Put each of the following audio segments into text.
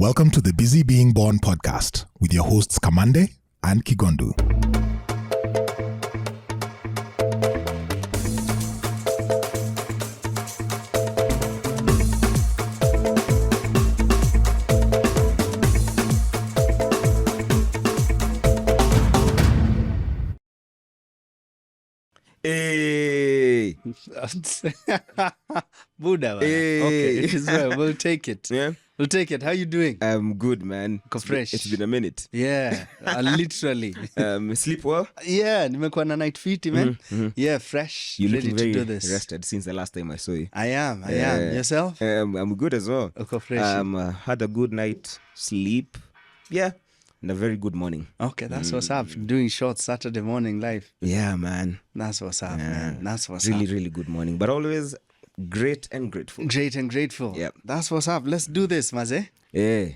Welcome to the Busy Being Born podcast with your hosts Kamande and Kigondu. Hey. Buddha. Hey. Okay, it is well. We'll take it. Yeah, We'll take it. How you doing? I'm good, man. Fresh. It's been a minute. Yeah, literally. Sleep well? Yeah, nimekuwa na night fit, man. Yeah, fresh. You're ready looking to very do this. rested since the last time I saw you. I am. Yourself? I'm good as well. Okay, fresh. Had a good night sleep. Yeah, and a very good morning. Okay, that's what's up. Doing short Saturday morning live. Yeah, man. That's what's up, man. That's what's Really, up. really good morning. But always great and grateful. Great and grateful. Yep. That's what's up. Let's do this, Maze. Yeah.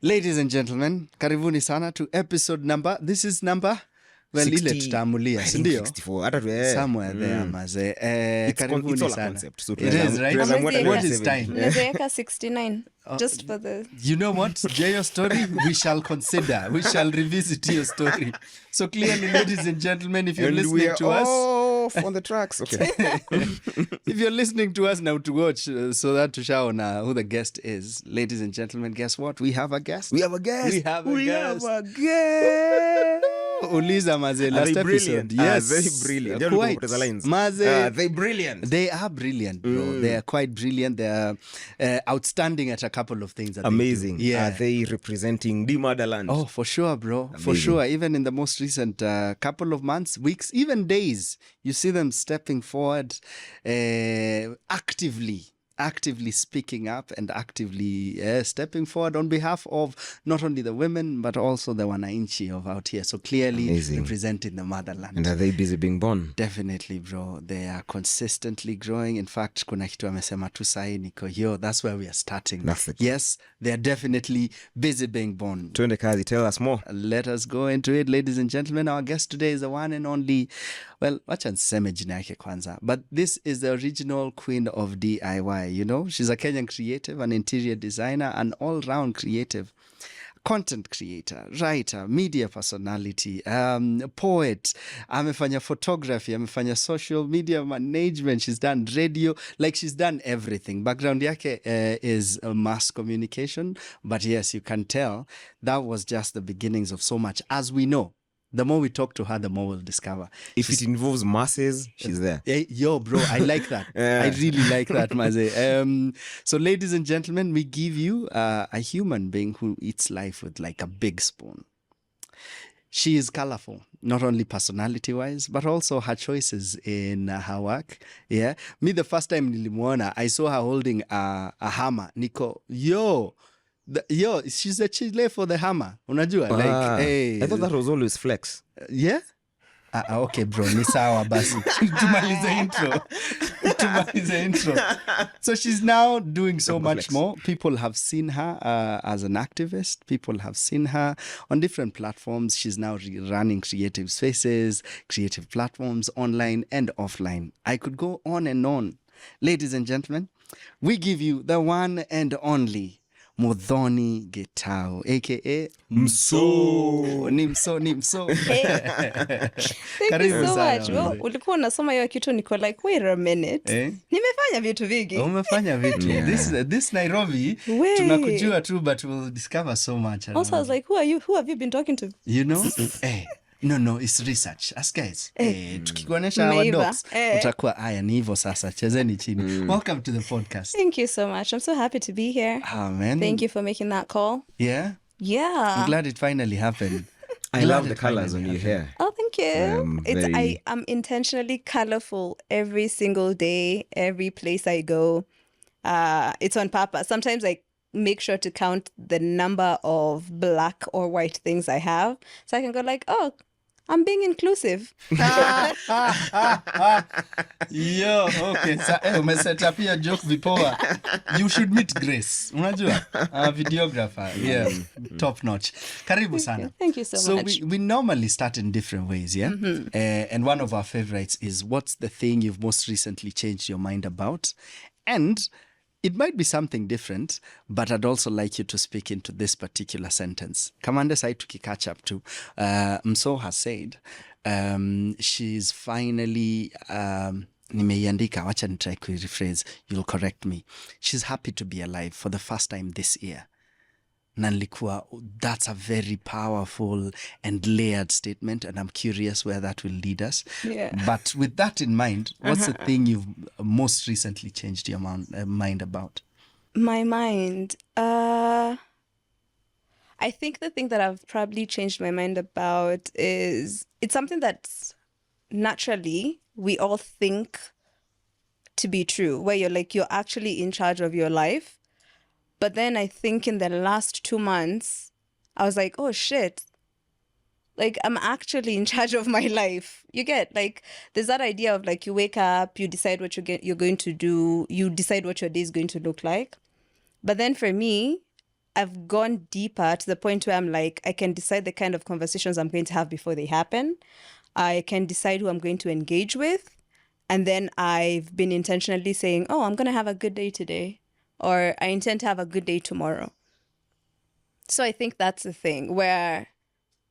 Ladies and gentlemen, karibuni sana to episode number. This is number? Well, ile 60, tutamulia, I think sindio? 64. Hata tu- Somewhere there, Maze. Karibuni it's all a sana. concept. So It is, right? What is time? Naweka 69 just for the You know what? Your story, we shall consider. We shall revisit your story. So clearly, ladies and gentlemen, if you're And we listening are to us, off on the tracks. Okay. if you're listening to us now to watch, so that to show who the guest is, ladies and gentlemen, guess what? We have a guest. We have a guest. We have a We guest. have a guest. Uliza Maze, Are last they episode. brilliant? Yes. Very brilliant. Don't Quite. go for the lines. Maze, They brilliant. they are brilliant, bro. They are quite brilliant. They are outstanding at a couple of things that Amazing. they do. Yeah. Are they representing the motherland? Oh, for sure, bro. For Amazing. sure. Even in the most recent couple of months, weeks, even days, you see them stepping forward actively speaking up and actively stepping forward on behalf of not only the women, but also the wananchi of out here. So clearly Amazing. representing the motherland. And are they busy being born? Definitely, bro. They are consistently growing. In fact, kuna kitu amesema tu sahi niko hiyo. That's where we are starting. That's the key. Yes, they are definitely busy being born. Twende kazi, tell us more. Let us go into it, ladies and gentlemen. Our guest today is the one and only, well, wacha niseme jina yake kwanza, but this is the original queen of DIY, you know? She's a Kenyan creative, an interior designer, an all-round creative, content creator, writer, media personality, poet, amefanya photography, amefanya social media management, she's done radio, like she's done everything. Background yake is mass communication, but yes, you can tell that was just the beginnings of so much. As we know, the more we talk to her, the more we'll discover. If it involves masses, she's there. Hey, yo, bro, I like that. I really like that, Maze. So, ladies and gentlemen, we give you a human being who eats life with like a big spoon. She is colorful, not only personality-wise, but also her choices in her work. Yeah, me the first time nilimuona, I saw her holding a hammer. Nico, she's a chile for the hammer. Unajua, like, hey. I thought that was always flex. Yeah? Okay, bro, ni sawa basi. Tumalize intro. So she's now doing so much more. People have seen her as an activist. People have seen her on different platforms. She's now running creative spaces, creative platforms, online and offline. I could go on and on. Ladies and gentlemen, we give you the one and only Muthoni Gitau, aka Mso. Ni mso. Thank you so much. Well, ulikuwa unasoma hiyo kitu niko like, wait a minute. Nimefanya vitu vingi. Umefanya vitu. This Nairobi, tunakujua tu, but we'll discover so much. Also, I was like, who are you? Who have you been talking to? You know? No, it's research. Us guys. Tukikuonesha our docs, utakuwa aya ni hivyo sasa. Chezeni chini. Welcome to the podcast. Thank you so much. I'm so happy to be here. Man. Thank you for making that call. Yeah? Yeah. I'm glad it finally happened. I love the colors on your hair. Oh, thank you. I'm intentionally colorful every single day, every place I go. It's on purpose. Sometimes I make sure to count the number of black or white things I have, so I can go like, oh, I'm being inclusive. Yo, okay. So, umeset up your joke vipoa. You should meet Grace. Unajua? Videographer. Yeah. Top notch. Karibu sana. Thank you so much. So we normally start in different ways, yeah? And one of our favorites is, what's the thing you've most recently changed your mind about? And It might be something different, but I'd also like you to speak into this particular sentence. Commander Sai catch up to, Mso has said, she's finally, nimeiandika, wacha nitry rephrase, you'll correct me. She's happy to be alive for the first time this year. Nanlikuwa, that's a very powerful and layered statement, and I'm curious where that will lead us. Yeah. But with that in mind, what's the thing you've most recently changed your mind about? My mind. I think the thing that I've probably changed my mind about is it's something that's naturally we all think to be true, where you're actually in charge of your life. But then I think in the last 2 months, I was like, oh shit, like I'm actually in charge of my life. You get, like, there's that idea of like you wake up, you decide what you're going to do, you decide what your day is going to look like. But then for me, I've gone deeper to the point where I'm like, I can decide the kind of conversations I'm going to have before they happen. I can decide who I'm going to engage with. And then I've been intentionally saying, oh, I'm going to have a good day today. Or I intend to have a good day tomorrow. So I think that's the thing where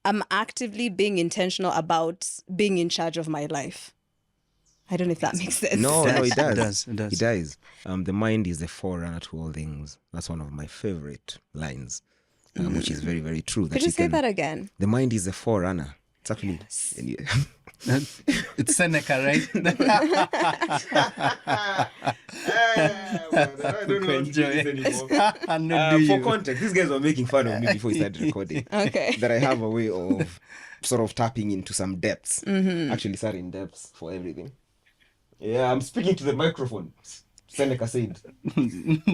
I'm actively being intentional about being in charge of my life. I don't know if that makes sense. No, it does. It does. It does. The mind is the forerunner to all things. That's one of my favorite lines, which is very, very true. Could you say that again? The mind is the forerunner. It's actually... It's Seneca, right? I don't know what to do this anymore. For context, these guys were making fun of me before we started recording. Okay. That I have a way of sort of tapping into some depths. Actually, sorry, in depths for everything. Yeah, I'm speaking to the microphone. Seneca said. Keep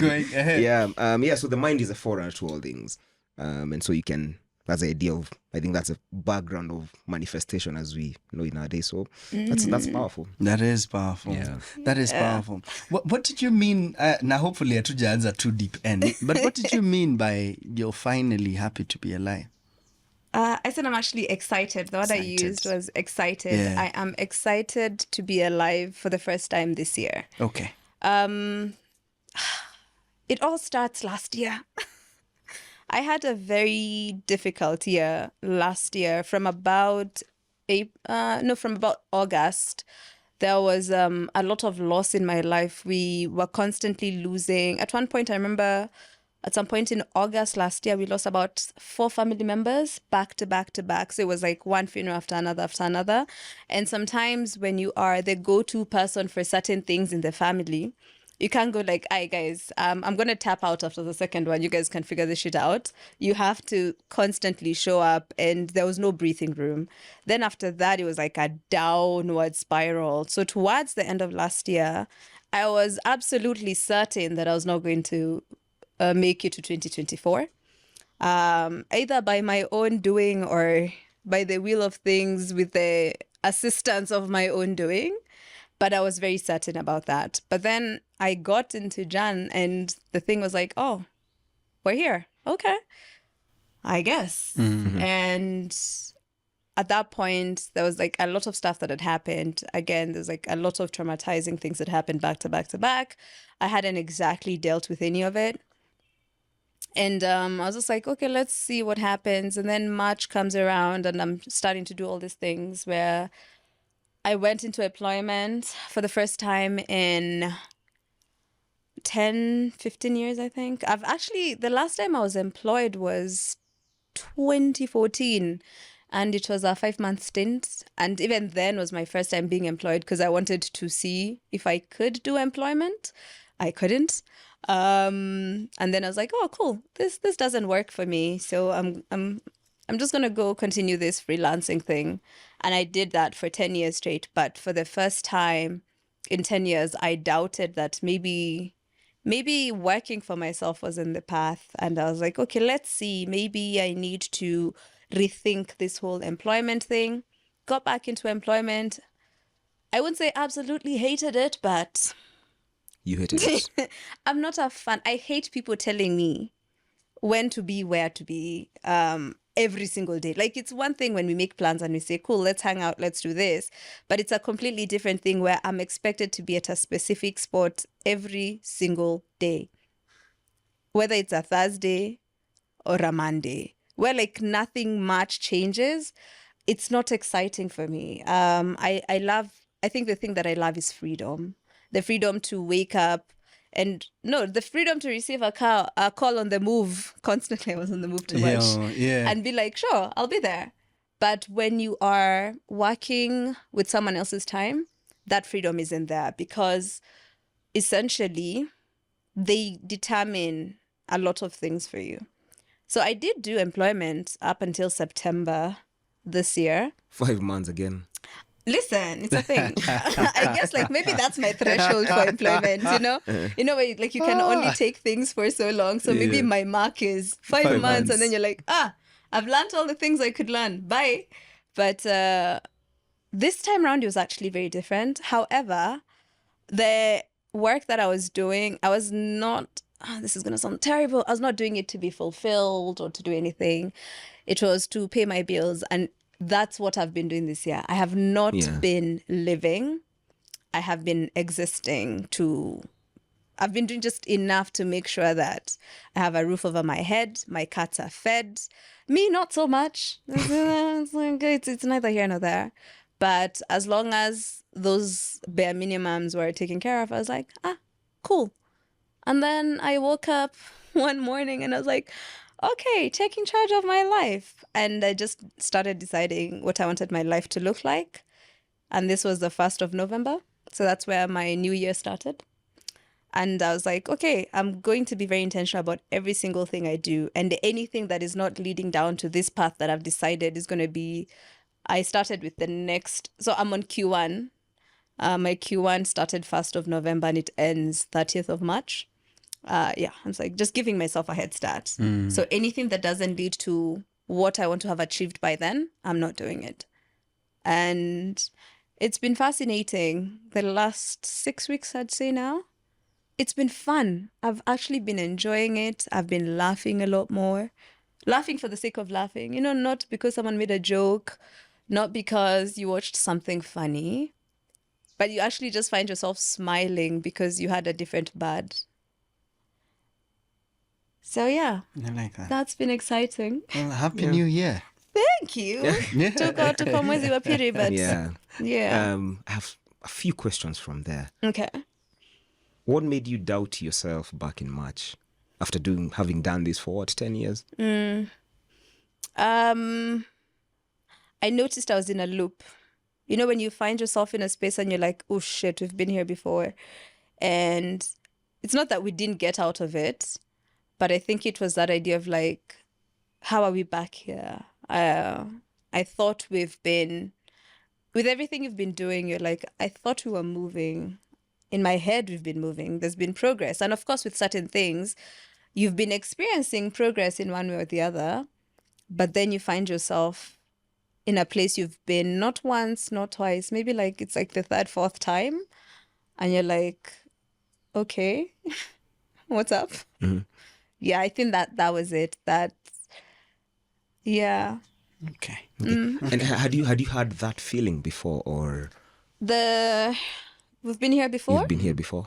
going ahead. Yeah, so the mind is a forerunner to all things. And so you can... That's the idea of, I think that's a background of manifestation as we know it nowadays. So that's powerful. That is powerful. Yeah. That is powerful. What did you mean? Now, hopefully, hatujaanza too deep end. But what did you mean by you're finally happy to be alive? I said I'm actually excited. The word I used was excited. Yeah. I am excited to be alive for the first time this year. Okay. It all starts last year. I had a very difficult year last year. From about August, there was a lot of loss in my life. We were constantly losing. At one point, I remember at some point in August last year, we lost about 4 family members back to back to back. So it was like one funeral after another. And sometimes when you are the go-to person for certain things in the family, you can't go like, "Hey guys, I'm going to tap out after the second one. You guys can figure this shit out." You have to constantly show up, and there was no breathing room. Then after that, it was like a downward spiral. So towards the end of last year, I was absolutely certain that I was not going to make it to 2024, either by my own doing or by the will of things with the assistance of my own doing. But I was very certain about that. But then I got into Jan and the thing was like, oh, we're here. Okay, I guess. Mm-hmm. And at that point, there was like a lot of stuff that had happened. Again, there's like a lot of traumatizing things that happened back to back to back. I hadn't exactly dealt with any of it. And I was just like, okay, let's see what happens. And then March comes around and I'm starting to do all these things where I went into employment for the first time in 10, 15 years, I think. The last time I was employed was 2014. And it was a 5-month stint. And even then was my first time being employed because I wanted to see if I could do employment. I couldn't. And then I was like, oh, cool. This doesn't work for me. So I'm just going to go continue this freelancing thing. And I did that for 10 years straight. But for the first time in 10 years, I doubted that maybe working for myself was in the path. And I was like, okay, let's see. Maybe I need to rethink this whole employment thing. Got back into employment. I wouldn't say absolutely hated it, but... You hated it. I'm not a fan. I hate people telling me when to be, where to be. every single day. Like, it's one thing when we make plans and we say, cool, let's hang out, let's do this. But it's a completely different thing where I'm expected to be at a specific spot every single day. Whether it's a Thursday or a Monday, where like nothing much changes, it's not exciting for me. I think the thing that I love is freedom. The freedom to wake up and the freedom to receive a call on the move constantly. I was on the move too much. And be like, sure, I'll be there. But when you are working with someone else's time, that freedom isn't there, because essentially they determine a lot of things for you. So I did do employment up until September this year. 5 months again. Listen, it's a thing. I guess like maybe that's my threshold for employment, where like you can only take things for so long. So maybe my mark is 5 months, and then you're like, I've learned all the things I could learn. Bye. But this time around, it was actually very different. However, the work that I was doing, I was not, this is going to sound terrible, I was not doing it to be fulfilled or to do anything. It was to pay my bills, and that's what I've been doing this year. I have not been living. I have been existing I've been doing just enough to make sure that I have a roof over my head, my cats are fed. Me, not so much. It's neither here nor there. But as long as those bare minimums were taken care of, I was like, cool. And then I woke up one morning and I was like, okay, taking charge of my life. And I just started deciding what I wanted my life to look like. And this was the 1st of November. So that's where my new year started. And I was like, okay, I'm going to be very intentional about every single thing I do. And anything that is not leading down to this path that I've decided is going to be, I started with the next, so I'm on Q1. My Q1 started 1st of November and it ends 30th of March. I was like, just giving myself a head start. So anything that doesn't lead to what I want to have achieved by then, I'm not doing it. And it's been fascinating. The last 6 weeks, I'd say now, it's been fun. I've actually been enjoying it. I've been laughing a lot more. Laughing for the sake of laughing, not because someone made a joke, not because you watched something funny, but you actually just find yourself smiling because you had a different bad. So yeah, I like that. That's been exciting. Well, Happy New Year. Thank you. Tuko mwezi wa pili, but I have a few questions from there. Okay. What made you doubt yourself back in March after having done this for 10 years? I noticed I was in a loop. When you find yourself in a space and you're like, oh shit, we've been here before. And it's not that we didn't get out of it, but I think it was that idea of like, how are we back here? I thought we've been, with everything you've been doing, you're like, I thought we were moving. In my head, we've been moving. There's been progress. And of course, with certain things, you've been experiencing progress in one way or the other, but then you find yourself in a place you've been not once, not twice, maybe like it's like the 3rd, 4th time. And you're like, okay, what's up? Mm-hmm. Yeah, I think that was it. Yeah. Okay. And had you had that feeling before, or we've been here before? You've been here before?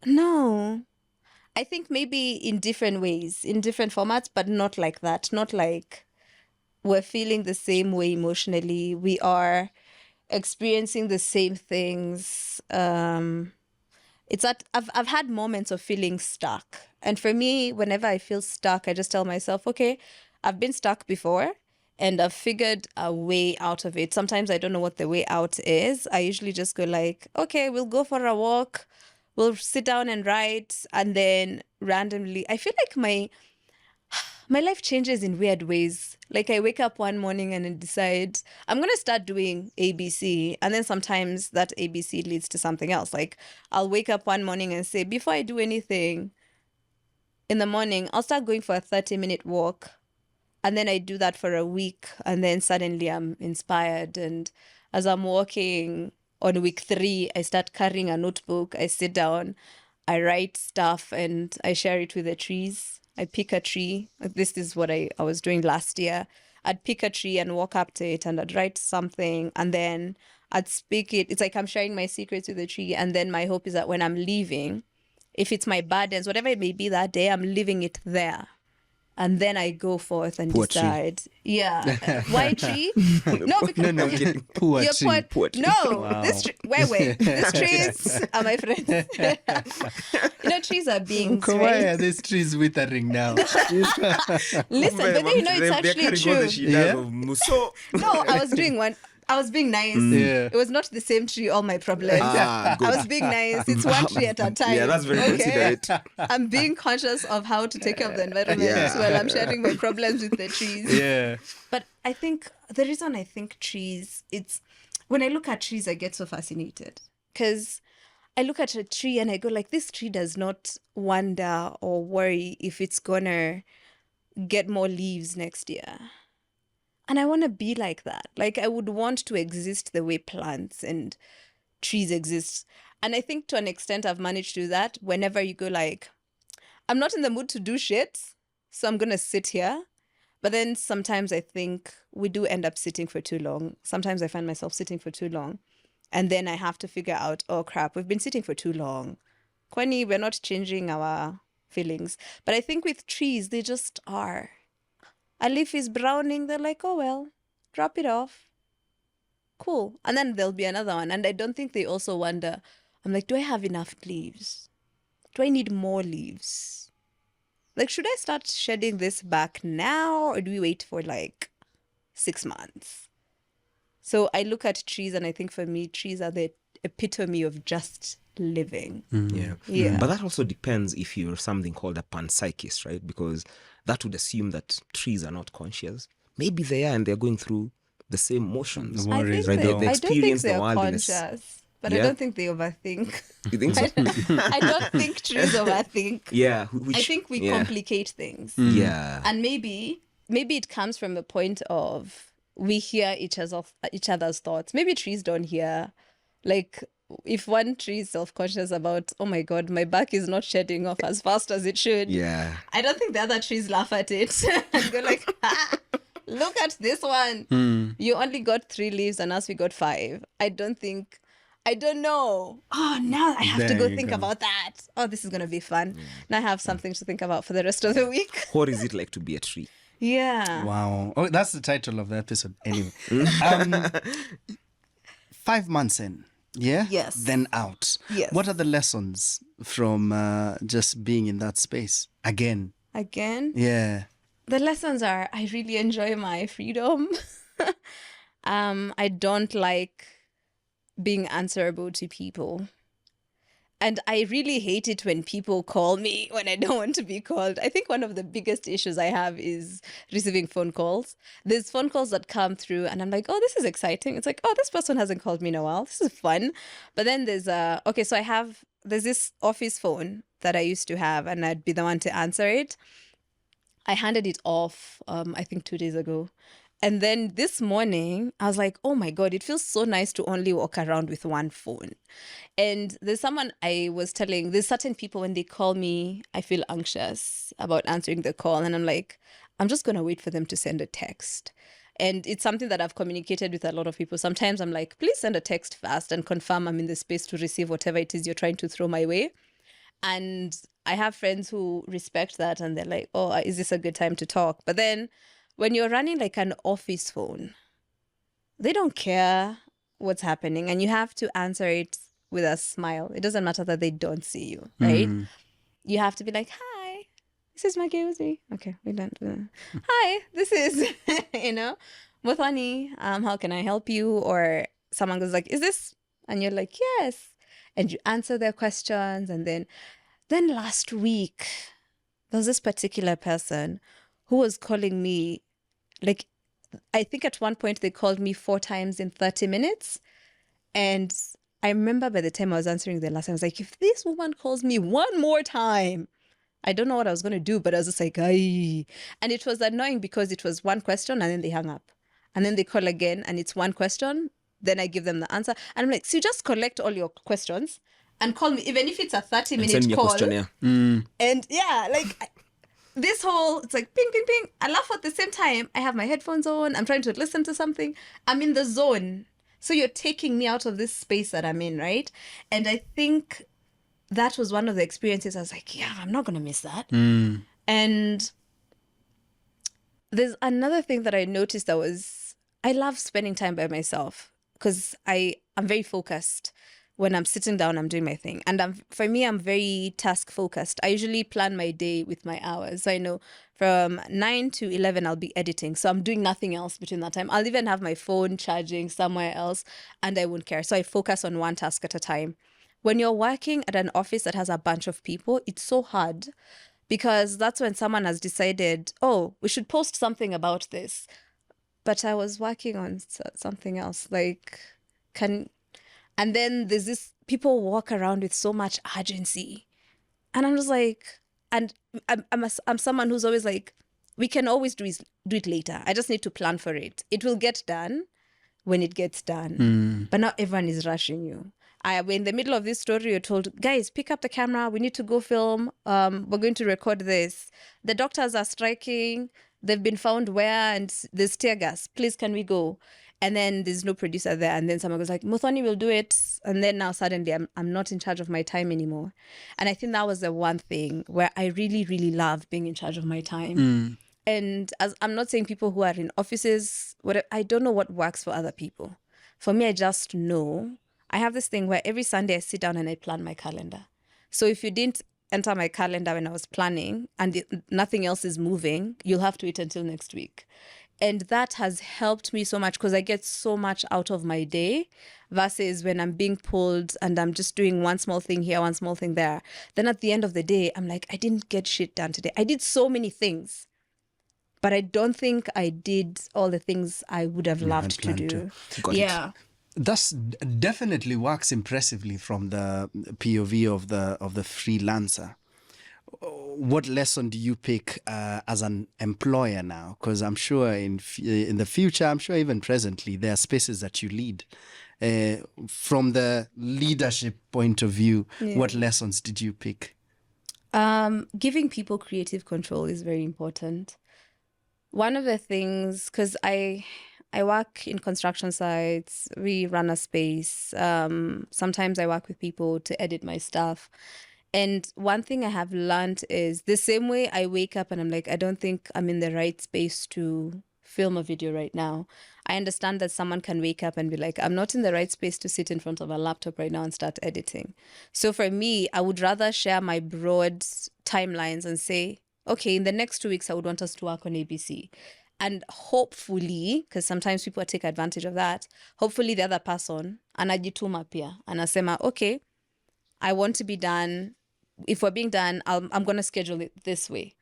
No. I think maybe in different ways, in different formats, but not like that. Not like we're feeling the same way emotionally. We are experiencing the same things. It's that I've had moments of feeling stuck. And for me, whenever I feel stuck, I just tell myself, okay, I've been stuck before and I've figured a way out of it. Sometimes I don't know what the way out is. I usually just go like, okay, we'll go for a walk. We'll sit down and write. And then randomly, I feel like my life changes in weird ways. Like I wake up one morning and I decide I'm going to start doing ABC. And then sometimes that ABC leads to something else. Like I'll wake up one morning and say, before I do anything in the morning, I'll start going for a 30-minute walk. And then I do that for a week. And then suddenly I'm inspired. And as I'm walking on week 3, I start carrying a notebook. I sit down, I write stuff and I share it with the trees. I pick a tree. This is what I was doing last year. I'd pick a tree and walk up to it and I'd write something and then I'd speak it. It's like I'm sharing my secrets with the tree. And then my hope is that when I'm leaving, if it's my burdens, whatever it may be that day, I'm leaving it there. And then I go forth and Poor decide. Tree. Yeah. Why tree? No, because No, poor you're tree. Poor tree. No, Wow. this tree. Wait. These trees are my friends. Trees are beings, Why right? are these trees withering now? Listen, but then it's actually true. Yeah. No, I was doing one. I was being nice. Yeah. It was not the same tree, all my problems. Ah, good. I was being nice. It's one tree at a time. Yeah, that's very considerate. I'm being conscious of how to take care of the environment Yeah. while I'm sharing my problems with the trees. Yeah. But I think the reason I think trees, it's when I look at trees, I get so fascinated because I look at a tree and I go like, this tree does not wonder or worry if it's gonna get more leaves next year. And I want to be like that. Like I would want to exist the way plants and trees exist. And I think to an extent I've managed to do that. Whenever you go like, I'm not in the mood to do shit, so I'm going to sit here. But then sometimes I think we do end up sitting for too long. Sometimes I find myself sitting for too long. And then I have to figure out, oh crap, we've been sitting for too long. Kwani, we're not changing our feelings. But I think with trees, they just are. A leaf is browning, they're like, oh well, drop it off. Cool. And then there'll be another one. And I don't think they also wonder, I'm like, do I have enough leaves? Do I need more leaves? Like, should I start shedding this back now or do we wait for like 6 months? So I look at trees and I think for me, trees are the epitome of just living. Yeah. But that also depends if you're something called a panpsychist, right? Because that would assume that trees are not conscious. Maybe they are and they're going through the same motions. No worries, right? They I don't think experience the they're wildness. conscious, but I Yeah. don't think they overthink. You think so? I don't think trees overthink. Yeah. I think we complicate things. Yeah. And maybe it comes from a point of we hear each other's thoughts. Maybe trees don't hear. Like if one tree is self-conscious about, oh my God, my back is not shedding off as fast as it should. Yeah. I don't think the other trees laugh at it and go like, look at this one. You only got 3 leaves and us we got 5. I don't know. Oh, now I have to There go you think go. about that. Oh, this is going to be fun. Now I have something to think about for the rest of the week. What is it like to be a tree? Yeah. Wow. Oh, that's the title of the episode. Anyway. 5 months in. Yeah? Yes. Then out. Yes. What are the lessons from just being in that space? Again. Yeah. The lessons are I really enjoy my freedom. I don't like being answerable to people. And I really hate it when people call me when I don't want to be called. I think one of the biggest issues I have is receiving phone calls. There's phone calls that come through and I'm like, oh, this is exciting. It's like, oh, this person hasn't called me in a while. This is fun. But then there's there's this office phone that I used to have and I'd be the one to answer it. I handed it off, I think 2 days ago. And then this morning, I was like, oh my God, it feels so nice to only walk around with one phone. And there's certain people when they call me, I feel anxious about answering the call. And I'm like, I'm just going to wait for them to send a text. And it's something that I've communicated with a lot of people. Sometimes I'm like, please send a text fast and confirm I'm in the space to receive whatever it is you're trying to throw my way. And I have friends who respect that and they're like, oh, is this a good time to talk? But then when you're running like an office phone, they don't care what's happening and you have to answer it with a smile. It doesn't matter that they don't see you, right? You have to be like, hi, this is Mageuzi. Okay, we don't. Hi, this is, Muthoni, how can I help you? Or someone goes like, is this? And you're like, yes. And you answer their questions. And then last week, there was this particular person who was calling me, like, I think at one point they called me 4 times in 30 minutes. And I remember by the time I was answering the last time, I was like, if this woman calls me one more time, I don't know what I was going to do, but I was just like, ay. And it was annoying because it was one question and then they hung up. And then they call again and it's one question. Then I give them the answer. And I'm like, so you just collect all your questions and call me, even if it's a 30-minute Send me a call. questionnaire. And yeah, like... this whole, it's like ping, ping, ping. I laugh at the same time. I have my headphones on. I'm trying to listen to something. I'm in the zone. So you're taking me out of this space that I'm in, right? And I think that was one of the experiences. I was like, yeah, I'm not going to miss that. And there's another thing that I noticed that was, I love spending time by myself because I'm very focused. When I'm sitting down, I'm doing my thing. And for me, I'm very task focused. I usually plan my day with my hours. So I know from 9 to 11, I'll be editing. So I'm doing nothing else between that time. I'll even have my phone charging somewhere else and I won't care. So I focus on one task at a time. When you're working at an office that has a bunch of people, it's so hard because that's when someone has decided, oh, we should post something about this. But I was working on something else. And then there's this, people walk around with so much urgency. And I'm just like, and I'm someone who's always like, we can always do it later. I just need to plan for it. It will get done when it gets done. But not everyone is rushing you. We're in the middle of this story, you're told, guys, pick up the camera. We need to go film. We're going to record this. The doctors are striking. They've been found where, and there's tear gas. Please, can we go? And then there's no producer there. And then someone goes like, Muthoni will do it. And then now suddenly I'm not in charge of my time anymore. And I think that was the one thing where I really, really love being in charge of my time. And as I'm not saying people who are in offices, I don't know what works for other people. For me, I just know. I have this thing where every Sunday I sit down and I plan my calendar. So if you didn't enter my calendar when I was planning and nothing else is moving, you'll have to wait until next week. And that has helped me so much because I get so much out of my day versus when I'm being pulled and I'm just doing one small thing here, one small thing there. Then at the end of the day, I'm like, I didn't get shit done today. I did so many things, but I don't think I did all the things I would have loved to do. Got it. That definitely works impressively from the POV of the freelancer. What lesson do you pick as an employer now? Because I'm sure in the future, I'm sure even presently, there are spaces that you lead. From the leadership point of view, what lessons did you pick? Giving people creative control is very important. One of the things, because I work in construction sites, we run a space. Sometimes I work with people to edit my stuff. And one thing I have learned is the same way I wake up and I'm like, I don't think I'm in the right space to film a video right now. I understand that someone can wake up and be like, I'm not in the right space to sit in front of a laptop right now and start editing. So for me, I would rather share my broad timelines and say, okay, in the next 2 weeks, I would want us to work on ABC. And hopefully, because sometimes people take advantage of that, hopefully the other person, anajituma pia, anasema, okay, I want to be done. If we're being done, I'm going to schedule it this way.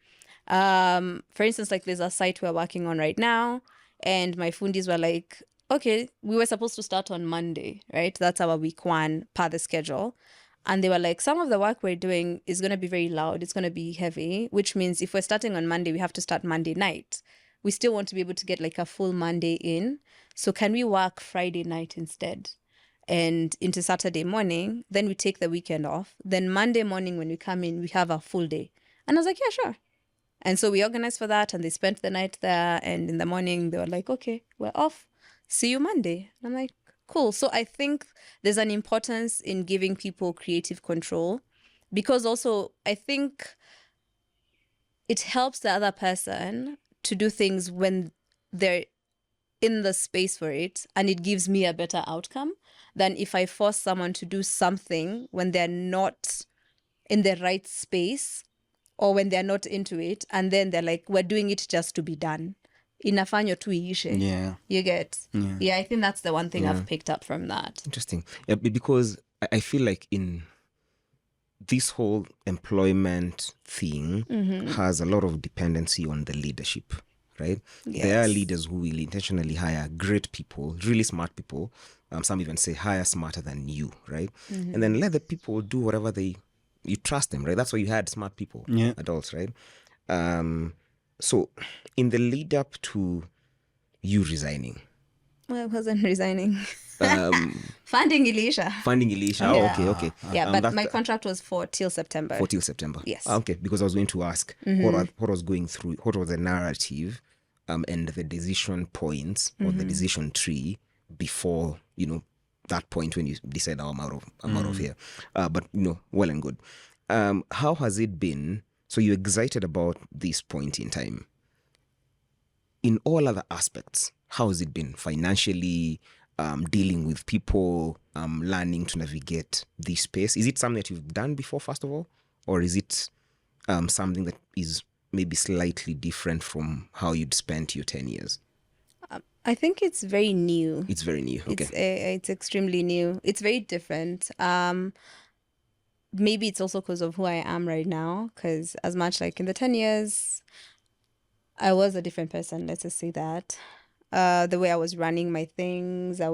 For instance, like there's a site we're working on right now, and my fundis were like, okay, we were supposed to start on Monday, right? That's our week 1 per the schedule. And they were like, some of the work we're doing is going to be very loud. It's going to be heavy, which means if we're starting on Monday, we have to start Monday night. We still want to be able to get like a full Monday in. So can we work Friday night instead? And into Saturday morning, then we take the weekend off. Then Monday morning when we come in, we have a full day. And I was like, yeah, sure. And so we organized for that and they spent the night there. And in the morning, they were like, okay, we're off. See you Monday. And I'm like, cool. So I think there's an importance in giving people creative control because also I think it helps the other person to do things when they're in the space for it, and it gives me a better outcome than if I force someone to do something when they're not in the right space or when they're not into it, and then they're like, we're doing it just to be done. Inafanywa tu iishe. Yeah. You get? Yeah, I think that's the one thing I've picked up from that. Interesting. Yeah, because I feel like in this whole employment thing has a lot of dependency on the leadership, right? Yes. There are leaders who will intentionally hire great people, really smart people. Some even say hire smarter than you, right? And then let the people do whatever you trust them, right? That's why you had smart people, adults, right? So in the lead up to you resigning, I wasn't resigning. Um, Funding Elisha. Funding Elisha. Oh, Yeah. okay. Yeah, but my contract was till September. Till September. Yes. Okay, because I was going to ask what was going through, what was the narrative and the decision points or the decision tree before, that point when you decide, I'm out of here. But, well and good. How has it been? So you're excited about this point in time. In all other aspects, how has it been financially, dealing with people, learning to navigate this space? Is it something that you've done before, first of all? Or is it something that is maybe slightly different from how you'd spent your 10 years? I think it's very new. It's very new. Okay. It's extremely new. It's very different. Maybe it's also because of who I am right now. Because as much like in the 10 years, I was a different person. Let's just say that. The way I was running my things, I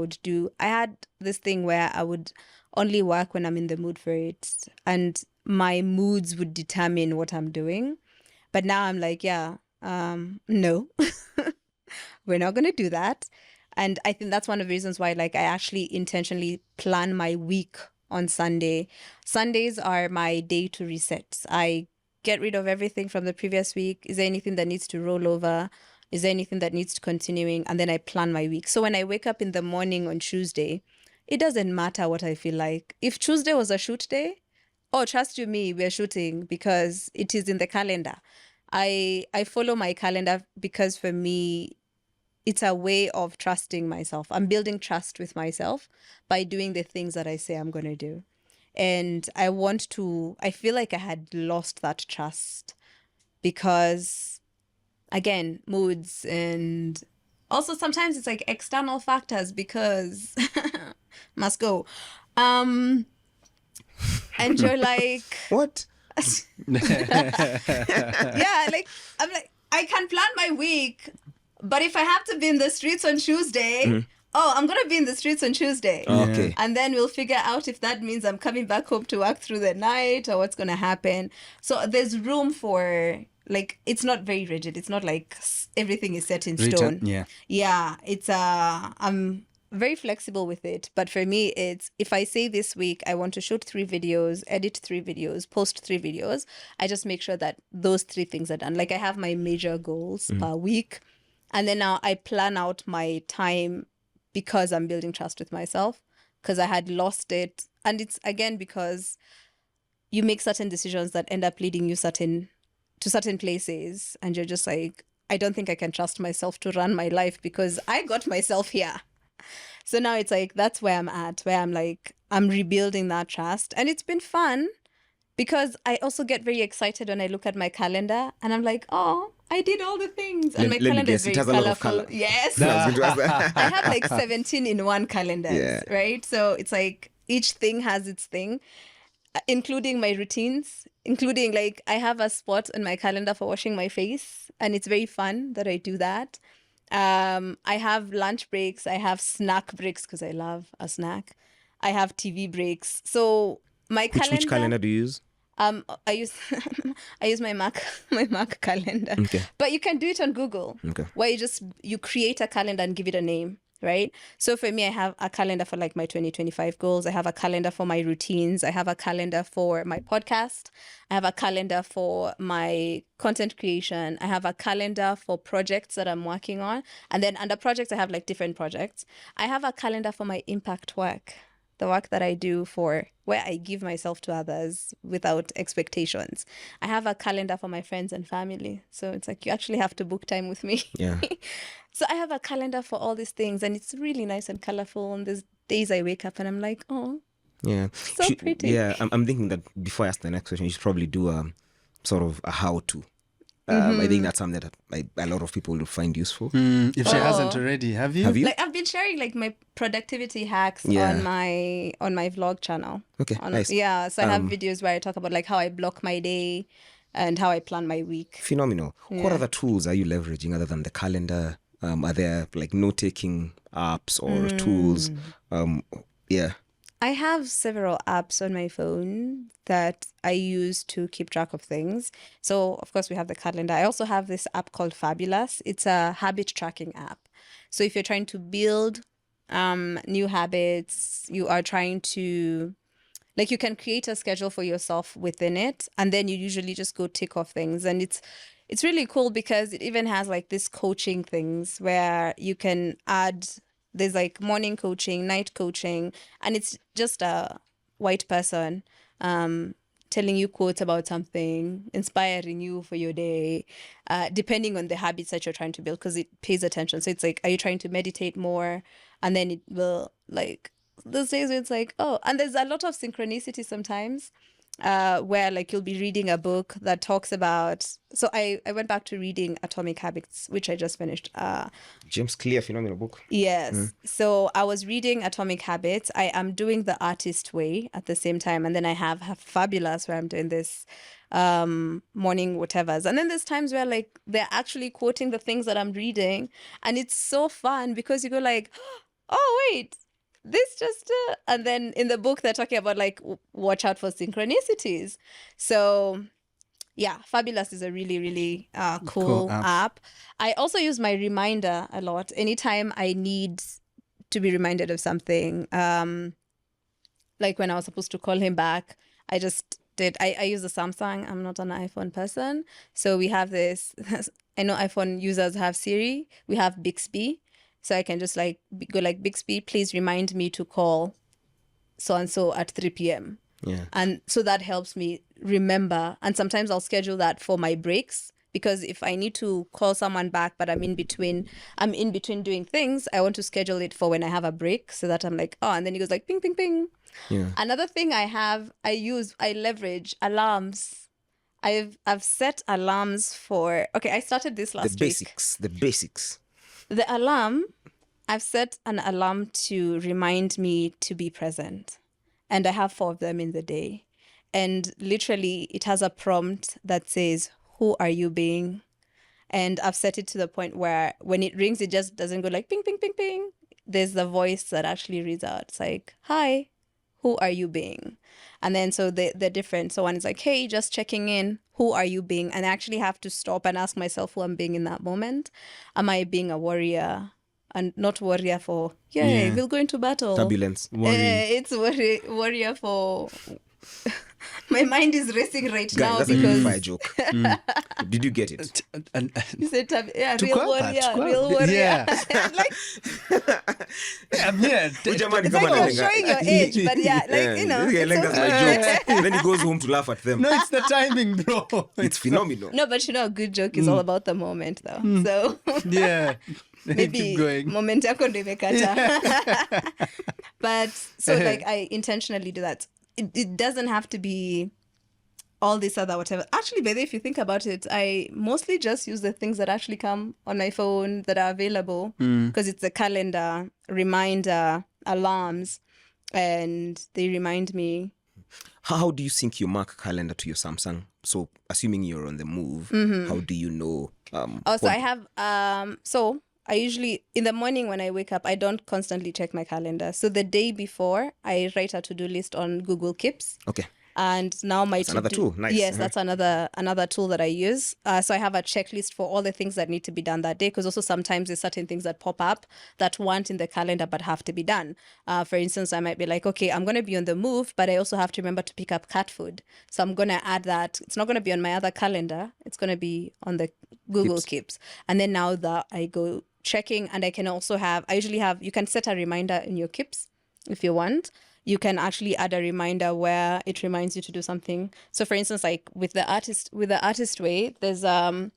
had this thing where I would only work when I'm in the mood for it. And my moods would determine what I'm doing. But now I'm like, no, we're not going to do that. And I think that's one of the reasons why, like, I actually intentionally plan my week on Sunday. Sundays are my day to reset. I get rid of everything from the previous week. Is there anything that needs to roll over? Is there anything that needs to continuing? And then I plan my week. So when I wake up in the morning on Tuesday, it doesn't matter what I feel like. If Tuesday was a shoot day, trust you me, we're shooting because it is in the calendar. I follow my calendar because for me, it's a way of trusting myself. I'm building trust with myself by doing the things that I say I'm going to do. And I feel like I had lost that trust because, again, moods, and also sometimes it's like external factors because must go. And you're like, what? Yeah, like I'm like, I can plan my week, but if I have to be in the streets on Tuesday, I'm going to be in the streets on Tuesday. Okay. And then we'll figure out if that means I'm coming back home to work through the night or what's going to happen. So there's room for, like, it's not very rigid. It's not like everything is set in stone. Yeah. It's, I'm very flexible with it. But for me, it's, if I say this week, I want to shoot 3 videos, edit 3 videos, post 3 videos, I just make sure that those 3 things are done. Like, I have my major goals per week. And then now I plan out my time because I'm building trust with myself, because I had lost it. And it's, again, because you make certain decisions that end up leading you to certain places. And you're just like, I don't think I can trust myself to run my life because I got myself here. So now it's like, that's where I'm at, where I'm like, I'm rebuilding that trust. And it's been fun because I also get very excited when I look at my calendar and I'm like, oh, I did all the things. And my calendar is very colorful. Yes. I have like 17 in one calendar, right? So it's like each thing has its thing, including my routines, including like I have a spot on my calendar for washing my face. And it's very fun that I do that. I have lunch breaks. I have snack breaks because I love a snack. I have TV breaks. So my calendar. Which calendar do you use? I use my Mac calendar. Okay. But you can do it on Google. Okay. Where you create a calendar and give it a name, right? So for me, I have a calendar for like my 2025 goals. I have a calendar for my routines. I have a calendar for my podcast. I have a calendar for my content creation. I have a calendar for projects that I'm working on. And then under projects, I have like different projects. I have a calendar for my impact work. The work that I do for where I give myself to others without expectations. I have a calendar for my friends and family. So it's like, you actually have to book time with me. Yeah. So I have a calendar for all these things and it's really nice and colorful. And there's days I wake up and I'm like, oh, yeah, so pretty. Yeah, I'm thinking that before I ask the next question, you should probably do a sort of a how-to. I think that's something that a lot of people will find useful. If she hasn't already, have you? Like, I've been sharing like my productivity hacks on my vlog channel. Okay, nice. Yeah, so I have videos where I talk about like how I block my day and how I plan my week. Phenomenal. Yeah. What other tools are you leveraging other than the calendar? Are there like note-taking apps or tools? Yeah. I have several apps on my phone that I use to keep track of things. So, of course, we have the calendar. I also have this app called Fabulous. It's a habit tracking app. So, if you're trying to build new habits, you are trying to, like, you can create a schedule for yourself within it, and then you usually just go tick off things. And it's really cool because it even has like this coaching things where you can add, there's like morning coaching, night coaching, and it's just a white person telling you quotes about something, inspiring you for your day, depending on the habits that you're trying to build, because it pays attention. So it's like, are you trying to meditate more? And then it will like, those days where it's like, oh, and there's a lot of synchronicity sometimes. Where like you'll be reading a book that talks about, so I went back to reading Atomic Habits, which I just finished. James Clear, phenomenal book. Yes. So I was reading Atomic Habits. I am doing the artist way at the same time. And then I have Fabulous, where I'm doing this morning whatevers. And then there's times where like they're actually quoting the things that I'm reading. And it's so fun because you go like, oh, wait. This just and then in the book they're talking about like watch out for synchronicities. So yeah, Fabulous is a really, really cool app. I also use my reminder a lot. Anytime I need to be reminded of something, like when I was supposed to call him back, I just did. I use the Samsung. I'm not an iPhone person. So we have this, I know iPhone users have Siri. We have Bixby. So I can just like go like, Bixby, please remind me to call so-and-so at 3 p.m. Yeah. And so that helps me remember. And sometimes I'll schedule that for my breaks, because if I need to call someone back, but I'm in between doing things, I want to schedule it for when I have a break, so that I'm like, oh, and then it goes like ping, ping, ping. Yeah. Another thing I leverage alarms. I've set alarms for, okay, I started this last week. The basics. The alarm, I've set an alarm to remind me to be present. And I have 4 of them in the day. And literally, it has a prompt that says, who are you being? And I've set it to the point where when it rings, it just doesn't go like ping, ping, ping, ping. There's the voice that actually reads out. It's like, hi, who are you being? And then so they're different. So one is like, hey, just checking in. Who are you being? And I actually have to stop and ask myself who I'm being in that moment. Am I being a warrior? And not warrior for, yay, we'll go into battle. Turbulence. It's warrior for... My mind is racing right Guys, now that's because... a fire joke. Did you get it? You said, Yeah. real warrior. Like, I'm here. it's like you're showing your age, but yeah, like, you know. This guy lingers my jokes. Then he goes home to laugh at them. No, it's the timing, bro. It's phenomenal. No, but you know, a good joke is all about the moment, though. So Yeah. maybe Keep going. moment yako ndo imekata. But so like I intentionally do that. It doesn't have to be all this other whatever. Actually, by the way, if you think about it, I mostly just use the things that actually come on my phone that are available, because it's a calendar, reminder, alarms, and they remind me. How do you sync your Mac calendar to your Samsung? So assuming you're on the move, how do you know? So I have so I usually, in the morning when I wake up, I don't constantly check my calendar. So the day before, I write a to-do list on Google Keeps. Okay. And now That's another tool. Nice. Yes, that's another tool that I use. So I have a checklist for all the things that need to be done that day, because also sometimes there's certain things that pop up that weren't in the calendar but have to be done. For instance, I might be like, okay, I'm going to be on the move, but I also have to remember to pick up cat food. So I'm going to add that. It's not going to be on my other calendar. It's going to be on the Google Keeps. And then now that I go checking, and I can also I usually have, you can set a reminder in your Keeps if you want. You can actually add a reminder where it reminds you to do something. So for instance, like with the artist way, there's a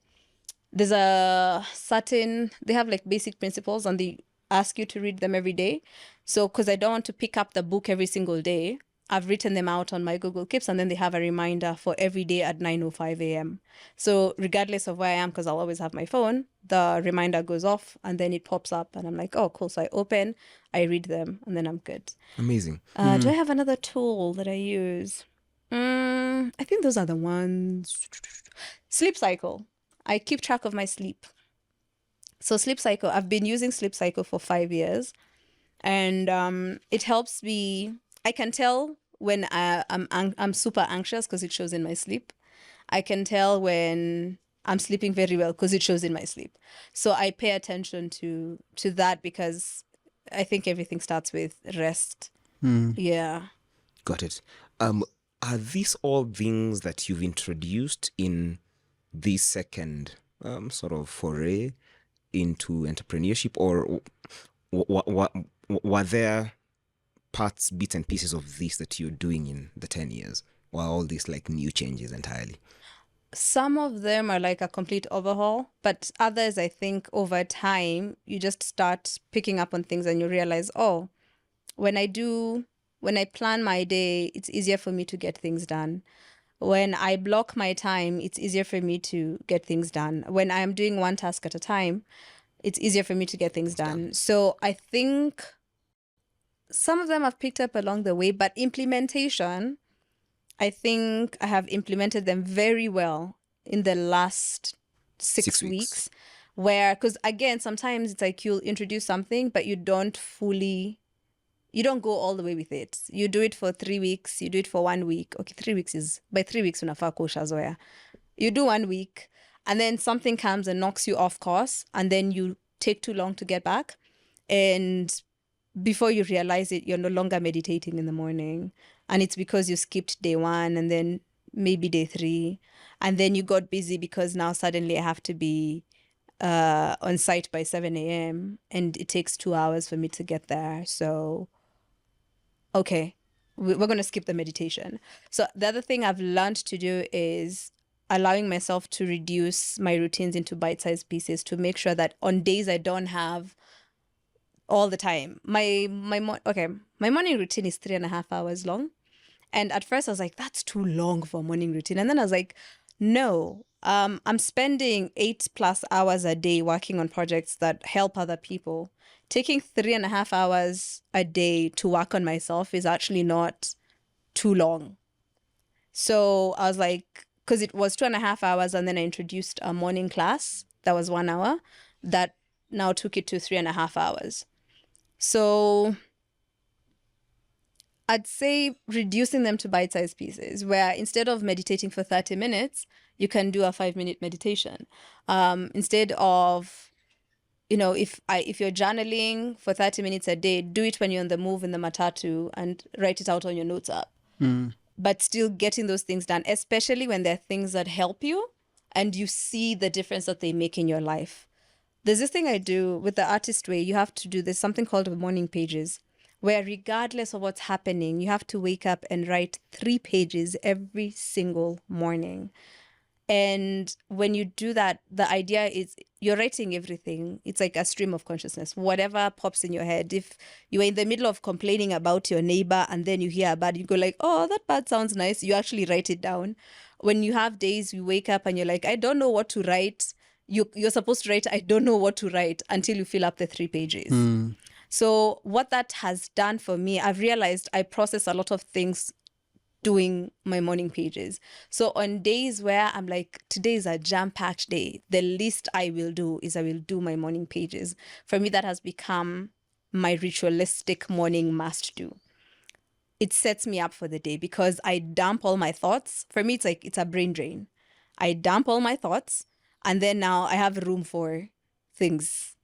certain, they have like basic principles and they ask you to read them every day. So because I don't want to pick up the book every single day, I've written them out on my Google Keeps, and then they have a reminder for every day at 9:05 a.m. So regardless of where I am, because I'll always have my phone, the reminder goes off and then it pops up and I'm like, oh, cool. So I open, I read them, and then I'm good. Amazing. Do I have another tool that I use? I think those are the ones. Sleep cycle. I keep track of my sleep. So sleep cycle, I've been using sleep cycle for 5 years, and it helps me. I can tell when I'm super anxious because it shows in my sleep. I can tell when I'm sleeping very well because it shows in my sleep. So I pay attention to that because I think everything starts with rest. Yeah. Got it. Are these all things that you've introduced in this second sort of foray into entrepreneurship, or were there parts, bits and pieces of this that you're doing in the 10 years, or all these like new changes entirely? Some of them are like a complete overhaul, but others, I think over time, you just start picking up on things and you realize, oh, when I plan my day, it's easier for me to get things done. When I block my time, it's easier for me to get things done. When I am doing one task at a time, it's easier for me to get things done. So I think some of them I've picked up along the way, but implementation, I think I have implemented them very well in the last six weeks. Where, because again, sometimes it's like you'll introduce something, but you don't go all the way with it. You do it for 3 weeks, you do it for 1 week. Okay, 3 weeks by 3 weeks, unafaa kushazoea. You do 1 week, and then something comes and knocks you off course, and then you take too long to get back. And before you realize it, you're no longer meditating in the morning. And it's because you skipped day 1 and then maybe day 3. And then you got busy because now suddenly I have to be on site by 7 a.m. and it takes 2 hours for me to get there. So, okay, we're going to skip the meditation. So the other thing I've learned to do is allowing myself to reduce my routines into bite-sized pieces to make sure that on days I don't have all the time. My morning routine is 3.5 hours long. And at first I was like, that's too long for a morning routine. And then I was like, no, I'm spending 8+ hours a day working on projects that help other people. Taking 3.5 hours a day to work on myself is actually not too long. So I was like, because it was 2.5 hours, and then I introduced a morning class that was 1 hour that now took it to 3.5 hours. So I'd say reducing them to bite-sized pieces, where instead of meditating for 30 minutes, you can do a 5-minute meditation. Instead of, if you're journaling for 30 minutes a day, do it when you're on the move in the matatu and write it out on your notes app. But still getting those things done, especially when they're things that help you and you see the difference that they make in your life. There's this thing I do with the artist way. You have to do this something called morning pages, where regardless of what's happening, you have to wake up and write 3 pages every single morning. And when you do that, the idea is you're writing everything. It's like a stream of consciousness. Whatever pops in your head. If you are in the middle of complaining about your neighbor and then you hear a bird, you go like, oh, that bird sounds nice. You actually write it down. When you have days you wake up and you're like, I don't know what to write. You're supposed to write, I don't know what to write, until you fill up the 3 pages. So what that has done for me, I've realized I process a lot of things doing my morning pages. So on days where I'm like, today is a jam-packed day, the least I will do is I will do my morning pages. For me, that has become my ritualistic morning must do. It sets me up for the day because I dump all my thoughts. For me, it's like, it's a brain drain. I dump all my thoughts, and then now I have room for things.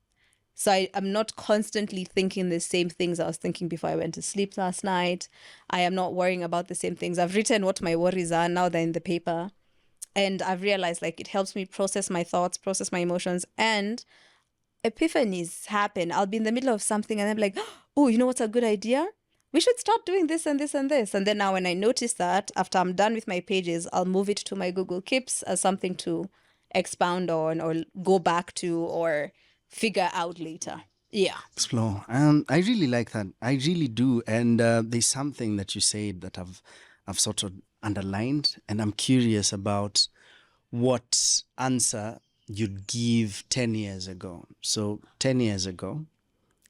So I'm not constantly thinking the same things I was thinking before I went to sleep last night. I am not worrying about the same things. I've written what my worries are, now they're in the paper. And I've realized like it helps me process my thoughts, process my emotions, and epiphanies happen. I'll be in the middle of something and I'm like, oh, you know what's a good idea? We should start doing this and this and this. And then now when I notice that, after I'm done with my pages, I'll move it to my Google Keeps as something to expound on or go back to or figure out later. Yeah. Explore. I really like that. I really do. And there's something that you said that I've sort of underlined, and I'm curious about what answer you'd give 10 years ago. So 10 years ago,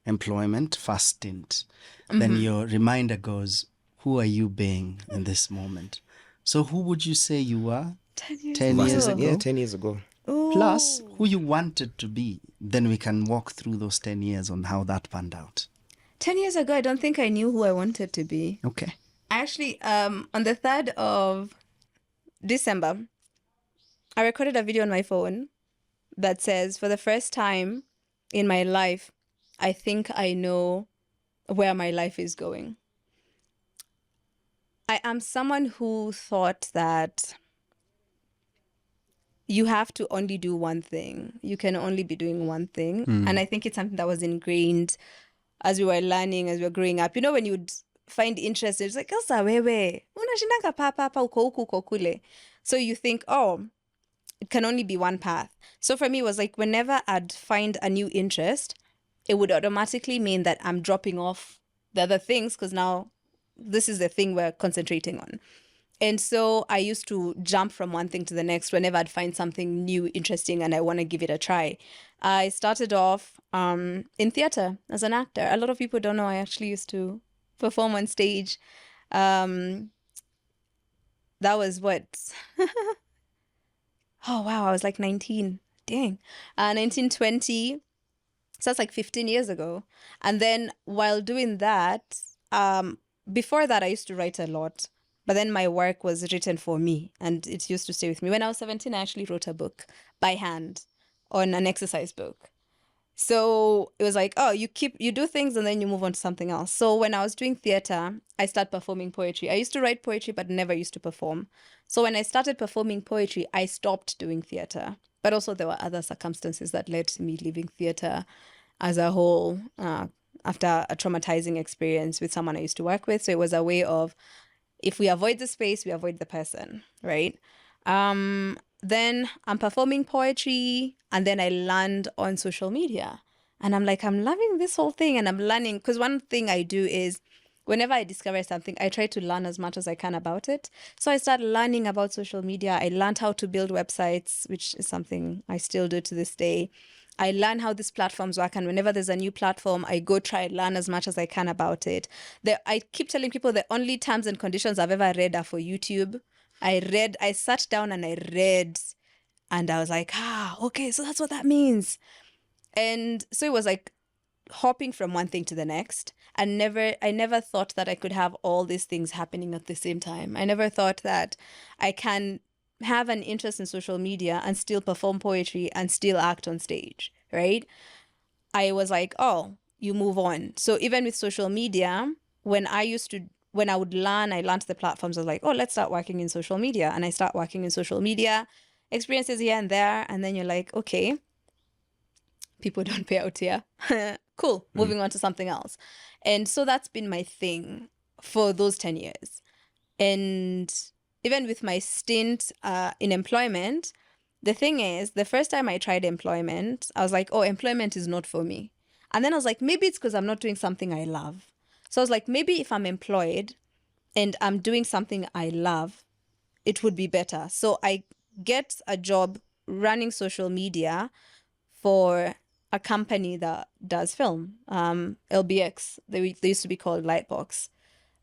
employment, first stint. Then your reminder goes, who are you being in this moment? So who would you say you were 10 years ago? Yeah, 10 years ago. Plus who you wanted to be. Then we can walk through those 10 years on how that panned out. 10 years ago, I don't think I knew who I wanted to be. Okay. Actually, on the 3rd of December, I recorded a video on my phone that says, for the first time in my life, I think I know where my life is going. I am someone who thought that you have to only do one thing. You can only be doing one thing. And I think it's something that was ingrained as we were learning, as we were growing up. You know, when you'd find interest, it's like, Elsa, wewe, unashindanga papa uko huku uko kule. So you think, oh, it can only be one path. So for me, it was like whenever I'd find a new interest, it would automatically mean that I'm dropping off the other things because now this is the thing we're concentrating on. And so I used to jump from one thing to the next whenever I'd find something new, interesting, and I want to give it a try. I started off in theater as an actor. A lot of people don't know I actually used to perform on stage. That was what? Oh, wow. I was like 19. Dang. 1920. So that's like 15 years ago. And then while doing that, before that, I used to write a lot. But then my work was written for me and it used to stay with me. When I was 17, I actually wrote a book by hand on an exercise book. So it was like, oh, you do things and then you move on to something else. So when I was doing theater, I started performing poetry. I used to write poetry, but never used to perform. So when I started performing poetry, I stopped doing theater. But also there were other circumstances that led to me leaving theater as a whole after a traumatizing experience with someone I used to work with. So it was a way of, if we avoid the space, we avoid the person, right? Then I'm performing poetry and then I land on social media. And I'm like, I'm loving this whole thing and I'm learning. Because one thing I do is whenever I discover something, I try to learn as much as I can about it. So I started learning about social media. I learned how to build websites, which is something I still do to this day. I learn how these platforms work, and whenever there's a new platform, I go try and learn as much as I can about it. I keep telling people the only terms and conditions I've ever read are for YouTube. I sat down and I read, and I was like, okay, so that's what that means. And so it was like hopping from one thing to the next. And I never thought that I could have all these things happening at the same time. I never thought that I can have an interest in social media and still perform poetry and still act on stage, right? I was like, oh, you move on. So even with social media, when I would learn, I learned the platforms. I was like, oh, let's start working in social media. And I start working in social media, experiences here and there. And then you're like, okay, people don't pay out here. Cool. Moving on to something else. And so that's been my thing for those 10 years. And even with my stint in employment, the thing is, the first time I tried employment, I was like, oh, employment is not for me. And then I was like, maybe it's because I'm not doing something I love. So I was like, maybe if I'm employed and I'm doing something I love, it would be better. So I get a job running social media for a company that does film, LBX. They used to be called Lightbox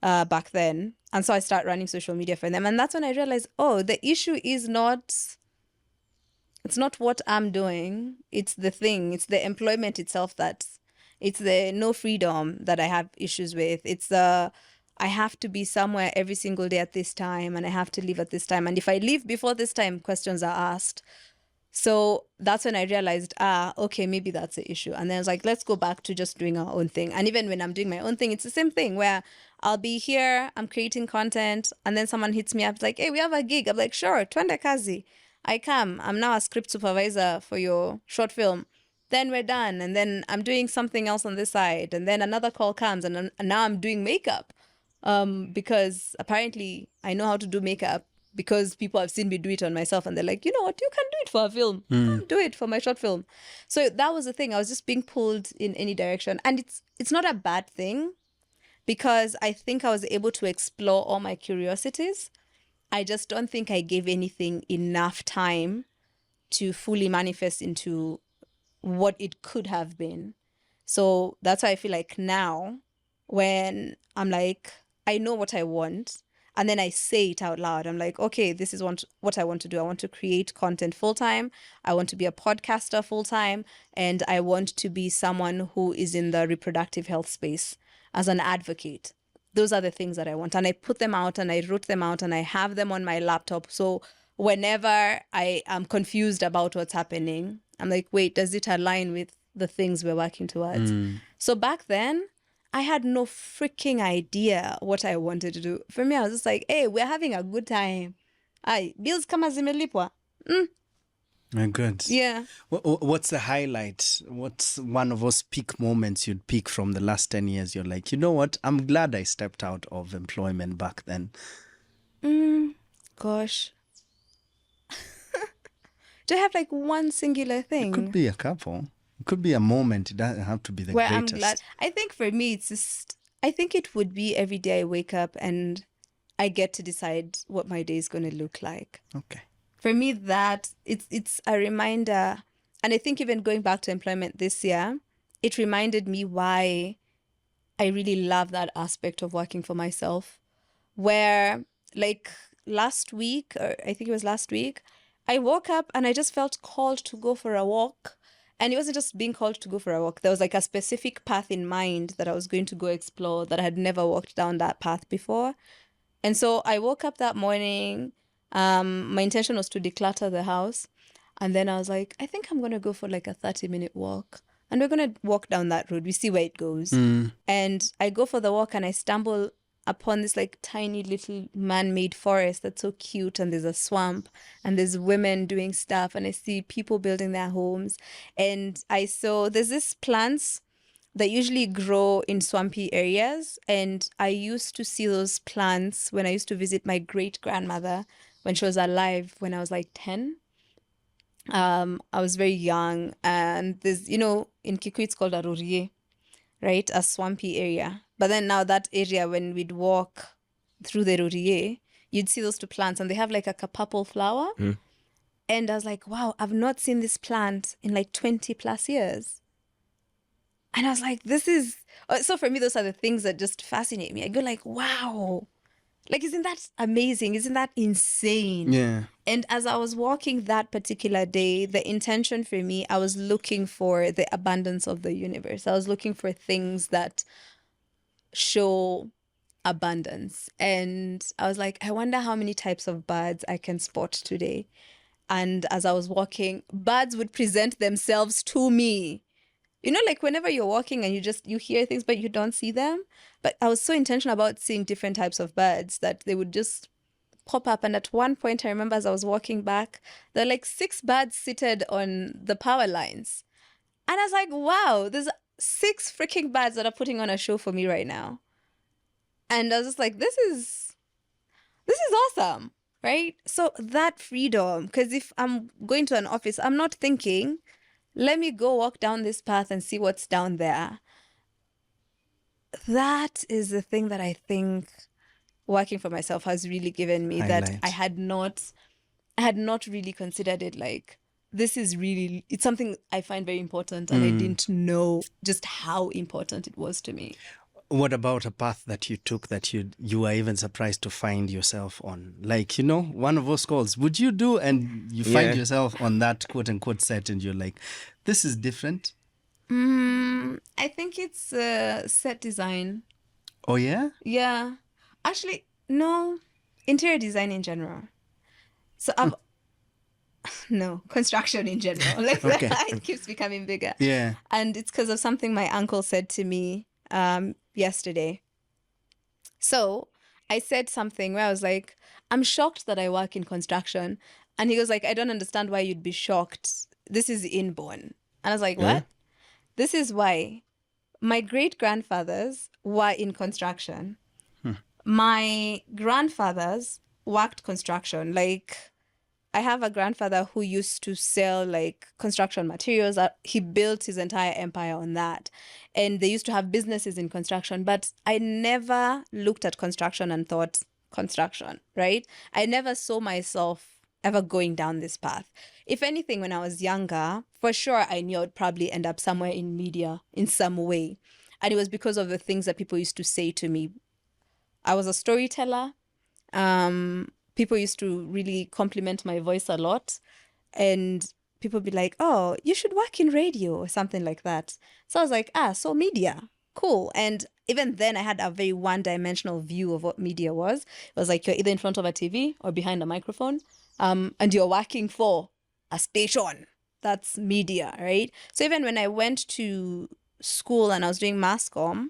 back then. And so I start running social media for them. And that's when I realized, oh, the issue is it's not what I'm doing. It's the thing. It's the employment itself it's the no freedom that I have issues with. It's I have to be somewhere every single day at this time and I have to leave at this time. And if I leave before this time, questions are asked. So that's when I realized, okay, maybe that's the issue. And then I was like, let's go back to just doing our own thing. And even when I'm doing my own thing, it's the same thing where I'll be here, I'm creating content, and then someone hits me up like, hey, we have a gig. I'm like, sure, twende kazi. I come. I'm now a script supervisor for your short film. Then we're done. And then I'm doing something else on this side. And then another call comes and now I'm doing makeup because apparently I know how to do makeup. Because people have seen me do it on myself and they're like, you know what, you can do it for a film. Do it for my short film. So that was the thing. I was just being pulled in any direction. And it's not a bad thing because I think I was able to explore all my curiosities. I just don't think I gave anything enough time to fully manifest into what it could have been. So that's why I feel like now when I'm like, I know what I want, and then I say it out loud. I'm like, okay, this is what I want to do. I want to create content full time. I want to be a podcaster full time. And I want to be someone who is in the reproductive health space. as an advocate. Those are the things that I want. And I put them out and I wrote them out and I have them on my laptop. So whenever I am confused about what's happening, I'm like, wait, does it align with the things we're working towards? So back then, I had no freaking idea what I wanted to do. For me, I was just like, hey, we're having a good time. Ay, bills kama zimelipwa. Good. Yeah. What's the highlight? What's one of those peak moments you'd pick from the last 10 years? You're like, you know what? I'm glad I stepped out of employment back then. Gosh. Do I have like one singular thing? It could be a couple. It could be a moment. It doesn't have to be the Where greatest. I'm glad. I think for me, it's just, I think it would be every day I wake up and I get to decide what my day is going to look like. Okay. For me, that it's a reminder. And I think even going back to employment this year, it reminded me why I really love that aspect of working for myself. Where like last week, or I think it was last week, I woke up and I just felt called to go for a walk. And it wasn't just being called to go for a walk. There was like a specific path in mind that I was going to go explore that I had never walked down that path before. And so I woke up that morning. My intention was to declutter the house. And then I was like, I think I'm going to go for like a 30-minute walk. And we're going to walk down that road. We see where it goes. And I go for the walk and I stumble upon this like tiny little man-made forest that's so cute, and there's a swamp and there's women doing stuff and I see people building their homes. And I saw there's this plants that usually grow in swampy areas, and I used to see those plants when I used to visit my great-grandmother when she was alive when I was like 10. I was very young, and there's, you know, in Kikuyu it's called a rorie, right? A swampy area. But then now that area, when we'd walk through the rorie, you'd see those two plants and they have like a purple flower. And I was like, wow, I've not seen this plant in like 20 plus years. And I was like, this is... So for me, those are the things that just fascinate me. I go like, wow. Like, isn't that amazing? Isn't that insane? Yeah. And as I was walking that particular day, the intention for me, I was looking for the abundance of the universe. I was looking for things that show abundance. And I was like, I wonder how many types of birds I can spot today. And as I was walking, birds would present themselves to me. You know, like whenever you're walking and you hear things, but you don't see them. But I was so intentional about seeing different types of birds that they would just pop up. And at one point, I remember as I was walking back, there were like 6 birds seated on the power lines. And I was like, wow, there's 6 freaking birds that are putting on a show for me right now. And I was just like, this is awesome, right? So that freedom, because if I'm going to an office, I'm not thinking, let me go walk down this path and see what's down there. That is the thing that I think working for myself has really given me, that I had not really considered it. Like, this is really, it's something I find very important, and I didn't know just how important it was to me. What about a path that you took that you were even surprised to find yourself on? Like, you know, one of those calls, would you do, and you find yourself on that quote unquote set and you're like, this is different? I think it's set design. Oh, yeah? Yeah. Actually, no. Interior design in general. So I've... No, construction in general. Like, Okay. It keeps becoming bigger. Yeah. And it's because of something my uncle said to me yesterday. So I said something where I was like, I'm shocked that I work in construction. And he goes like, I don't understand why you'd be shocked. This is inborn. And I was like, what? This is why my great-grandfathers were in construction. My grandfathers worked construction. Like, I have a grandfather who used to sell like construction materials. He built his entire empire on that. And they used to have businesses in construction. But I never looked at construction and thought construction, right? I never saw myself ever going down this path. If anything, when I was younger, for sure, I knew I would probably end up somewhere in media in some way. And it was because of the things that people used to say to me. I was a storyteller. People used to really compliment my voice a lot. And people would be like, oh, you should work in radio or something like that. So I was like, so media, cool. And even then I had a very one-dimensional view of what media was. It was like you're either in front of a TV or behind a microphone, and you're working for a station. That's media, right? So even when I went to school and I was doing mass comm,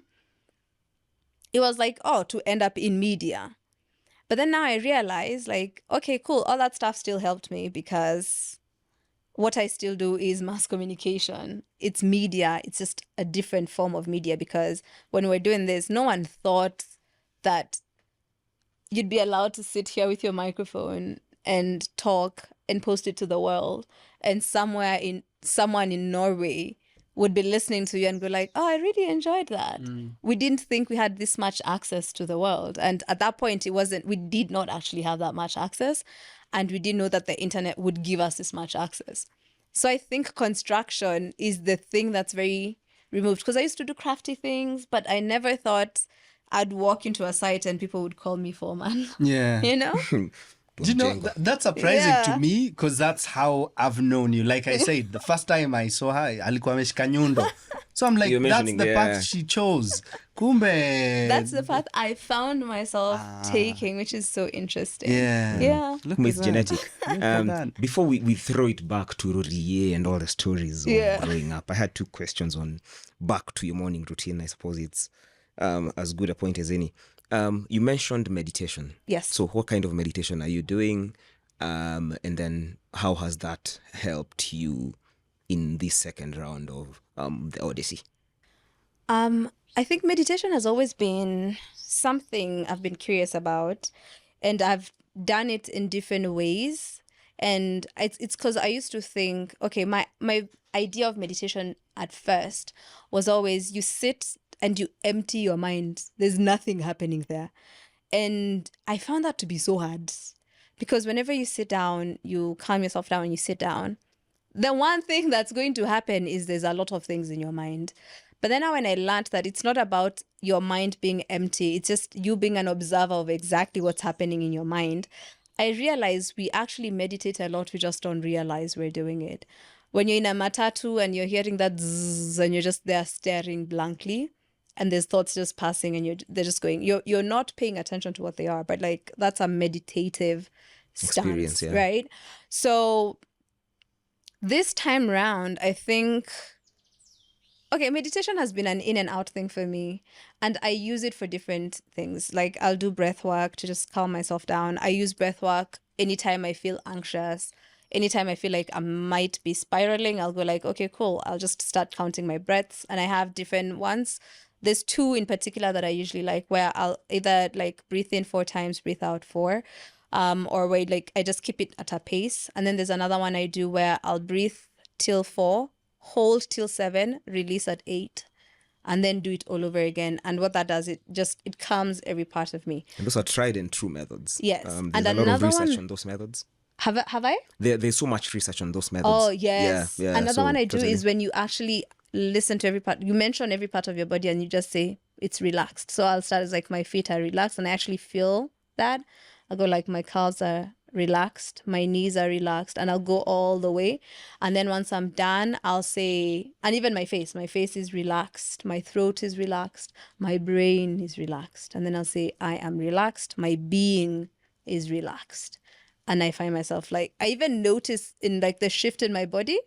it was like, oh, to end up in media. But then now I realize, like, okay, cool, all that stuff still helped me because what I still do is mass communication. It's media. It's just a different form of media, because when we're doing this, no one thought that you'd be allowed to sit here with your microphone and talk and post it to the world, and someone in Norway would be listening to you and go like, oh, I really enjoyed that. We didn't think we had this much access to the world. And at that point, we did not actually have that much access. And we didn't know that the internet would give us this much access. So I think construction is the thing that's very removed, because I used to do crafty things, but I never thought I'd walk into a site and people would call me foreman. Yeah. You know? Do you know, that's surprising to me, because that's how I've known you. Like I said, the first time I saw her, alikuwa ameshika nyundo. So I'm like, that's the path she chose. Kumbe. That's the path I found myself taking, which is so interesting. Yeah. Look, it's genetic. Before we throw it back to Rorie and all the stories of growing up, I had 2 questions on back to your morning routine. I suppose it's as good a point as any. You mentioned meditation. Yes. So what kind of meditation are you doing? And then how has that helped you in this second round of the Odyssey? I think meditation has always been something I've been curious about, and I've done it in different ways. And it's because I used to think, okay, my idea of meditation at first was always you sit and you empty your mind. There's nothing happening there. And I found that to be so hard, because whenever you sit down, you calm yourself down and you sit down, the one thing that's going to happen is there's a lot of things in your mind. But then now when I learned that it's not about your mind being empty, it's just you being an observer of exactly what's happening in your mind, I realized we actually meditate a lot. We just don't realize we're doing it. When you're in a matatu and you're hearing that zzz and you're just there staring blankly, and there's thoughts just passing and they're just going, you're not paying attention to what they are, but like that's a meditative experience, stance, right? So this time round, I think, okay, meditation has been an in and out thing for me, and I use it for different things. Like I'll do breath work to just calm myself down. I use breath work anytime I feel anxious. Anytime I feel like I might be spiraling, I'll go like, okay, cool. I'll just start counting my breaths, and I have different ones. There's 2 in particular that I usually like, where I'll either like breathe in 4 times, breathe out 4, or where like I just keep it at a pace. And then there's another one I do where I'll breathe till 4, hold till 7, release at 8, and then do it all over again. And what that does, it calms every part of me. And those are tried and true methods. Yes. There's a lot of research on those methods. Have I? There's so much research on those methods. Oh, yes. Yeah, Another one I do is when you actually listen to every part. You mention every part of your body and you just say it's relaxed. So I'll start as like my feet are relaxed, and I actually feel that. I'll go like my calves are relaxed, my knees are relaxed, and I'll go all the way. And then once I'm done, I'll say, and even my face is relaxed, my throat is relaxed, my brain is relaxed. And then I'll say, I am relaxed, my being is relaxed. And I find myself like, I even notice in like the shift in my body,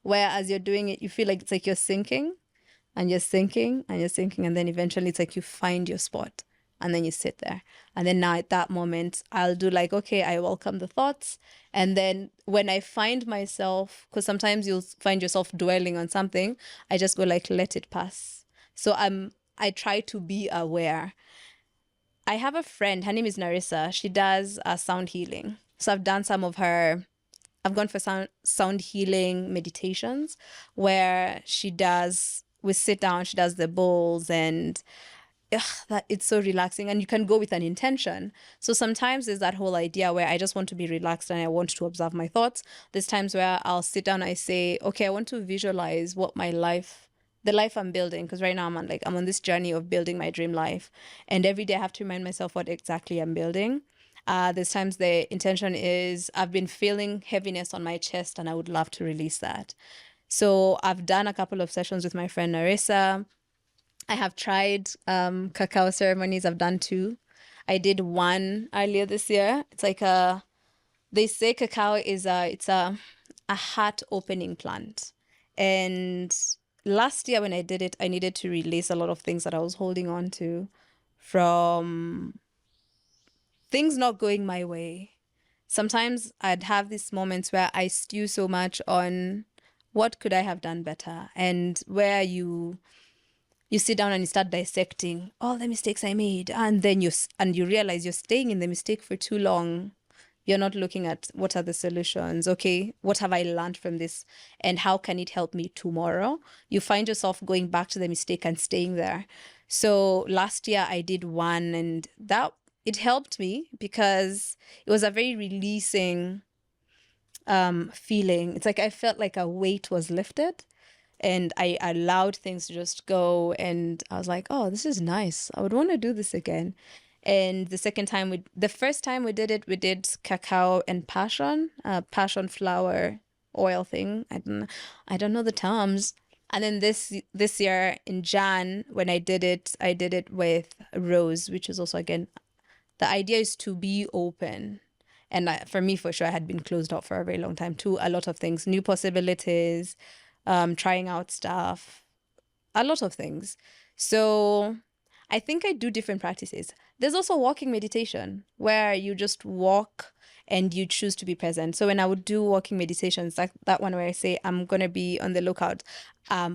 where as you're doing it, you feel like it's like you're sinking and you're sinking and you're sinking. And then eventually it's like you find your spot and then you sit there. And then now at that moment, I'll do like, okay, I welcome the thoughts. And then when I find myself, because sometimes you'll find yourself dwelling on something, I just go like, let it pass. So I try to be aware. I have a friend, her name is Narissa. She does sound healing. So I've done some of her, I've gone for sound healing meditations where we sit down, she does the bowls, and that it's so relaxing, and you can go with an intention. So sometimes there's that whole idea where I just want to be relaxed and I want to observe my thoughts. There's times where I'll sit down, I say, okay, I want to visualize what the life I'm building, because right now I'm on this journey of building my dream life, and every day I have to remind myself what exactly I'm building. There's times the intention is I've been feeling heaviness on my chest and I would love to release that. So I've done a couple of sessions with my friend Narissa. I have tried cacao ceremonies. I've done 2. I did one earlier this year. It's like they say cacao is a heart opening plant. And last year when I did it, I needed to release a lot of things that I was holding on to from things not going my way. Sometimes I'd have these moments where I stew so much on what could I have done better, and where you sit down and you start dissecting all the mistakes I made, and then you realize you're staying in the mistake for too long. You're not looking at what are the solutions. Okay, what have I learned from this, and how can it help me tomorrow? You find yourself going back to the mistake and staying there. So last year I did one, and it helped me because it was a very releasing feeling. It's like I felt like a weight was lifted, and I allowed things to just go, and I was like, oh, this is nice. I would want to do this again. And the first time we did cacao and passion flower oil thing. I don't know the terms. And then this year in Jan, when I did it with rose, which is also, again, the idea is to be open. And for me, for sure, I had been closed off for a very long time to a lot of things, new possibilities, trying out stuff, a lot of things. So I think I do different practices. There's also walking meditation, where you just walk and you choose to be present. So when I would do walking meditations, like that one where I say, I'm going to be on the lookout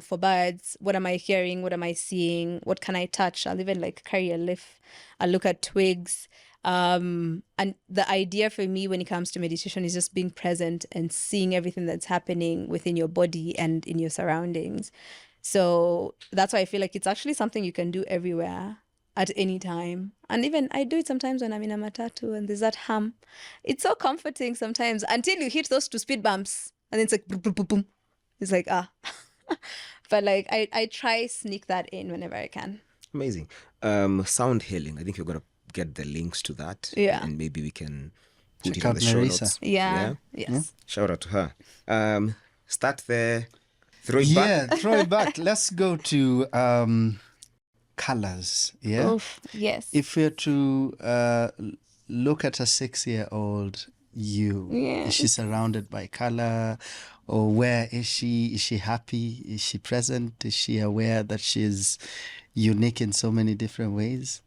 for birds. What am I hearing? What am I seeing? What can I touch? I'll even like carry a leaf. I'll look at twigs. And the idea for me when it comes to meditation is just being present and seeing everything that's happening within your body and in your surroundings. So that's why I feel like it's actually something you can do everywhere at any time. And even I do it sometimes when I'm in a matatu and there's that hum. It's so comforting sometimes until you hit those 2 speed bumps and then it's like boom, boom, boom, boom. It's like but like I try sneak that in whenever I can. Amazing. Sound healing. I think you're gonna get the links to that. Yeah. And maybe we can put Check it in out the show Marisa. notes. Yeah. Yes. Yeah. Shout out to her. Start there. Throw it back. Yeah, throw it back. Let's go to colors. Yeah. Oof, yes. If we're to look at a 6-year-old you, Yeah. is she surrounded by color, or where is she? Is she happy? Is she present? Is she aware that she's unique in so many different ways?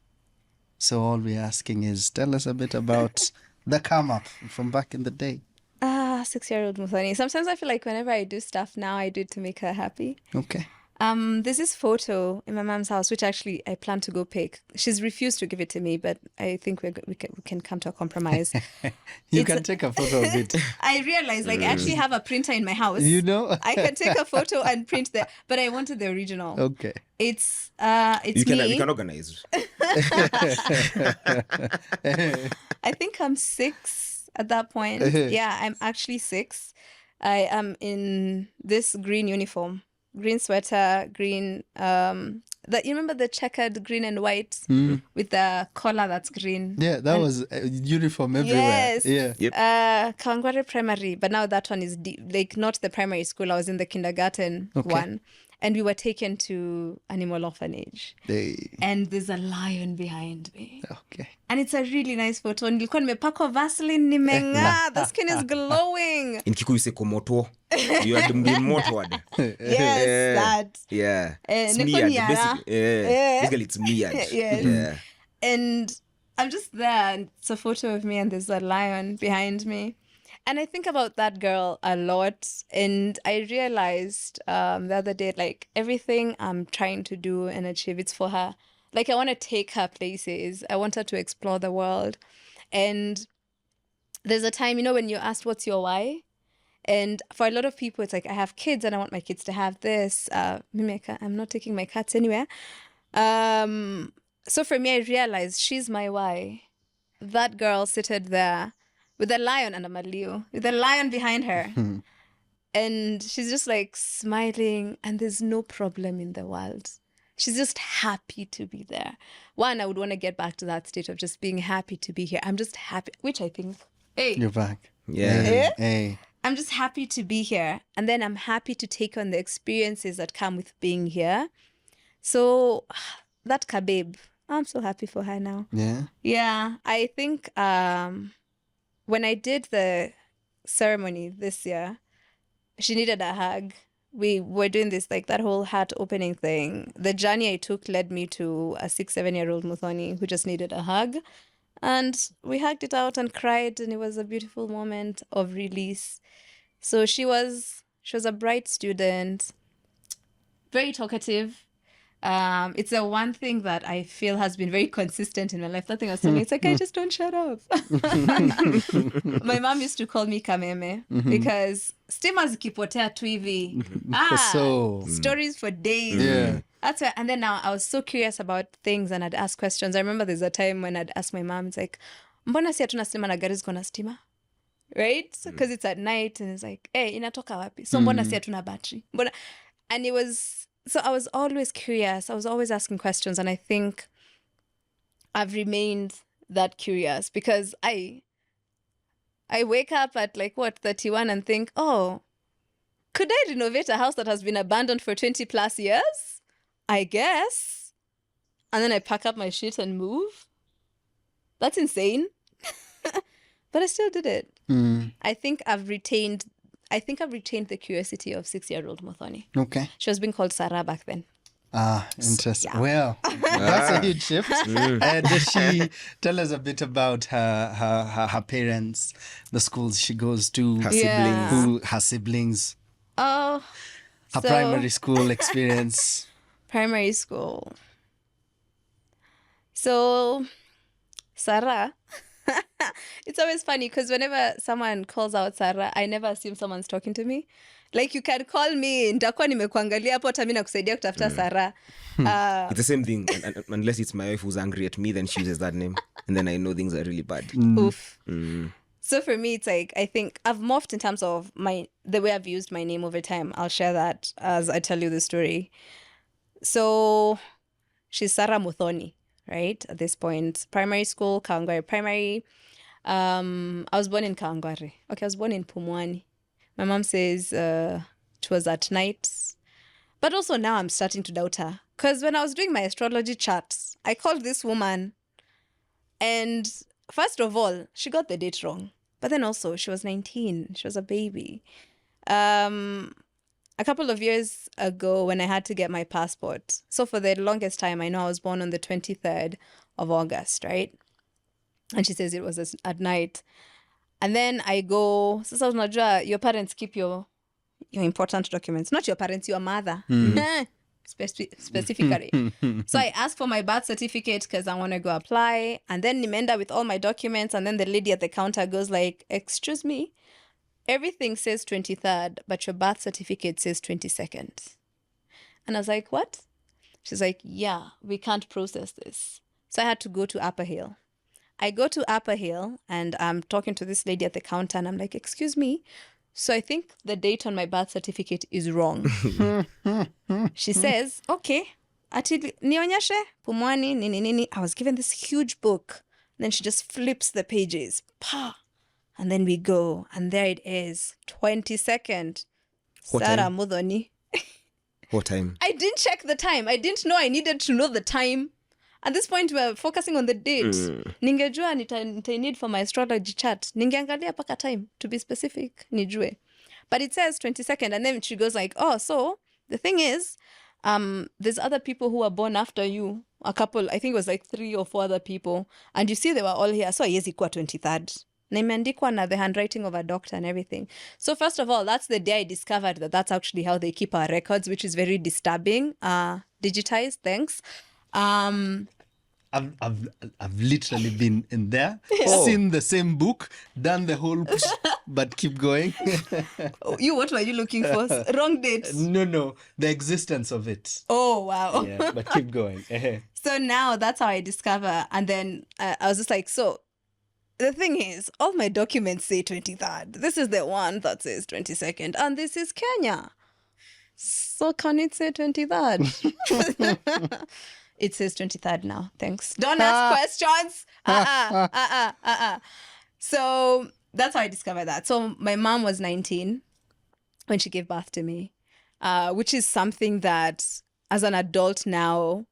So all we're asking is, tell us a bit about the come up from back in the day. 6-year-old Muthoni. Sometimes I feel like whenever I do stuff now, I do it to make her happy. Okay. There's this photo in my mom's house, which actually I plan to go pick. She's refused to give it to me, but I think we can come to a compromise. You can take a photo of it. I realized, like, I actually have a printer in my house. You know? I can take a photo and print there, but I wanted the original. Okay. It's We me. can organize. I think I'm 6 at that point. Yeah, I'm actually 6. I am in this green uniform, green sweater, green. You remember the checkered green and white with the collar that's green? Yeah, that was uniform everywhere. Yes. Yeah. Yep. Kawangware Primary, but now that one is like not the primary school. I was in the kindergarten one, and we were taken to animal orphanage. And there's a lion behind me. Okay. And it's a really nice photo. Nilikuwa nimepakwa Vaseline, nimeng'aa. The skin is glowing. In Kikuyu, say komoto. You are been motored. Yes, that. Yeah. Nilikuwa Smeared. niara. Basically, it's smeared. Yes. Yeah. And I'm just there, and it's a photo of me, and there's a lion behind me. And I think about that girl a lot. And I realized the other day, like, everything I'm trying to do and achieve, it's for her. Like, I want to take her places. I want her to explore the world. And there's a time, when you asked, what's your why? And for a lot of people, it's like, I have kids and I want my kids to have this. I'm not taking my cats anywhere. So for me, I realized she's my why. That girl seated there with a lion and a malio, with a lion behind her. And she's just like smiling, and there's no problem in the world. She's just happy to be there. One, I would want to get back to that state of just being happy to be here. I'm just happy, which I think, hey. You're back. Yeah. Hey. I'm just happy to be here. And then I'm happy to take on the experiences that come with being here. So that Kabeb, I'm so happy for her now. Yeah. Yeah, I think when I did the ceremony this year, she needed a hug. We were doing this, like that whole heart opening thing. The journey I took led me to a 6-7-year-old Muthoni who just needed a hug. And we hugged it out and cried, and it was a beautiful moment of release. So she was a bright student, very talkative. It's the one thing that I feel has been very consistent in my life. That thing I was telling you, it's like, I just don't shut up. My mom used to call me Kameme because stima zikipotea tu hivi. Stories for days. Yeah. That's why, and then now I was so curious about things and I'd ask questions. I remember there's a time when I'd ask my mom, it's like, mbona si hatuna stima na gari ziko na stima? Right? Because it's at night and it's like, hey, inatoka wapi? So mbona si hatuna battery? And it was... So I was always curious. I was always asking questions. And I think I've remained that curious because I wake up at 31 and think, oh, could I renovate a house that has been abandoned for 20 plus years? I guess. And then I pack up my shit and move. That's insane. But I still did it. I think I've retained the curiosity of 6-year-old Muthoni. Okay. She was being called Sarah back then. Interesting. Yeah. Well, that's a huge shift. Does she tell us a bit about her parents, the schools she goes to, her siblings, Oh, her primary school experience? Primary school. So, Sarah... It's always funny because whenever someone calls out Sarah, I never assume someone's talking to me. Like, you can call me, nitakuwa nimekuangalia hapo hata mimi nakusaidia kutafuta Sarah. It's the same thing. Unless it's my wife who's angry at me, then she uses that name. And then I know things are really bad. Oof. So for me, it's like, I think I've morphed in terms of the way I've used my name over time. I'll share that as I tell you the story. So she's Sarah Muthoni, right? At this point, primary school, Kawangware Primary. I was born in Kawangware. Okay, I was born in Pumwani. My mom says it was at night. But also now I'm starting to doubt her. Because when I was doing my astrology charts, I called this woman. And first of all, she got the date wrong. But then also, she was 19. She was a baby. A couple of years ago when I had to get my passport. So for the longest time, I know I was born on the 23rd of August, right? And she says it was at night. And then I go, so unajua, your parents keep your important documents. Not your parents, your mother. Specifically. So I asked for my birth certificate because I want to go apply. And then nimeenda with all my documents. And then the lady at the counter goes like, excuse me, everything says 23rd, but your birth certificate says 22nd. And I was like, what? She's like, yeah, we can't process this. So I had to go to Upper Hill. I go to Upper Hill and I'm talking to this lady at the counter and I'm like, excuse me. So I think the date on my birth certificate is wrong. She says, okay, ati nionyeshe Pumwani nini nini. I was given this huge book. And then she just flips the pages. Pa! And then we go. And there it is. 22nd. Sarah Muthoni. What time? I didn't check the time. I didn't know I needed to know the time. At this point, we're focusing on the date. Ningejua nita need for my astrology chart. Ningeangalia paka time, to be specific, nijue. But it says 22nd. And then she goes like, oh, so the thing is, there's other people who were born after you. A couple, I think it was like 3 or 4 other people. And you see they were all here. So haiwezi kuwa 23rd. Na imeandikwa na the handwriting of a doctor and everything. So first of all, that's the day I discovered that that's actually how they keep our records, which is very disturbing. Digitized, thanks. I've literally been in there, seen the same book, done the whole, but keep going. What were you looking for? Wrong date. No, the existence of it. Oh, wow. Yeah, but keep going. So now that's how I discover. And then I was just like, so the thing is, all my documents say 23rd. This is the one that says 22nd. And this is Kenya. So can it say 23rd? It says 23rd now. Thanks. Don't ask questions. So that's how I discovered that. So my mom was 19 when she gave birth to me, which is something that as an adult now,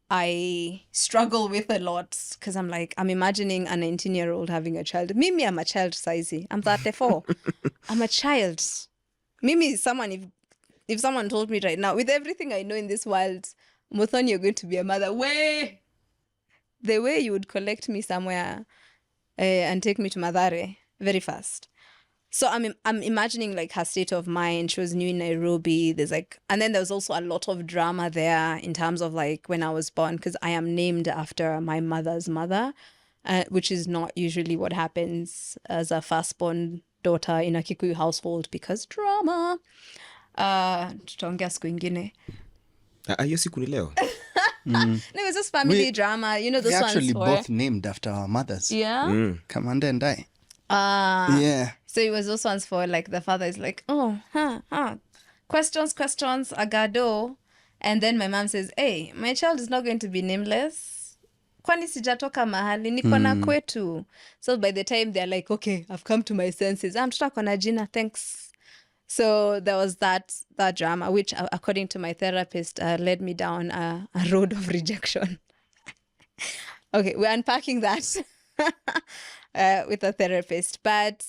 I struggle with a lot because I'm imagining a 19-year-old having a child. Mimi, I'm a child sizey. I'm 34. I'm a child. Mimi is someone, if someone told me right now, with everything I know in this world, Muthoni, you're going to be a mother. The way you would collect me somewhere and take me to Mathare very fast. So I'm imagining like her state of mind. She was new in Nairobi. And then there was also a lot of drama there in terms of like when I was born, because I am named after my mother's mother, which is not usually what happens as a firstborn daughter in a Kikuyu household, because drama. Tutaongea siku ingine. Hiyo siku ni leo. No, it's just family drama. You know, those ones. We're actually both named after our mothers. Yeah. Commander and I. Yeah. So it was those ones for like the father is like, questions, agado. And then my mom says, hey, my child is not going to be nameless. Kwani sijatoka mahali, niko na kwetu. So by the time they're like, okay, I've come to my senses. Mtoto ako na jina, thanks. So there was that drama, which according to my therapist led me down a road of rejection. Okay, we're unpacking that with a therapist. But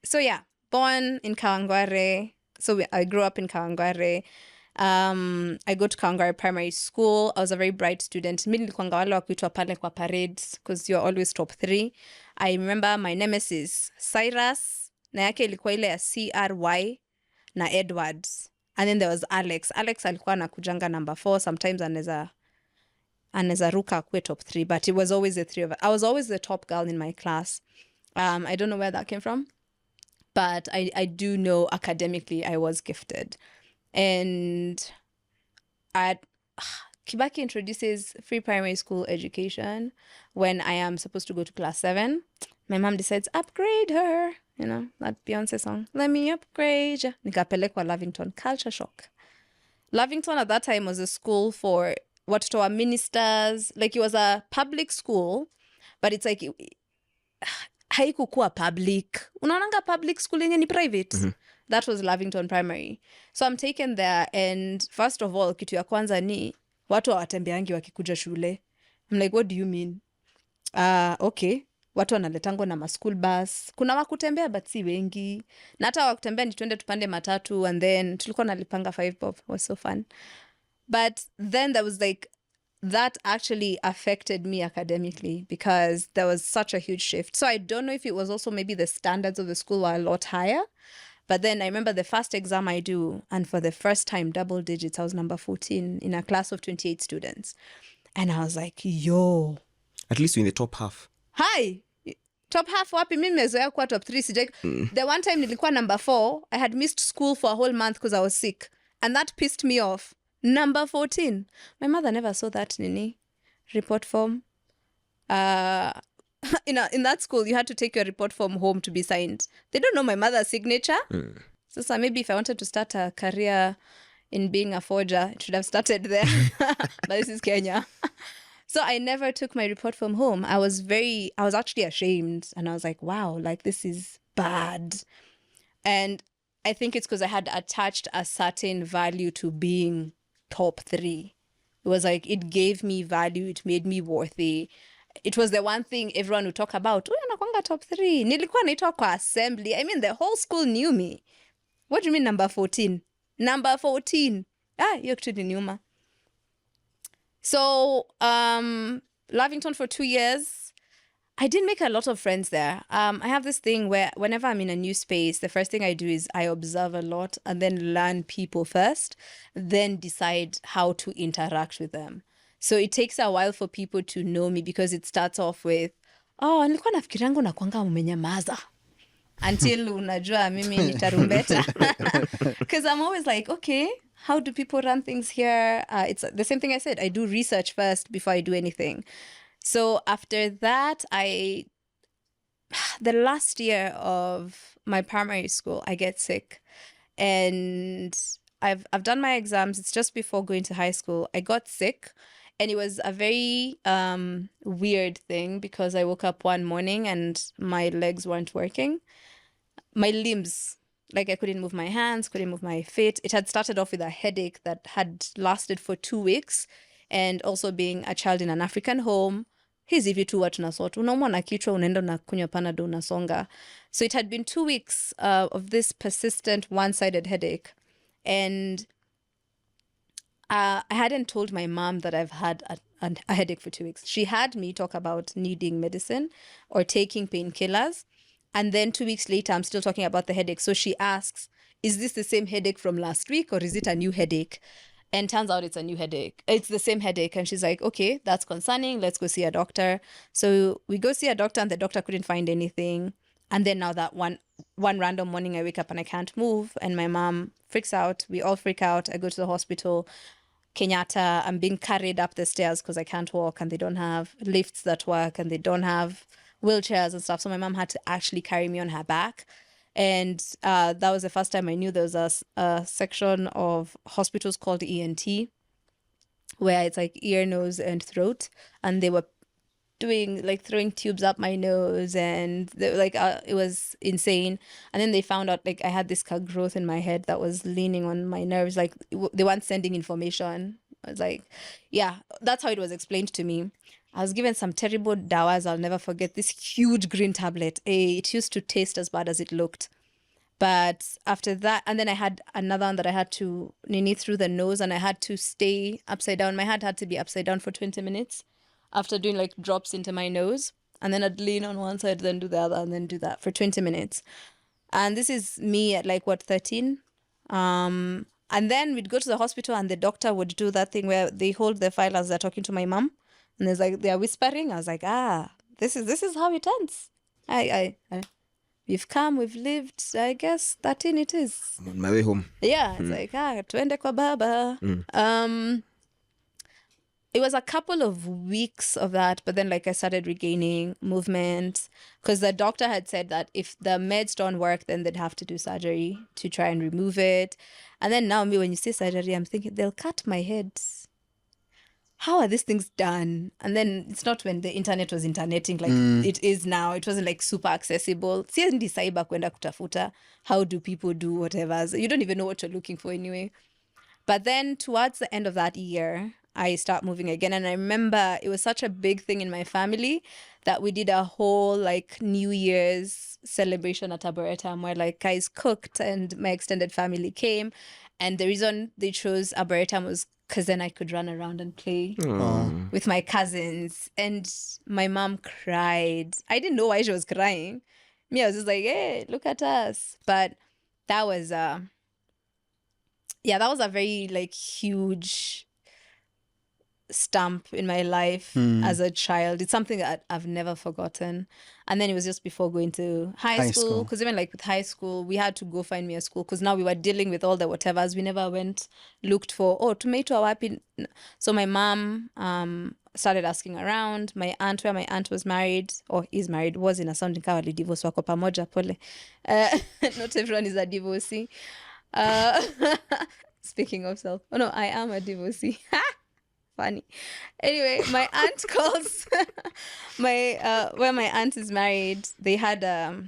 so yeah, born in Kawangware. So I grew up in Kawangware. I go to Kawangware Primary School. I was a very bright student. Mi nilikuwanga wale wa kuitwa pale kwa parades because you're always top 3. I remember my nemesis, Cyrus, na yake ilikuwa ile ya CRY na Edwards. And then there was Alex. Alex alikuwa anakujanga number 4. Sometimes anaweza ruka akue top 3, but it was always the 3 of us. I was always the top girl in my class. I don't know where that came from, but I do know academically I was gifted. And Kibaki introduces free primary school education when I am supposed to go to class 7. My mom decides, upgrade her. You know, that Beyonce song, let me upgrade ya. Nikapelekwa Lavington, culture shock. Lavington at that time was a school for watoto wa ministers. Like it was a public school, but it's like, haikukuwa public. Unaonanga public school yenye ni private. Mm-hmm. That was Lavington Primary. So I'm taken there, and first of all, kitu ya kwanza ni watu hawatembeangi wakikuja shule. I'm like, what do you mean? Okay. Watu wanaletango na ma-school bus. Kuna wakutembea but si wengi. Na hata wakutembea ni tuende tupande matatu, and then tulikuwa nalipanga 5 bob. It was so fun. But then there was like, that actually affected me academically because there was such a huge shift. So I don't know if it was also maybe the standards of the school were a lot higher. But then I remember the first exam I do, and for the first time, double digits, I was number 14 in a class of 28 students. And I was like, yo. At least you're in the top half. Hi. Top half wapi, mimi mezoea kuwa top 3. The one time nilikuwa number 4, I had missed school for a whole month because I was sick. And that pissed me off. Number 14. My mother never saw that report form. In that school, you had to take your report form home to be signed. They don't know my mother's signature. So maybe if I wanted to start a career in being a forger, it should have started there. But this is Kenya. So I never took my report from home. I was actually ashamed. And I was like, wow, like this is bad. And I think it's because I had attached a certain value to being top 3. It was like, it gave me value. It made me worthy. It was the one thing everyone would talk about. Oh, nakwanga top 3. Nilikuwa naitwa kwa assembly. I mean, the whole school knew me. What do you mean number 14? Number 14. Hiyo kitu ni nyuma. So, Lavington for 2 years, I didn't make a lot of friends there. I have this thing where whenever I'm in a new space, the first thing I do is I observe a lot and then learn people first, then decide how to interact with them. So it takes a while for people to know me because it starts off with, oh, nilikuwa nafikiriangu nakuanga umenyamaza. Until unajua mimi ni tarumbeta. Because I'm always like, okay, how do people run things here? It's the same thing I said. I do research first before I do anything. So after that, the last year of my primary school, I get sick. And I've done my exams. It's just before going to high school. I got sick. And it was a very weird thing because I woke up one morning and my legs weren't working. My limbs Like I couldn't move my hands, couldn't move my feet. It had started off with a headache that had lasted for 2 weeks. And also being a child in an African home, hizi vitu watu nasota. Unaumwa na kichwa, unaenda unakunywa panado, unasonga. So it had been 2 weeks of this persistent one-sided headache. And I hadn't told my mom that I've had a headache for 2 weeks. She had me talk about needing medicine or taking painkillers. And then 2 weeks later, I'm still talking about the headache. So she asks, is this the same headache from last week or is it a new headache? And turns out it's a new headache. It's the same headache. And she's like, okay, that's concerning. Let's go see a doctor. So we go see a doctor and the doctor couldn't find anything. And then now that one random morning I wake up and I can't move and my mom freaks out. We all freak out. I go to the hospital. Kenyatta, I'm being carried up the stairs because I can't walk and they don't have lifts that work and they don't have wheelchairs and stuff. So my mom had to actually carry me on her back. And that was the first time I knew there was a section of hospitals called ENT, where it's like ear, nose, and throat. And they were doing like throwing tubes up my nose and it was insane. And then they found out like I had this growth in my head that was leaning on my nerves. Like they weren't sending information. I was like, yeah, that's how it was explained to me. I was given some terrible dawas. I'll never forget this huge green tablet. It used to taste as bad as it looked. But after that, and then I had another one that I had to nini through the nose and I had to stay upside down. My head had to be upside down for 20 minutes after doing like drops into my nose. And then I'd lean on one side, then do the other, and then do that for 20 minutes. And this is me at 13? And then we'd go to the hospital and the doctor would do that thing where they hold the file as they're talking to my mom. And there's like, they're whispering. I was like, this is how it ends. We've come, we've lived, I guess 13 it is. I'm on my way home. Yeah, it's like, tuende kwa baba. It was a couple of weeks of that, but then I started regaining movement because the doctor had said that if the meds don't work, then they'd have to do surgery to try and remove it. And then now when you say surgery, I'm thinking they'll cut my head. How are these things done? And then it's not when the internet was interneting like it is now. It wasn't super accessible. Siendi cyber kwenda kutafuta. How do people do whatever? So you don't even know what you're looking for anyway. But then towards the end of that year, I start moving again. And I remember it was such a big thing in my family that we did a whole New Year's celebration at Arboretum where guys cooked and my extended family came. And the reason they chose Arboretum was because then I could run around and play with my cousins. And my mom cried. I didn't know why she was crying. Me, I was just like, hey, look at us. But that was that was a very huge stamp in my life as a child. It's something that I've never forgotten. And then it was just before going to high school, because even with high school we had to go find me a school because now we were dealing with all the whatevers. We never looked for tomato wapi. So my mom started asking around. My aunt, where my aunt was married or is married, was in a sounding kaa walidivorce wako pamoja pole. Not everyone is a divorcee. Speaking of self, I am a divorcee. Funny. Anyway, my aunt calls where my aunt is married. They had I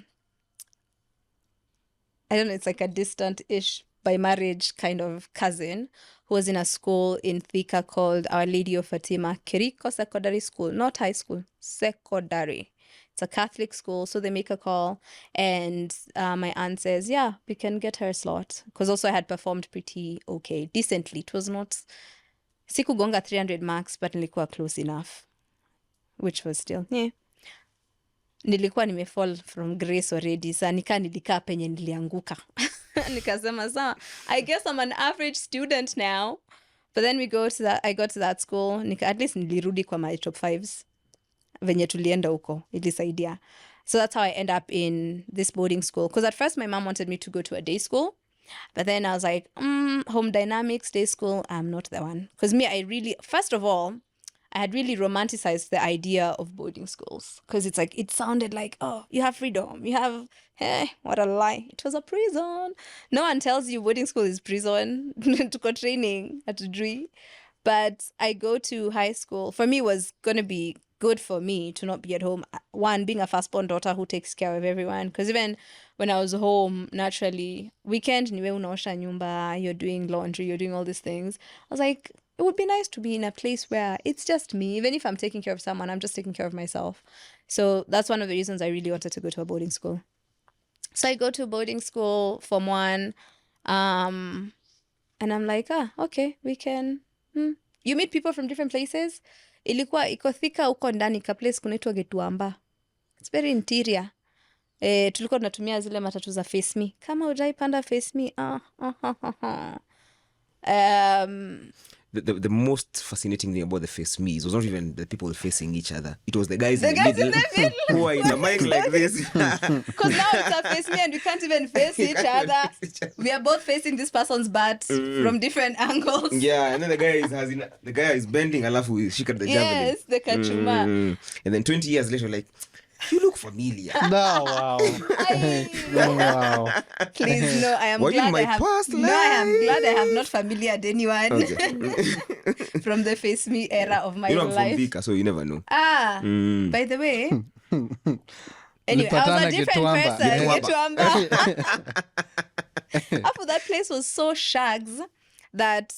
don't know, it's a distant-ish by marriage kind of cousin who was in a school in Thika called Our Lady of Fatima Kiriko Secondary School, not high school, secondary. It's a Catholic school, so they make a call, and my aunt says, yeah, we can get her a slot. Because also I had performed pretty okay, decently. It was not sikugonga 300 marks, but nilikuwa close enough, which was still, nilikuwa nimefall from grace already. Sa nilikaa penye nilianguka. Nikasema, sawa, I guess I'm an average student now. But then I got to that school, at least nilirudi kwa my top 5s. Venye tulienda huko, ilisaidia. So that's how I end up in this boarding school. Because at first my mom wanted me to go to a day school. But then I was like, home dynamics, day school, I'm not the one. Because first of all, I had really romanticized the idea of boarding schools. Because it's it sounded like, oh, you have freedom. You have, what a lie. It was a prison. No one tells you boarding school is prison. To go training at Dri. But I go to high school. For me, it was going to be good for me to not be at home. One, being a firstborn daughter who takes care of everyone. Because even when I was home, naturally, weekend, niwe unaosha nyumba, you're doing laundry, you're doing all these things. I was like, it would be nice to be in a place where it's just me. Even if I'm taking care of someone, I'm just taking care of myself. So that's one of the reasons I really wanted to go to a boarding school. So I go to boarding school, Form 1, and I'm like, okay, we can... You meet people from different places. Ilikuwa iko thika huko ndani ka place kunaitwa Getuamba. It's very interior. Tulikuwa tunatumia zile matatu za Face Me. Kama hujaipanda Face Me. The most fascinating thing about the Face Me's was not even the people facing each other. It was the guys in the middle who are in a mic like this. Because now it's a Face Me and we can't even face each other. We are both facing this person's butt from different angles. Yeah, and then the guy is bending, alafu shika the javelin. Yes, the kachuma. And then 20 years later, like, you look familiar. No, wow. Wow. Please, no, I am Were glad you in my I have... past life? No, I am glad I have not familiared anyone Okay. from the Face Me era of my You know, I'm from life. Vika, so you never know. By the way... Anyway, I was a different Getuamba. person. Getuamba. After that place was so shags that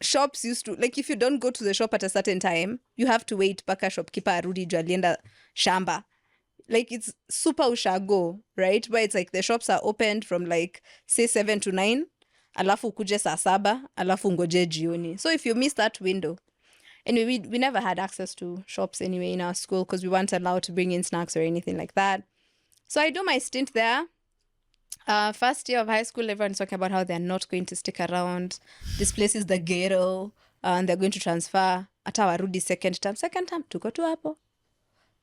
shops used to, like, if you don't go to the shop at a certain time, you have to wait mpaka shopkeeper arudi juu alienda shamba. Like, it's super ushago, right? Where it's like the shops are opened from like say 7 to 9, alafu ukuje saa 7, alafu ngoje jioni. So if you miss that window, anyway, we never had access to shops anyway in our school because we weren't allowed to bring in snacks or anything like that. So I do my stint there. First year of high school, everyone's talking about how they're not going to stick around. This place is the ghetto, and they're going to transfer. Ata warudi second term, tuko tu hapo.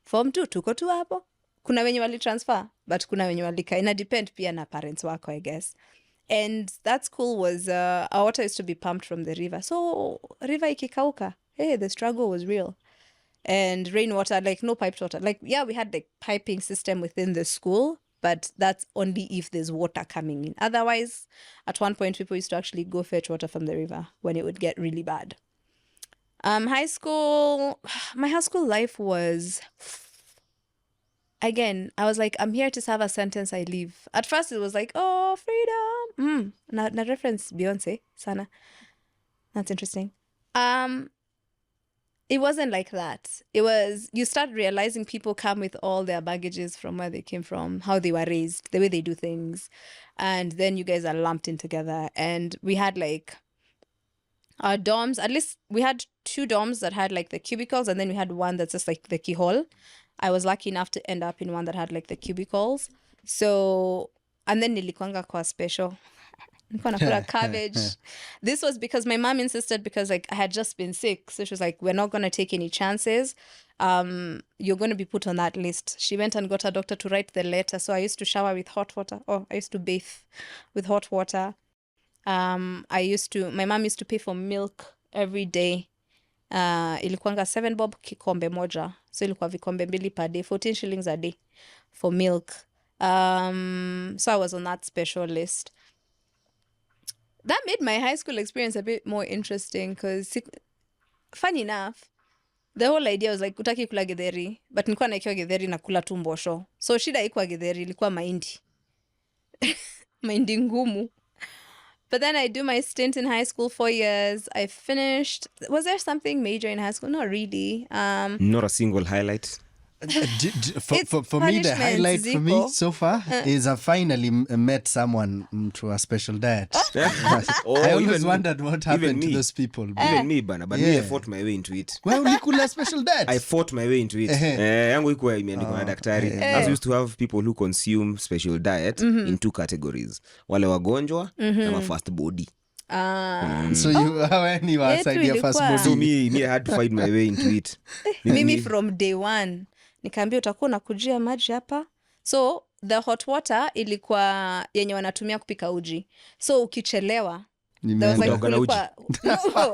Form 2, tuko tu hapo. Kuna wenye wali transfer, but kuna wenye walika. Ina depend pia na parents wako, I guess. And that school was, our water used to be pumped from the river. So, river ikikauka, hey, the struggle was real. And rainwater, like no piped water. Like, yeah, we had the piping system within the school, but that's only if there's water coming in. Otherwise, at one point, people used to actually go fetch water from the river when it would get really bad. High school, my high school life was, again, I was like, I'm here to serve a sentence, I leave. At first, it was like, oh, freedom. Na reference Beyonce, sana. That's interesting. It wasn't like that. It was, you start realizing people come with all their baggages from where they came from, how they were raised, the way they do things. And then you guys are lumped in together. And we had like our dorms, at least we had 2 dorms that had like the cubicles, and then we had one that's just like the keyhole. I was lucky enough to end up in one that had like the cubicles. So, and then nilikuanga kwa special. Nilikuwa nakula cabbage. This was because my mom insisted, because like I had just been sick. So she was like, we're not going to take any chances. You're going to be put on that list. She went and got a doctor to write the letter. So I used to shower with hot water. I used to bathe with hot water. My mom used to pay for milk every day. Ilikuanga 7 bob kikombe moja. So ilikuwa vikombe 2 per day, 14 shillings a day for milk. So I was on that special list. That made my high school experience a bit more interesting because, funny enough, the whole idea was like, utaki kula githeri, but nilikuwa naikiwa githeri na kula tu mbosho. So shida haikuwa githeri, ilikuwa mahindi. Mahindi ngumu. But then I do my stint in high school, 4 years. I finished. Was there something major in high school? Not really. Not a single highlight. For me, the highlight for me so far is I finally met someone to a special diet. I always wondered what happened to those people. Even me, but me, I fought my way into it. Well, ulikula special diet? I fought my way into it. Yangu ikuwa imeandikwa na daktari. I used to have people who consume special diet in 2 categories. Wale wagonjwa na ma fast body. So you when you were inside your first body. So me I had to find my way into it. Mimi from day one nikaambia utakuwa unakujia maji hapa. So the hot water ilikuwa yenye wanatumia kupika uji. So ukichelewa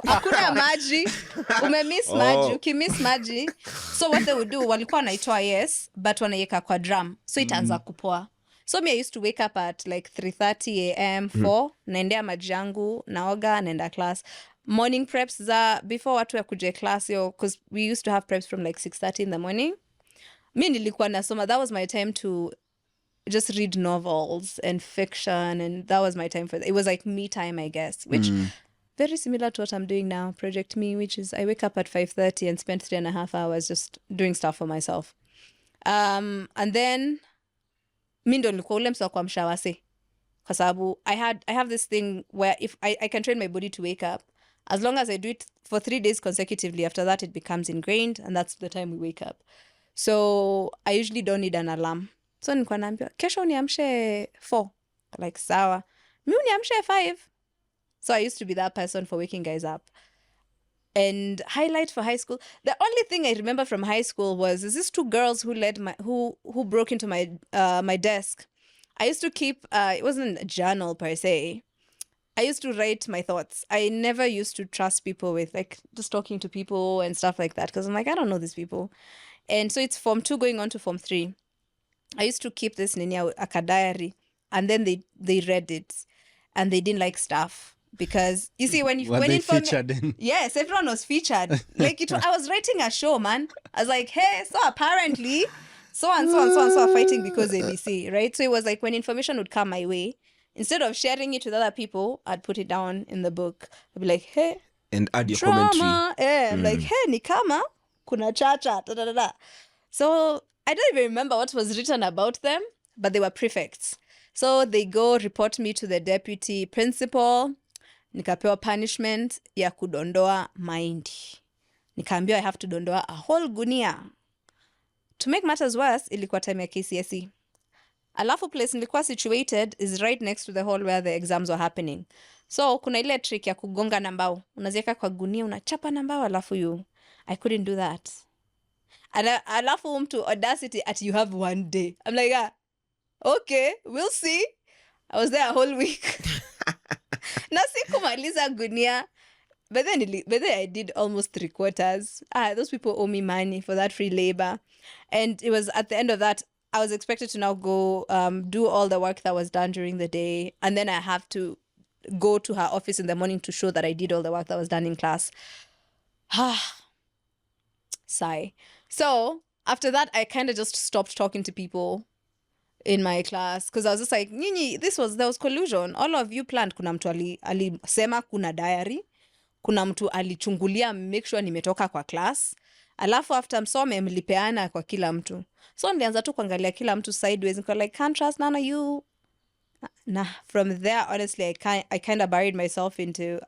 hakuna maji, umemiss maji, ukimiss maji. So what they would do, walikuwa wanaitoa yes, but wanaiweka kwa drum. So itaanza kupoa. So me, I used to wake up at like 3:30 a.m. 4, naendea maji yangu, naoga, naenda class. morning preps za before watu ya kuja class yo, because we used to have preps from like 6:30 in the morning. Mi nilikuwa nasoma, that was my time to just read novels and fiction, and that was my time for it was like me time, I guess, which very similar to what I'm doing now, Project Me, which is I wake up at 5:30 and spend 3.5 hours just doing stuff for myself. And then mi ndo nilikuwa ule msa kuamsha wase, kwa sababu I have this thing where if I can train my body to wake up, as long as I do it for 3 days consecutively, after that it becomes ingrained, and that's the time we wake up. So I usually don't need an alarm. So nilikuwa naambiwa kesho uniamshe 4, like sawa, mi uniamshe 5. So I used to be that person for waking guys up. And highlight for high school, the only thing I remember from high school was these 2 girls who broke into my desk. I used to keep it wasn't a journal per se. I used to write my thoughts. I never used to trust people with like just talking to people and stuff like that, because I'm like, I don't know these people. And so it's Form 2 going on to Form 3. I used to keep this a diary, and then they read it and they didn't like stuff. Because you see, when they featured in? Yes, everyone was featured. Like I was writing a show, man. I was like, hey, so apparently so and so and so and so are fighting because ABC, right? So it was like when information would come my way, instead of sharing it with other people, I'd put it down in the book. I'd be like, hey, and add your trauma. commentary. Like, hey, ni kama kuna chacha da da da. So I don't even remember what was written about them, but they were prefects. So they go report me to the deputy principal. Nikapewa punishment ya kudondoa mahindi. Nikaambiwa I have to dondoa a whole gunia. To make matters worse, ilikuwa time ya KCSE. Alafu place nilikuwa situated is right next to the hall where the exams were happening. So kuna ile trick ya kugonga na mbao. Unaziweka kwa gunia, unachapa na mbao, alafu I couldn't do that. Alafu mtu audacity at you have one day. I'm like, okay, we'll see. I was there a whole week. Na sikumaliza gunia. But then I did almost 3/4. Those people owe me money for that free labor. And it was at the end of that, I was expected to now go do all the work that was done during the day. And then I have to go to her office in the morning to show that I did all the work that was done in class. Sigh. So after that, I kind of just stopped talking to people in my class, because I was just like, nyinyi, there was collusion. All of you planned. Kuna mtu alisema kuna diary. Kuna mtu alichungulia make sure nimetoka kwa class. Alafu after msome mlipeana kwa kila mtu. So nilianza tu kuangalia kila mtu sideways. Niko like, can't trust none of you. Nah, from there, honestly, I kind of buried myself into...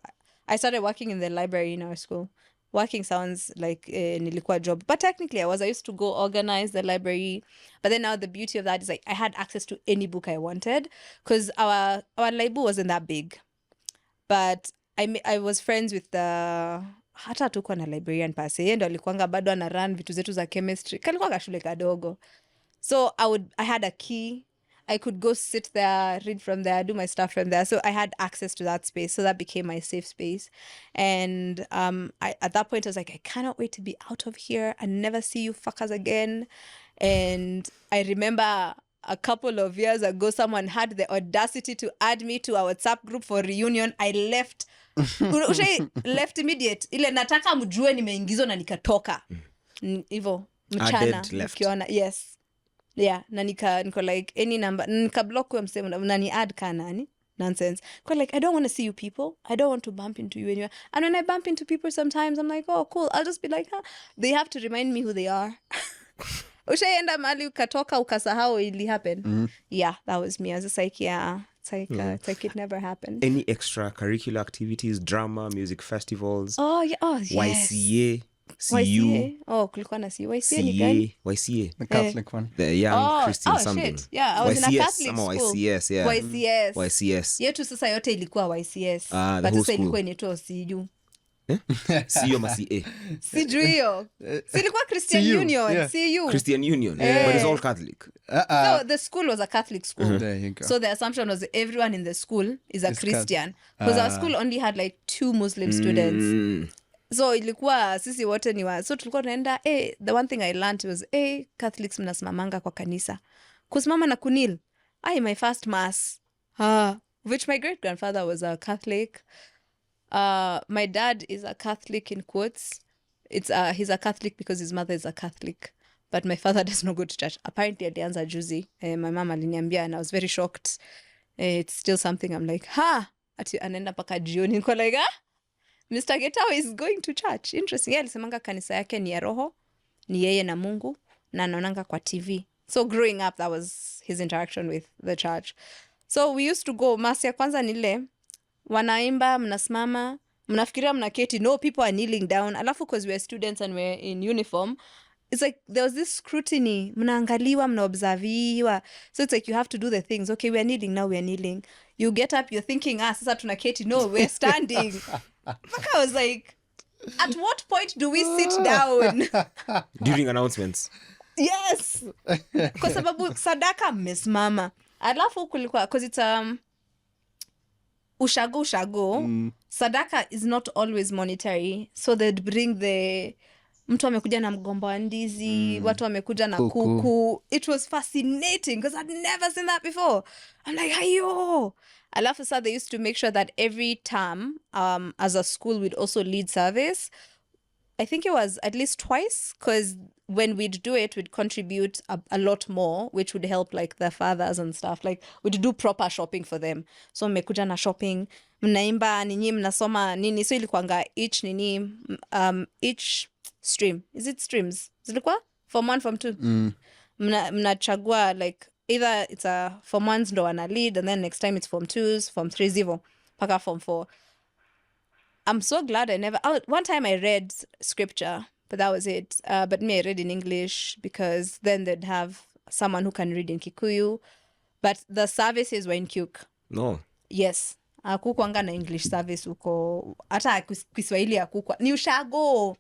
I started working in the library in our school. Working sounds like nilikuwa job. But technically I used to go organize the library. But then now the beauty of that is like I had access to any book I wanted, because our library wasn't that big. But I was friends with the... Hata tuko na librarian pase. Yeye ndo alikuanga bado ana run vitu zetu za chemistry. Kalikuwa kashule kadogo. So I had a key. I could go sit there, read from there, do my stuff from there. So I had access to that space. So that became my safe space. And at that point, I was like, I cannot wait to be out of here and never see you fuckers again. And I remember a couple of years ago, someone had the audacity to add me to our WhatsApp group for reunion. I left. Left immediate. Ile nataka mjue nimeingizwa na nikatoka. Hivyo mchana nikiona. Yes. Yeah, na niko like any number, nika block kwa msemo na ni add ka nani nonsense. Because like I don't want to see you people. I don't want to bump into you anywhere. And when I bump into people sometimes I'm like, oh cool, I'll just be like, they have to remind me who they are. Ushaenda mahali ukatoka ukasahau ili happen. Yeah, that was me. I was just like, yeah, it's like it never happened. Any extracurricular activities, drama, music festivals? Oh yeah, oh yes. YCA. YCA. Oh, kulikuwa na YCA ni gani? YCA. The Catholic one. The young Christian something. Shit. Yeah, I was YCS, in a Catholic school. YCS, yeah. YCS. Yetu sasa yote ilikuwa YCS. But sasa ilikuwa inaitwa CU. CU ama CA? Sijui hiyo. Silikuwa Christian Union. Yeah. CU. Christian Union. But it's all Catholic. So the school was a Catholic school. There you go. So the assumption was everyone in the school is a Christian. Because our school only had like 2 Muslim students. So ilikuwa sisi wote so tulikuwa tunaenda the one thing I learned was Catholics mnasimamanga kwa kanisa. Kusimama na kunil. My first mass. Which my great grandfather was a Catholic. My dad is a Catholic in quotes. He's a Catholic because his mother is a Catholic. But my father does not go to church. Apparently, alianza juzi. My mama aliniambia and I was very shocked. It's still something I'm like, ati anaenda paka jioni. Niko like, Mr. Gitau is going to church. Interesting. Yeah, alisemanga kanisa yake ni ya roho, ni yeye na Mungu, na anaonanga kwa TV. So growing up, that was his interaction with the church. So we used to go, masi ya kwanza nile, wanaimba, mnasimama, mnafikiria mnaketi, no, people are kneeling down. Alafu because we're students and we're in uniform, it's like there was this scrutiny. Mnaangaliwa, mnaobserviwa. So it's like you have to do the things. Okay, we're kneeling, now we're kneeling. You get up, you're thinking, sasa tunaketi. No, we're standing. But I was like, at what point do we sit down? During announcements. Yes. Kwa sababu sadaka mmesimama. Alafu kulikuwa, because it's ushago. Sadaka is not always monetary. So they'd bring the mtu amekuja na mgomba wa ndizi, watu wamekuja na kuku. It was fascinating because I'd never seen that before. I'm like, hayo. Alafu sa they used to make sure that every term, as a school, we'd also lead service. I think it was at least twice, because when we'd do it, we'd contribute a lot more, which would help like the fathers and stuff. Like we'd do proper shopping for them. So mmekuja na shopping, mnaimba nini, mnasoma nini. So ilikuanga each nini, each stream. Is it streams? Zilikuwa? Form 1, Form 2. Mnachagua like either it's a Form 1s ndo wana lead, and then next time it's Form 2s, Form 3s zivo, paka Form 4. I'm so glad I never... one time I read scripture, but that was it. But me, I read in English because then they'd have someone who can read in Kikuyu. But the services were in Kyuk. No. Yes. Hakukwanga na English service uko. Hata Kiswahili hakukwa. Ni ushago.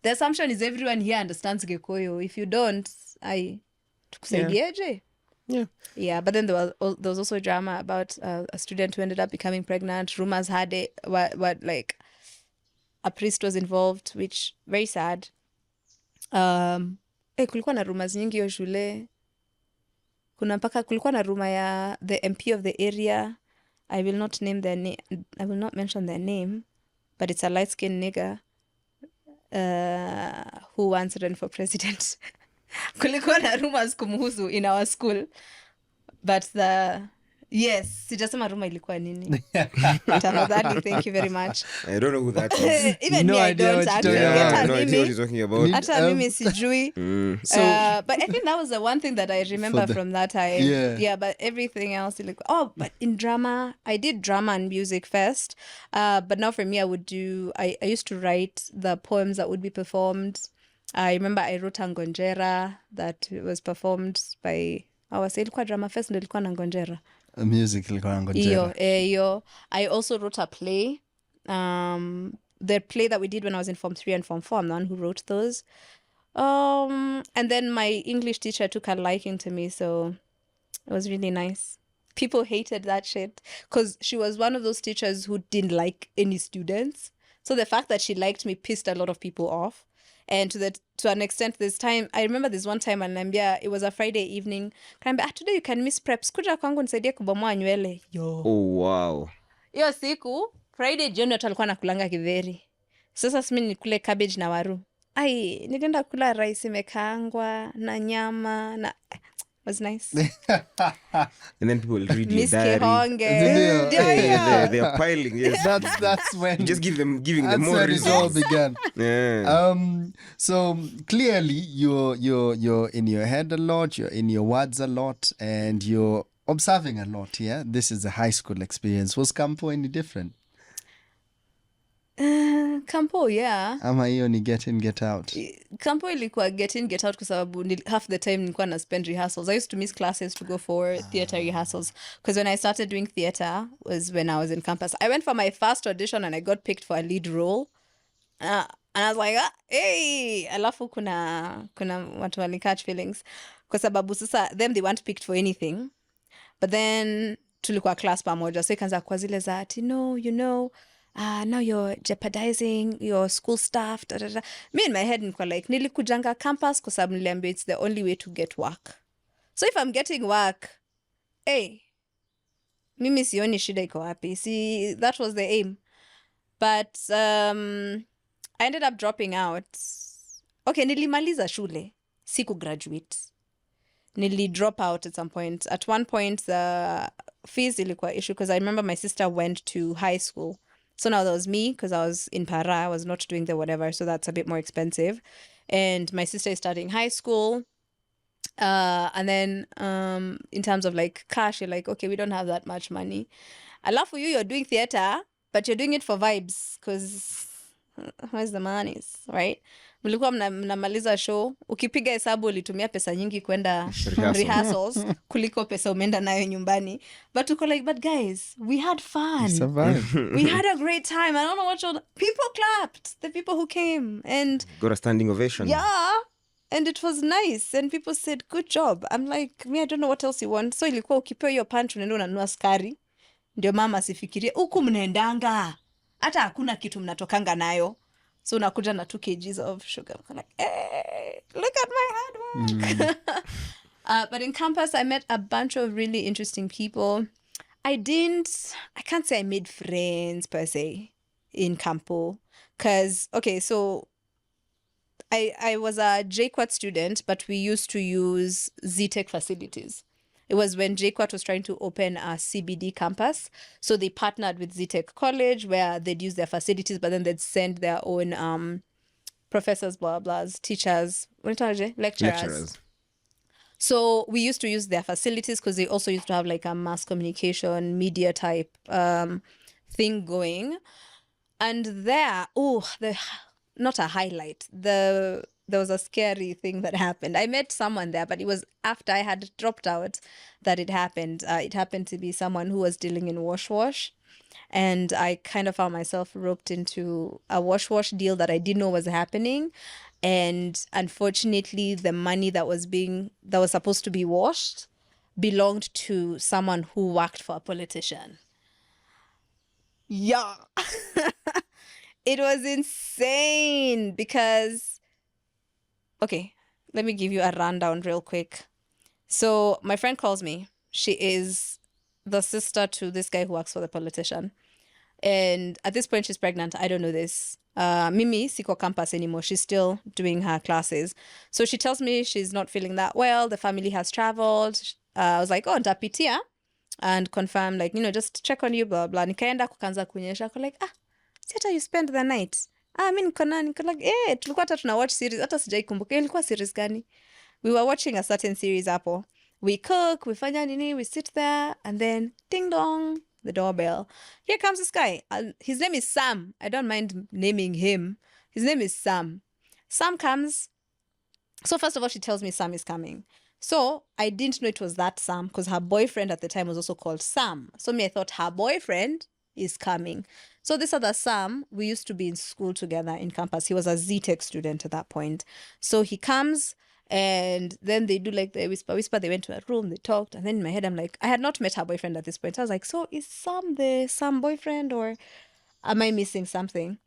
The assumption is everyone here understands Kikuyu. If you don't, tukusaidieje? Yeah. Yeah, but then there was also drama about a student who ended up becoming pregnant. Rumors had it, what like a priest was involved, which very sad. Kulikuwa na rumors nyingi yo shule. Kuna mpaka kulikuwa na rumor ya the MP of the area. I will not mention their name, but it's a light-skinned nigger who once ran for president. Kulikuwa na rumors kumhusu in our school, but yes, sijasema rumor ilikuwa nini. Tafadhali, thank you very much. I don't know who that is. Even no me, I don't actually. No idea what you're talking about. Hata mimi sijui. But I think that was the one thing that I remember from that time. Yeah, but everything else, like, but in drama, I did drama and music first. But now for me, I used to write the poems that would be performed. I remember I wrote a ngonjera that was performed by ilikuwa drama first ndo ilikuwa na ngonjera. Music ilikuwa na ngonjera. Iyo. I also wrote a play. The play that we did when I was in Form 3 and Form 4, I'm the one who wrote those. And then my English teacher took a liking to me, so it was really nice. People hated that shit because she was one of those teachers who didn't like any students. So the fact that she liked me pissed a lot of people off. And to an extent, I remember this one time ananiambia, it was a Friday evening. Kanambia, today you can miss preps. Kuja kwangu nisaidie kubomoa nywele. Yo. Oh, wow. Hiyo siku, Friday jioni watu walikuwa nakulanga kidheri. Sasa simi nikule cabbage na waru. Nilienda kula rice imekaangwa na nyama na... It was nice. And then people read your diary. They are piling. Yes. That's when you just giving them more reasons. It all began. Yeah. So clearly you're in your head a lot, you're in your words a lot, and you're observing a lot. Yeah, this is a high school experience. Was Campo any different? Campo, yeah. Ama hiyo ni get in, get out. Campo ilikuwa get in, get out kwa sababu half the time nilikuwa na spend rehearsals. I used to miss classes to go for theater rehearsals. Because when I started doing theater was when I was in campus. I went for my first audition and I got picked for a lead role. And I was like, hey! Alafu kuna watu wali catch feelings. Kwa sababu sasa, them they weren't picked for anything. But then tulikuwa class pamoja. So ikaanza kwa zile za ati, no, you know... now you're jeopardizing your school staff. Da, da, da. Me in my head niko like, nilikujanga campus kwa sababu niliambia it's the only way to get work. So if I'm getting work, mimi sioni shida iko wapi. See, that was the aim. But I ended up dropping out. Okay, nilimaliza shule. Siku graduate. Nili drop out at some point. At one point, the fees ilikuwa issue because I remember my sister went to high school. So now that was me because I was in Para. I was not doing the whatever. So that's a bit more expensive. And my sister is starting high school. And then in terms of like cash, you're like, okay, we don't have that much money. I love for you, you're doing theater, but you're doing it for vibes because where's the money, right? Mlikuwa mnamaliza show, ukipiga hesabu ulitumia pesa nyingi kwenda rehearsals kuliko pesa umeenda nayo nyumbani. But uko like, but guys, we had fun. We had a great time. I don't know what people clapped, the people who came, and got a standing ovation. Yeah. And it was nice. And people said, good job. I'm like, me, I don't know what else you want. So ilikuwa ukipewa hiyo punch unaenda unanunua sukari. Ndio mama asifikirie, huku mnaendanga. Hata hakuna kitu mnatokanga nayo. So unakuja na 2 kgs of sugar. I'm like, hey, look at my hard work. But in campus, I met a bunch of really interesting people. I can't say I made friends per se in Campo. Because, okay, so I was a JQuat student, but we used to use ZTech facilities. It was when JQuat was trying to open a CBD campus. So they partnered with ZTech College where they'd use their facilities, but then they'd send their own professors, blah, blahs, teachers, lecturers. So we used to use their facilities because they also used to have like a mass communication, media type thing going. And there, not a highlight. There was a scary thing that happened. I met someone there, but it was after I had dropped out that it happened. It happened to be someone who was dealing in wash. And I kind of found myself roped into a wash deal that I didn't know was happening. And unfortunately, the money that was supposed to be washed belonged to someone who worked for a politician. Yeah. It was insane because, okay, let me give you a rundown real quick. So my friend calls me. She is the sister to this guy who works for the politician. And at this point, she's pregnant. I don't know this. Mimi, siko campus anymore. She's still doing her classes. So she tells me she's not feeling that well. The family has traveled. I was like, oh, ntapitia. And confirm, like, just check on you, blah, blah. Nikaenda kukanza kunyesha. Ako like, Sita, you spend the night. Mi niko like, tulikuwa hata tuna watch series. Hata sijaikumbuka. Ilikuwa series gani? We were watching a certain series hapo. We cook, we fanya nini, we sit there, and then ding dong, the doorbell. Here comes this guy. His name is Sam. I don't mind naming him. His name is Sam. Sam comes. So first of all, she tells me Sam is coming. So I didn't know it was that Sam because her boyfriend at the time was also called Sam. So I thought her boyfriend is coming. So this other Sam, we used to be in school together in campus. He was a ZTech student at that point. So he comes and then they do like the whisper. They went to a room, they talked. And then in my head, I'm like, I had not met her boyfriend at this point. I was like, so is Sam the Sam boyfriend or am I missing something?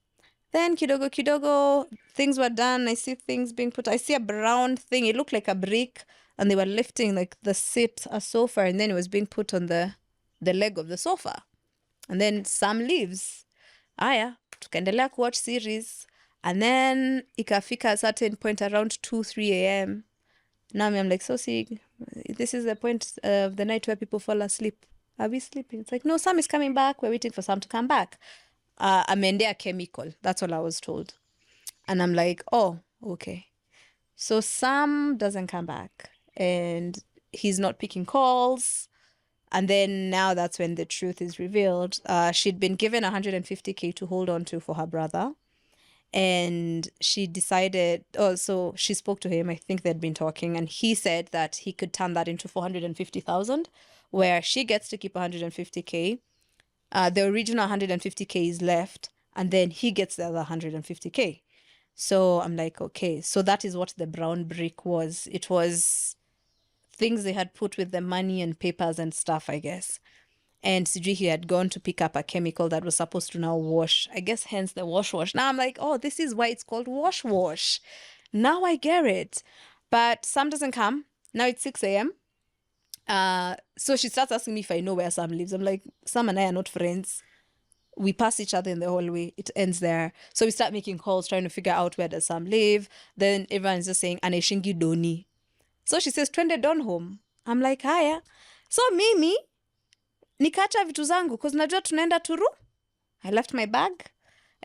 Then kidogo, things were done. I see things being put. I see a brown thing. It looked like a brick. And they were lifting like the seat, a sofa. And then it was being put on the leg of the sofa. And then Sam leaves. Aya, tukaendelea kuwatch series. And then ikafika a certain point around 2-3 a.m. Now I'm like, so see, this is the point of the night where people fall asleep. Are we sleeping? It's like, no, Sam is coming back. We're waiting for Sam to come back. Ameendea chemical. That's all I was told. And I'm like, oh, okay. So Sam doesn't come back. And he's not picking calls. And then now that's when the truth is revealed. She'd been given 150K to hold on to for her brother. And she decided, so she spoke to him. I think they'd been talking. And he said that he could turn that into 450,000, where she gets to keep 150K. The original 150K is left. And then he gets the other 150K. So I'm like, okay. So that is what the brown brick was. It was things they had put with the money and papers and stuff, I guess. And Sijui, he had gone to pick up a chemical that was supposed to now wash. I guess hence the wash. Now I'm like, oh, this is why it's called wash. Now I get it. But Sam doesn't come. Now it's 6 a.m. So she starts asking me if I know where Sam lives. I'm like, Sam and I are not friends. we pass each other in the hallway. It ends there. So we start making calls, trying to figure out where does Sam live. Then everyone's just saying, Aneshingi Doni. So she says, twende Don home. I'm like, haya. So mimi, nikacha vitu zangu, because najua tunaenda Turu. I left my bag.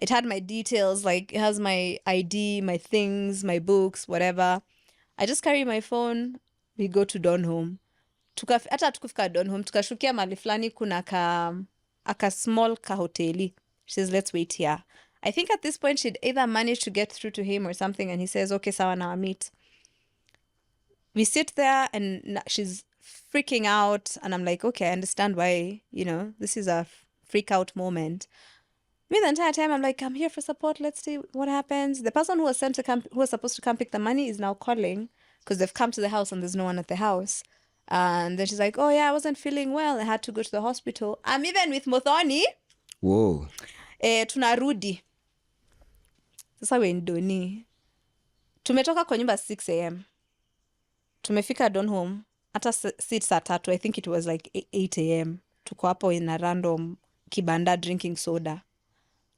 It had my details, like it has my ID, my things, my books, whatever. I just carry my phone. We go to Don home. Hata tukufika Don home, tukashukia mahali fulani kuna aka small ka hoteli. She says, let's wait here. I think at this point she'd either managed to get through to him or something, and he says, okay, sawa, now I'll meet. We sit there and she's freaking out, and I'm like, okay, I understand why, this is a freak out moment. Me, the entire time, I'm like, I'm here for support. Let's see what happens. The person who was sent to come, who was supposed to come pick the money, is now calling because they've come to the house and there's no one at the house. And then she's like, oh yeah, I wasn't feeling well. I had to go to the hospital. I'm even with Muthoni. Whoa. Tunarudi. Sasa we ndoni. Tumetoka kwa nyumba 6 a.m. Tumefika Don home. Hata sit saa 3. I think it was like 8 a.m. Tuko hapo in a random kibanda drinking soda.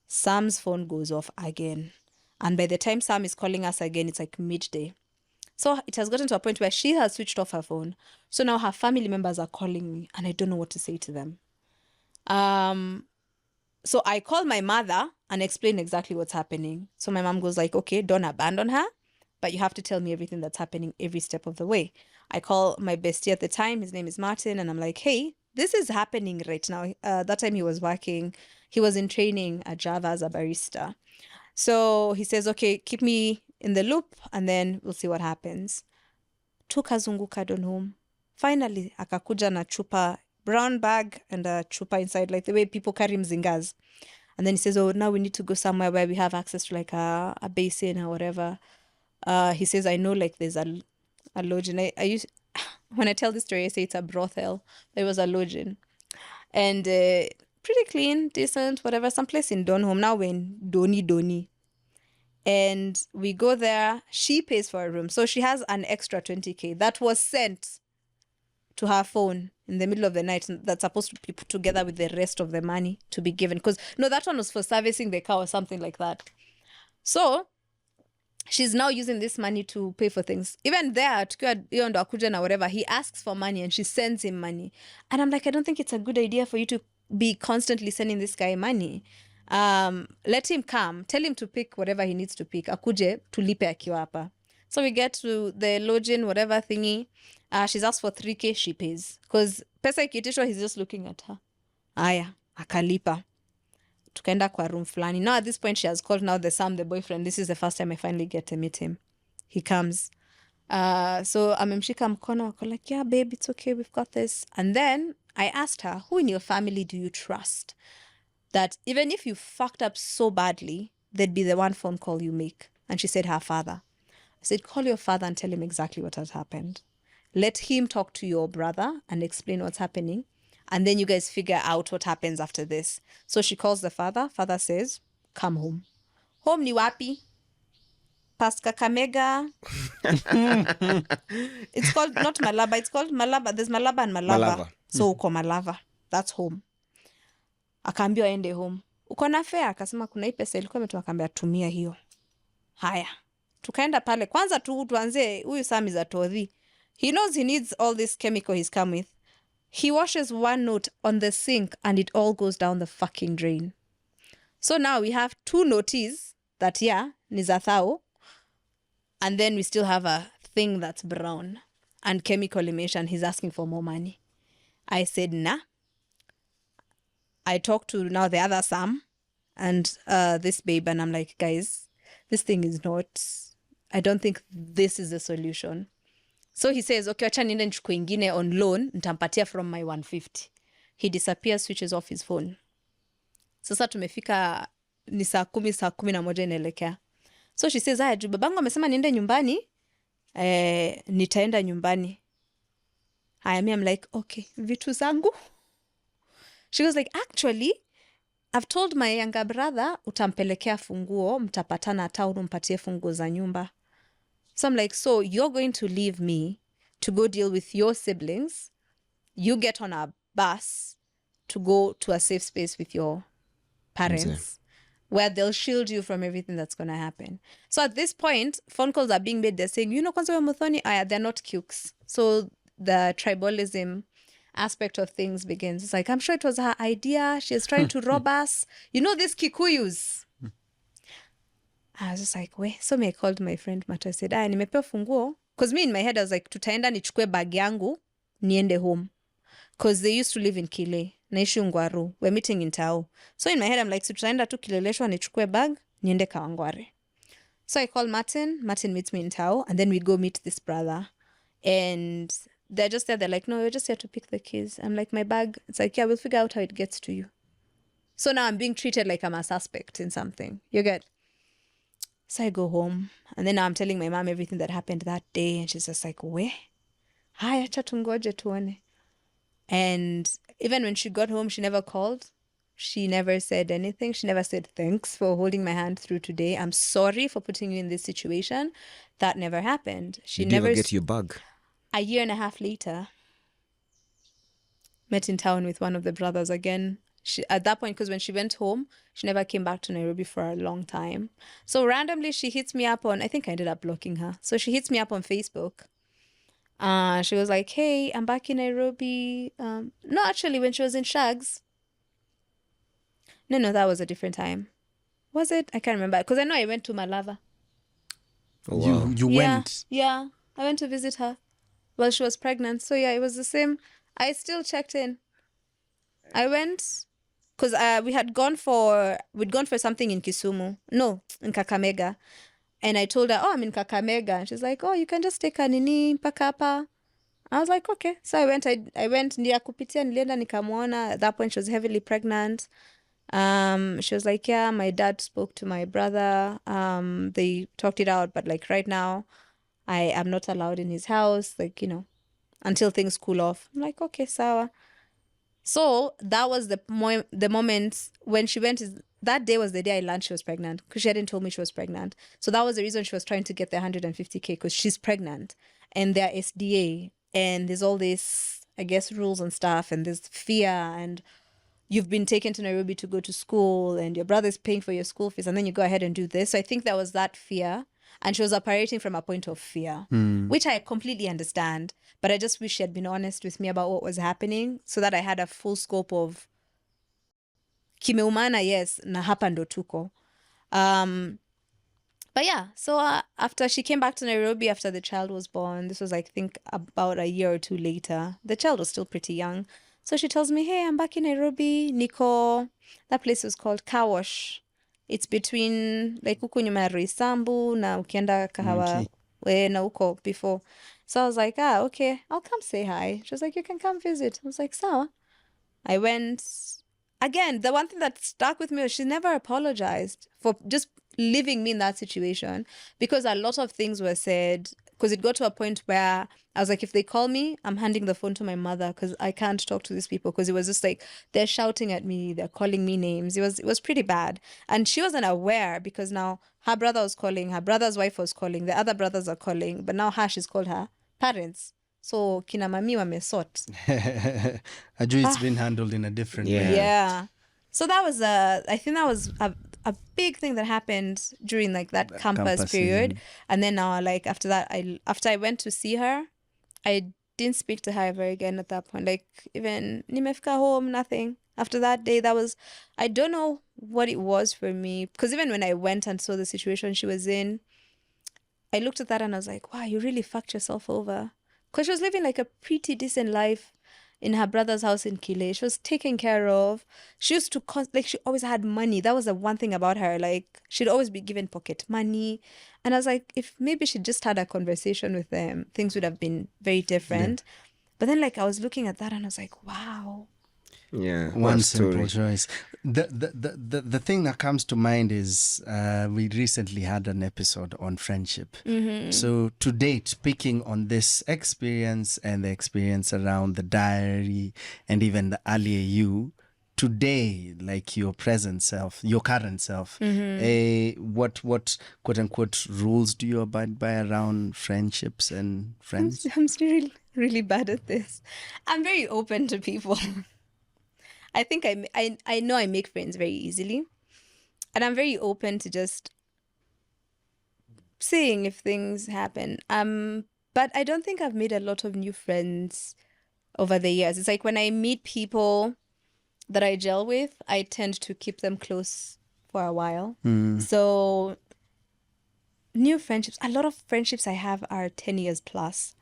Sam's phone goes off again. And by the time Sam is calling us again, it's like midday. So it has gotten to a point where she has switched off her phone. So now her family members are calling me and I don't know what to say to them. So I call my mother and explain exactly what's happening. So my mom goes like, okay, don't abandon her, but you have to tell me everything that's happening every step of the way. I call my bestie at the time. His name is Martin. And I'm like, hey, this is happening right now. That time he was working. He was in training at Java as a barista. So he says, okay, keep me in the loop and then we'll see what happens. Tukazunguka Don home. Finally, akakuja na chupa, brown bag and a chupa inside, like the way people carry mzingas. And then he says, oh, now we need to go somewhere where we have access to like a basin or whatever. He says, I know like there's a lodge. And I used, when I tell this story, I say it's a brothel. There was a lodge in. And pretty clean, decent, whatever. Someplace in Don home. Now we're in Doni. And we go there. She pays for a room. So she has an extra 20K that was sent to her phone in the middle of the night. That's supposed to be put together with the rest of the money to be given. Because, no, that one was for servicing the car or something like that. So she's now using this money to pay for things. Even there, tukiwa ndo akuja na whatever, he asks for money and she sends him money. And I'm like, I don't think it's a good idea for you to be constantly sending this guy money. Let him come. Tell him to pick whatever he needs to pick. Akuje, tulipe akiwa hapa. So we get to the lodging, whatever thingy. She's asked for 3K, she pays. Because pesa ikiitishwa, he's just looking at her. Aya, akalipa. Tukaenda kwa room fulani. Now at this point, she has called now the Sam, the boyfriend. This is the first time I finally get to meet him. He comes. So amemshika mkono. Ako like, yeah, babe, it's okay. We've got this. And then I asked her, who in your family do you trust? That even if you fucked up so badly, there'd be the one phone call you make. And she said her father. I said, call your father and tell him exactly what has happened. Let him talk to your brother and explain what's happening. And then you guys figure out what happens after this. So she calls the father. Father says, come home. Home ni wapi? Past Kakamega. It's called, not Malaba, it's called Malaba. There's Malaba and Malava. So uko Malava. That's home. Akaambiwa ende home. Uko na fare? Akasema kuna hii pesa ilikuwa imetoka, akaambia tumia hiyo. Haya. Tukaenda pale. Kwanza tuanze huyu Sam is a todhi. He knows he needs all this chemical he's come with. He washes one note on the sink and it all goes down the fucking drain. So now we have 2 noties that, yeah, ni za thao. And then we still have a thing that's brown and chemical emission. He's asking for more money. I said, nah. I talked to now the other Sam and this babe, and I'm like, guys, this thing is not, I don't think this is the solution. So he says, okay, acha niende nichukue ingine on loan, nitampatia from my 150. He disappears, switches off his phone. Sasa tumefika ni saa 11 inaelekea. So she says, haya, babangu amesema niende nyumbani, nitaenda nyumbani. Haya, me, I'm like, okay, vitu zangu. She was like, actually, I've told my younger brother, utampelekea funguo, mtapatana town, umpatie funguo za nyumba. So I'm like, so you're going to leave me to go deal with your siblings. You get on a bus to go to a safe space with your parents, where they'll shield you from everything that's going to happen. So at this point, phone calls are being made. They're saying, kwanza Muthoni, they're not cukes. So the tribalism aspect of things begins. It's like, I'm sure it was her idea. She's trying to rob us. These Kikuyus. I was just like, wait. So I called my friend Mato. I said, nimepewa funguo. Because me in my head, I was like, tutaenda nichukue bag yangu, niende home. Because they used to live in Kile. Naishi Ungwaru. We're meeting in Tao. So in my head, I'm like, tutaenda tu Kileleshwa, nichukue bag, niende Kawangware. So I call Martin. Martin meets me in Tao. And then we go meet this brother. And they're just there. They're like, no, we're just here to pick the keys. I'm like, my bag. It's like, yeah, we'll figure out how it gets to you. So now I'm being treated like I'm a suspect in something. You get? So I go home. And then now I'm telling my mom everything that happened that day. And she's just like, we? Haya, acha tungoje tuone. And even when she got home, she never called. She never said anything. She never said, thanks for holding my hand through today. I'm sorry for putting you in this situation. That never happened. She Did you never ever get your bug? A year and a half later, met in town with one of the brothers again. She, at that point, because when she went home, she never came back to Nairobi for a long time. So randomly, she hits me up on, I think I ended up blocking her. So she hits me up on Facebook. She was like, hey, I'm back in Nairobi. No, actually, when she was in Shags. No, that was a different time. Was it? I can't remember. Because I know I went to Malava. Oh, wow. You went? Yeah, I went to visit her while she was pregnant. So yeah, it was the same. I still checked in. I went because we'd gone for something in Kisumu. No, in Kakamega. And I told her, oh, I'm in Kakamega. And she's like, oh, you can just take a nini mpaka hapa. I was like, okay. So I went, ndia kupitia nilienda nikamwona. At that point, she was heavily pregnant. She was like, yeah, my dad spoke to my brother. They talked it out. But like right now, I am not allowed in his house, like, until things cool off. I'm like, okay, sawa. So that was the moment when she went. That day was the day I learned she was pregnant because she hadn't told me she was pregnant. So that was the reason she was trying to get the 150K because she's pregnant and they're SDA and there's all this, I guess, rules and stuff and there's fear and you've been taken to Nairobi to go to school and your brother's paying for your school fees and then you go ahead and do this. So I think there was that fear. And she was operating from a point of fear, which I completely understand. But I just wish she had been honest with me about what was happening so that I had a full scope of kimeumana, yes, na hapa ndo tuko. But yeah, so after she came back to Nairobi after the child was born, this was, I think, about a year or two later. The child was still pretty young. So she tells me, hey, I'm back in Nairobi. Niko, that place was called Kawash. It's between like huku nyuma ya Roysambu na ukienda Kahawa we na huko before. So I was like, okay, I'll come say hi. She was like, you can come visit. I was like, sawa. I went. Again, the one thing that stuck with me was she never apologized for just leaving me in that situation because a lot of things were said. Because it got to a point where I was like, if they call me, I'm handing the phone to my mother because I can't talk to these people because it was just like they're shouting at me, they're calling me names. It was pretty bad. And she wasn't aware because now her brother was calling, her brother's wife was calling, the other brothers are calling, but now she's called her parents. So kina mami wamesort. Ajui it's been handled in a different way. Yeah. So that was I think that was a big thing that happened during like that campus period. And then now like after that after I went to see her, I didn't speak to her ever again at that point. Like even nimefika home, nothing. After that day, that was, I don't know what it was for me. Because even when I went and saw the situation she was in, I looked at that and I was like, wow, you really fucked yourself over. Because she was living like a pretty decent life in her brother's house in Kile. She was taken care of. She used to, like, she always had money. That was the one thing about her. Like, she'd always be given pocket money. And I was like, if maybe she just had a conversation with them, things would have been very different. Yeah. But then, like, I was looking at that and I was like, wow. Yeah, one simple choice. The thing that comes to mind is we recently had an episode on friendship. Mm-hmm. So to date, picking on this experience and the experience around the diary and even the earlier you, today, like your present self, your current self, what quote unquote rules do you abide by around friendships and friends? I'm still really bad at this. I'm very open to people. I think I know I make friends very easily, and I'm very open to just seeing if things happen. But I don't think I've made a lot of new friends over the years. It's like when I meet people that I gel with, I tend to keep them close for a while. So new friendships, a lot of friendships I have are 10 years plus.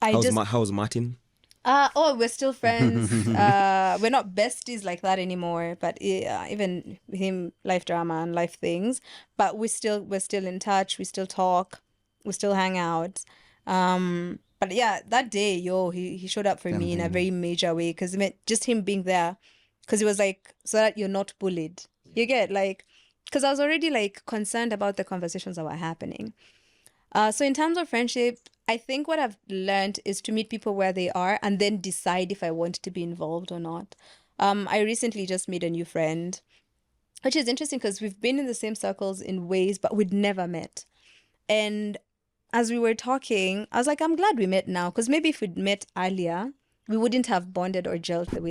How's Martin? We're still friends. We're not besties like that anymore, but even him, life drama and life things. But we're still in touch. We still talk. We still hang out. But yeah, that day, he showed up for me in a very major way because it meant just him being there, because he was like, so that you're not bullied. You get like, because I was already like concerned about the conversations that were happening. So in terms of friendship, I think what I've learned is to meet people where they are and then decide if I want to be involved or not. I recently just made a new friend, which is interesting because we've been in the same circles in ways, but we'd never met. And as we were talking, I was like, I'm glad we met now, because maybe if we'd met earlier, we wouldn't have bonded or gelled the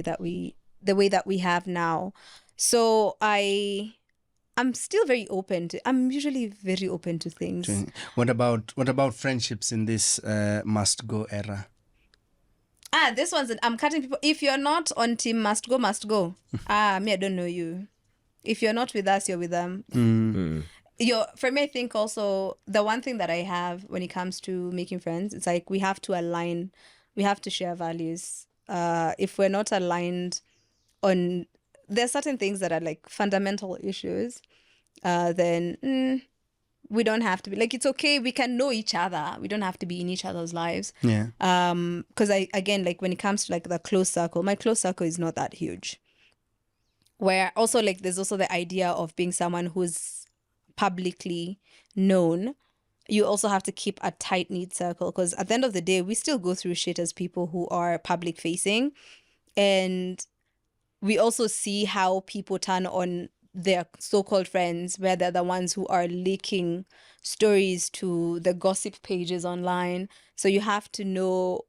way that we have now. So I'm still very open to. I'm usually very open to things. What about friendships in this must go era? This one's. I'm cutting people. If you're not on team must go. Me, I don't know you. If you're not with us, you're with them. For me, I think also the one thing that I have when it comes to making friends, it's like we have to align. We have to share values. If we're not aligned on, there's certain things that are like fundamental issues, then we don't have to be like, it's okay. We can know each other. We don't have to be in each other's lives. Yeah. Because again, like when it comes to like the close circle, my close circle is not that huge. Where also like there's also the idea of being someone who's publicly known. You also have to keep a tight-knit circle, because at the end of the day, we still go through shit as people who are public facing, and we also see how people turn on their so-called friends, where they're the ones who are leaking stories to the gossip pages online. So you have to know,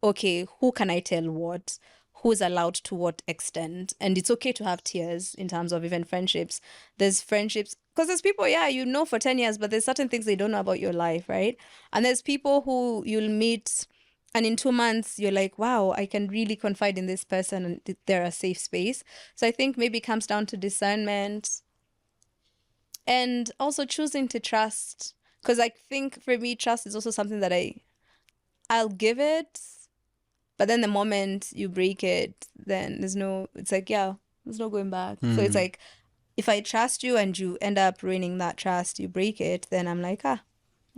okay, who can I tell what? Who's allowed to what extent? And it's okay to have tiers in terms of even friendships. There's friendships, because there's people, you know for 10 years, but there's certain things they don't know about your life, right? And there's people who you'll meet, and in 2 months, you're like, wow, I can really confide in this person, and they're a safe space. So I think maybe it comes down to discernment and also choosing to trust. Because I think for me, trust is also something that I'll give it, but then the moment you break it, then there's no going back. So it's like, if I trust you and you end up ruining that trust, you break it, then I'm like,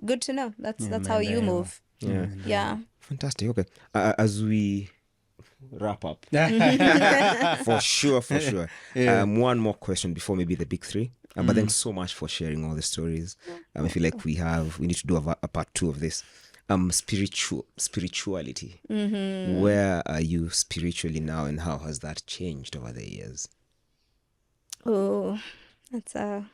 good to know. That's how you move. Yeah. Fantastic. Okay. As we wrap up, for sure. One more question before maybe the big three. But thanks so much for sharing all the stories. I feel like we need to do a part 2 of this. Spirituality. Where are you spiritually now, and how has that changed over the years? Oh, that's a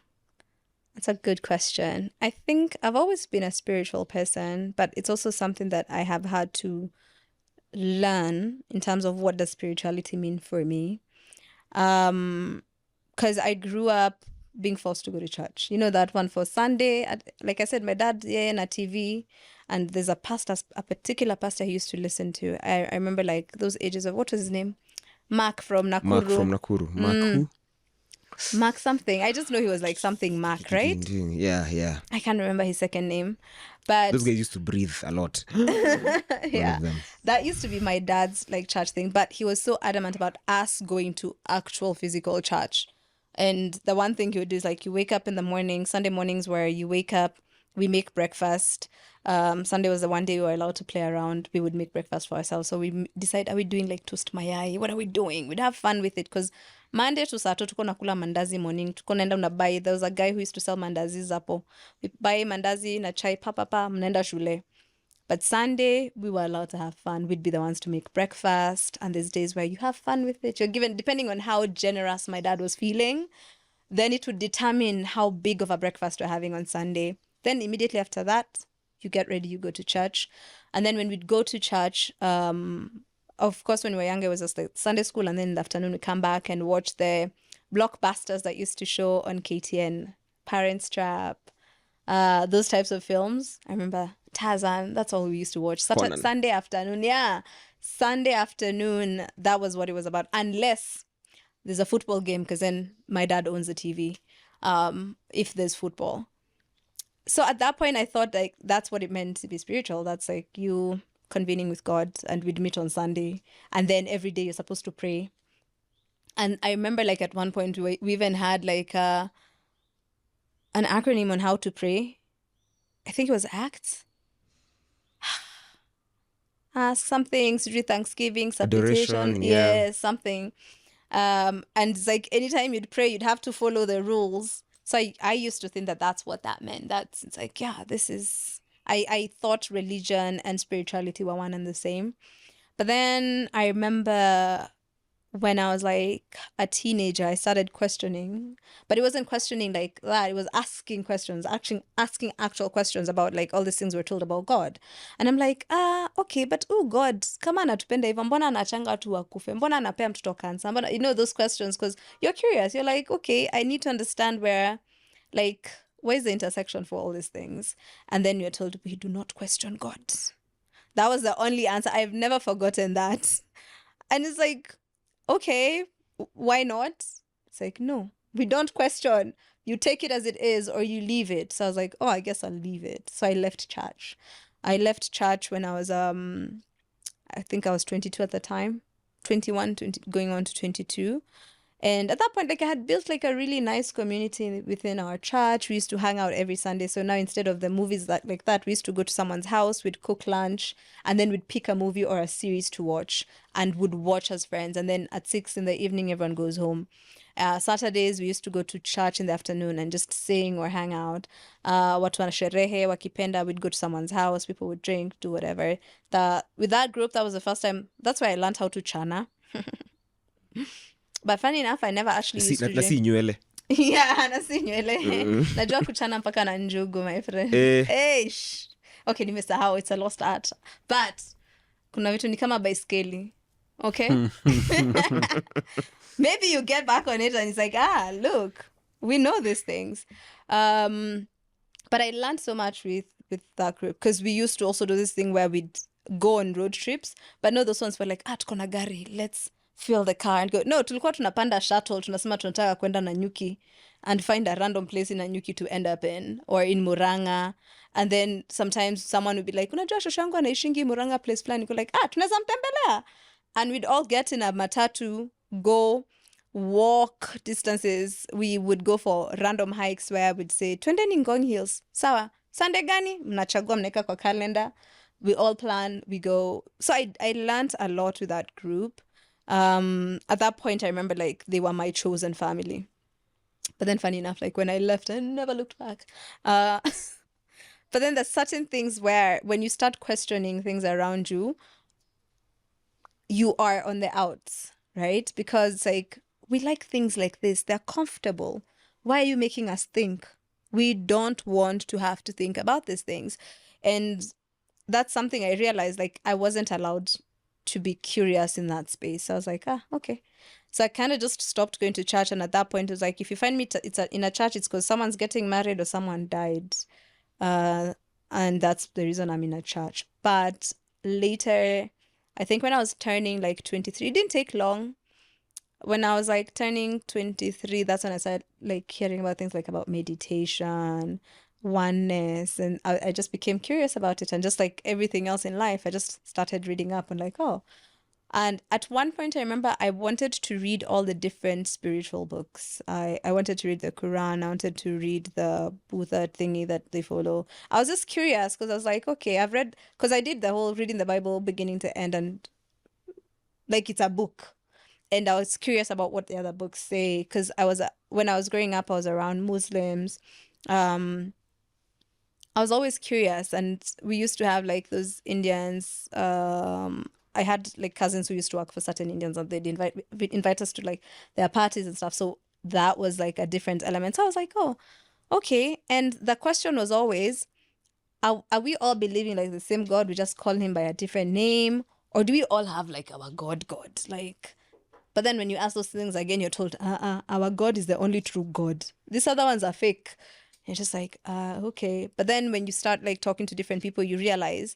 good question. I think I've always been a spiritual person, but it's also something that I have had to learn in terms of what does spirituality mean for me. Because I grew up being forced to go to church. You know that one for Sunday. Like I said, my dad in a TV, and there's a particular pastor he used to listen to. I remember like those ages of, what was his name? Mark from Nakuru. Mark who? Mark something. I just know he was like something Mark, right? Yeah. I can't remember his second name. But those guys used to breathe a lot. Yeah. That used to be my dad's like church thing, but he was so adamant about us going to actual physical church. And the one thing he would do is like, you wake up in the morning, Sunday mornings where you wake up, we make breakfast. Sunday was the one day we were allowed to play around. We would make breakfast for ourselves. So we decide, are we doing like toast mayai? What are we doing? We'd have fun with it, because Monday to Saturday tuko nakula mandazi morning. Tuko naenda unabuy. There was a guy who used to sell mandazi hapo. We buy mandazi na chai papa mnaenda shule. But Sunday, we were allowed to have fun. We'd be the ones to make breakfast. And there's days where you have fun with it. You're given, depending on how generous my dad was feeling, then it would determine how big of a breakfast we're having on Sunday. Then immediately after that, you get ready, you go to church. And then when we'd go to church, of course, when we were younger, it was just like Sunday school, and then in the afternoon we come back and watch the blockbusters that used to show on KTN, Parents Trap, those types of films. I remember Tarzan. That's all we used to watch. Sunday afternoon, Sunday afternoon. That was what it was about. Unless there's a football game, because then my dad owns the TV. If there's football. So at that point, I thought like that's what it meant to be spiritual. That's like you convening with God, and we'd meet on Sunday, and then every day you're supposed to pray. And I remember like at one point we even had like an acronym on how to pray. I think it was ACTS. Ask something, to do Thanksgiving, supplication, Adoration, yeah. yes, something. And it's like anytime you'd pray, you'd have to follow the rules. So I used to think that that's what that meant. It's like, yeah, this is... I thought religion and spirituality were one and the same. But then I remember when I was like a teenager, I started questioning. But it wasn't questioning like that. It was asking questions, asking actual questions about like all these things we're told about God. And I'm like, okay, but God, kama anatupenda hivyo, mbona anachanga watu wakufe? Mbona anapea mtoto kansa? Mbona, you know, those questions, because you're curious. You're like, okay, I need to understand where's the intersection for all these things? And then you're told, we do not question God. That was the only answer. I've never forgotten that. And it's like, okay, why not? It's like, no, we don't question. You take it as it is or you leave it. So I was like, oh, I guess I'll leave it. So I left church. I left church when I was, I think I was 22 at the time, 21, going on to 22. And at that point, like I had built like a really nice community within our church. We used to hang out every Sunday. So now instead of the movies like that, we used to go to someone's house, we'd cook lunch, and then we'd pick a movie or a series to watch and would watch as friends. And then at 6 p.m, everyone goes home. Saturdays, we used to go to church in the afternoon and just sing or hang out. Watu wanasherehe, wakipenda, we'd go to someone's house, people would drink, do whatever. With that group, that was the first time, that's where I learned how to chana. But funny enough, I never actually used to nasi nywele. Yeah, nasi nywele. Najua kuchana mpaka na njugu, my friend. Okay, nimesahau, it's a lost art. But kuna vitu ni kama baiskeli. Okay? Maybe you get back on it and it's like, look, we know these things. But I learned so much with that group, because we used to also do this thing where we'd go on road trips, but no, those ones were like, tuko na gari, let's fill the car and go. No, tulikuwa tunapanda shuttle, tunasema tunataka kwenda Nanyuki and find a random place in Nanyuki to end up in, or in Muranga. And then sometimes someone would be like, unajua shosho yangu anaishingi Muranga place fulani. Go like, tunaweza mtembelea. And we'd all get in a matatu, go walk distances. We would go for random hikes where we'd say, twendeni Ngong Hills. Sawa, Sunday gani? Mnachagua mneka kwa calendar. We all plan, we go. So I learned a lot with that group. At that point, I remember like they were my chosen family. But then funny enough, like when I left, I never looked back. But then there's certain things where when you start questioning things around you, you are on the outs, right? Because like, we like things like this. They're comfortable. Why are you making us think? We don't want to have to think about these things. And that's something I realized, like I wasn't allowed to be curious in that space. So I was like, okay. So I kind of just stopped going to church. And at that point, it was like, if you find me in a church, it's because someone's getting married or someone died. And that's the reason I'm in a church. But later, I think when I was turning like 23, it didn't take long. When I was like turning 23, that's when I started like hearing about things like about meditation, oneness, and I just became curious about it. And just like everything else in life, I just started reading up and like, and at one point I remember I wanted to read all the different spiritual books. I wanted to read the Quran. I wanted to read the Buddha thingy that they follow. I was just curious because I was like, okay, I've read, because I did the whole reading the Bible beginning to end, and like it's a book. And I was curious about what the other books say, because when I was growing up, I was around Muslims. I was always curious, and we used to have like those Indians. I had like cousins who used to work for certain Indians, and they'd invite us to like their parties and stuff. So that was like a different element. So I was like, oh, okay. And the question was always, are we all believing like the same God? We just call him by a different name, Or do we all have like our God? Like, but then when you ask those things again, you're told, our God is the only true God. These other ones are fake. You're just like, okay. But then when you start like talking to different people, you realize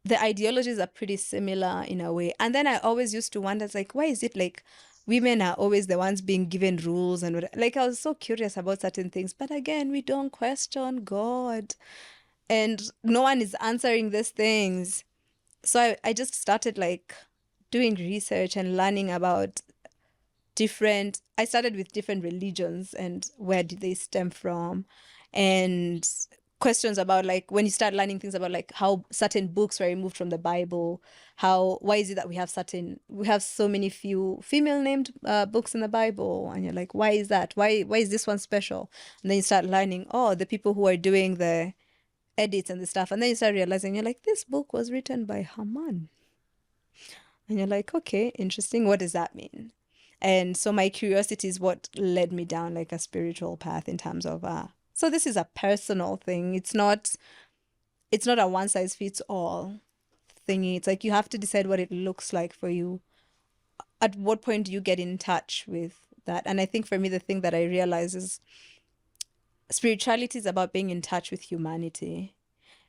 the ideologies are pretty similar in a way. And then I always used to wonder, it's like, why is it like women are always the ones being given rules and like I was so curious about certain things. But again, we don't question God. And no one is answering these things. So I just started like doing research and learning about I started with different religions and where did they stem from, and questions about like when you start learning things about like how certain books were removed from the Bible, why is it that we have so many few female named books in the Bible, and you're like, why is that? Why is this one special? And then you start learning, the people who are doing the edits and the stuff, and then you start realizing, you're like, this book was written by Haman, and you're like, okay, interesting, what does that mean? And so my curiosity is what led me down like a spiritual path in terms of so this is a personal thing. It's not a one size fits all thingy. It's like you have to decide what it looks like for you. At what point do you get in touch with that? And I think for me, the thing that I realize is spirituality is about being in touch with humanity.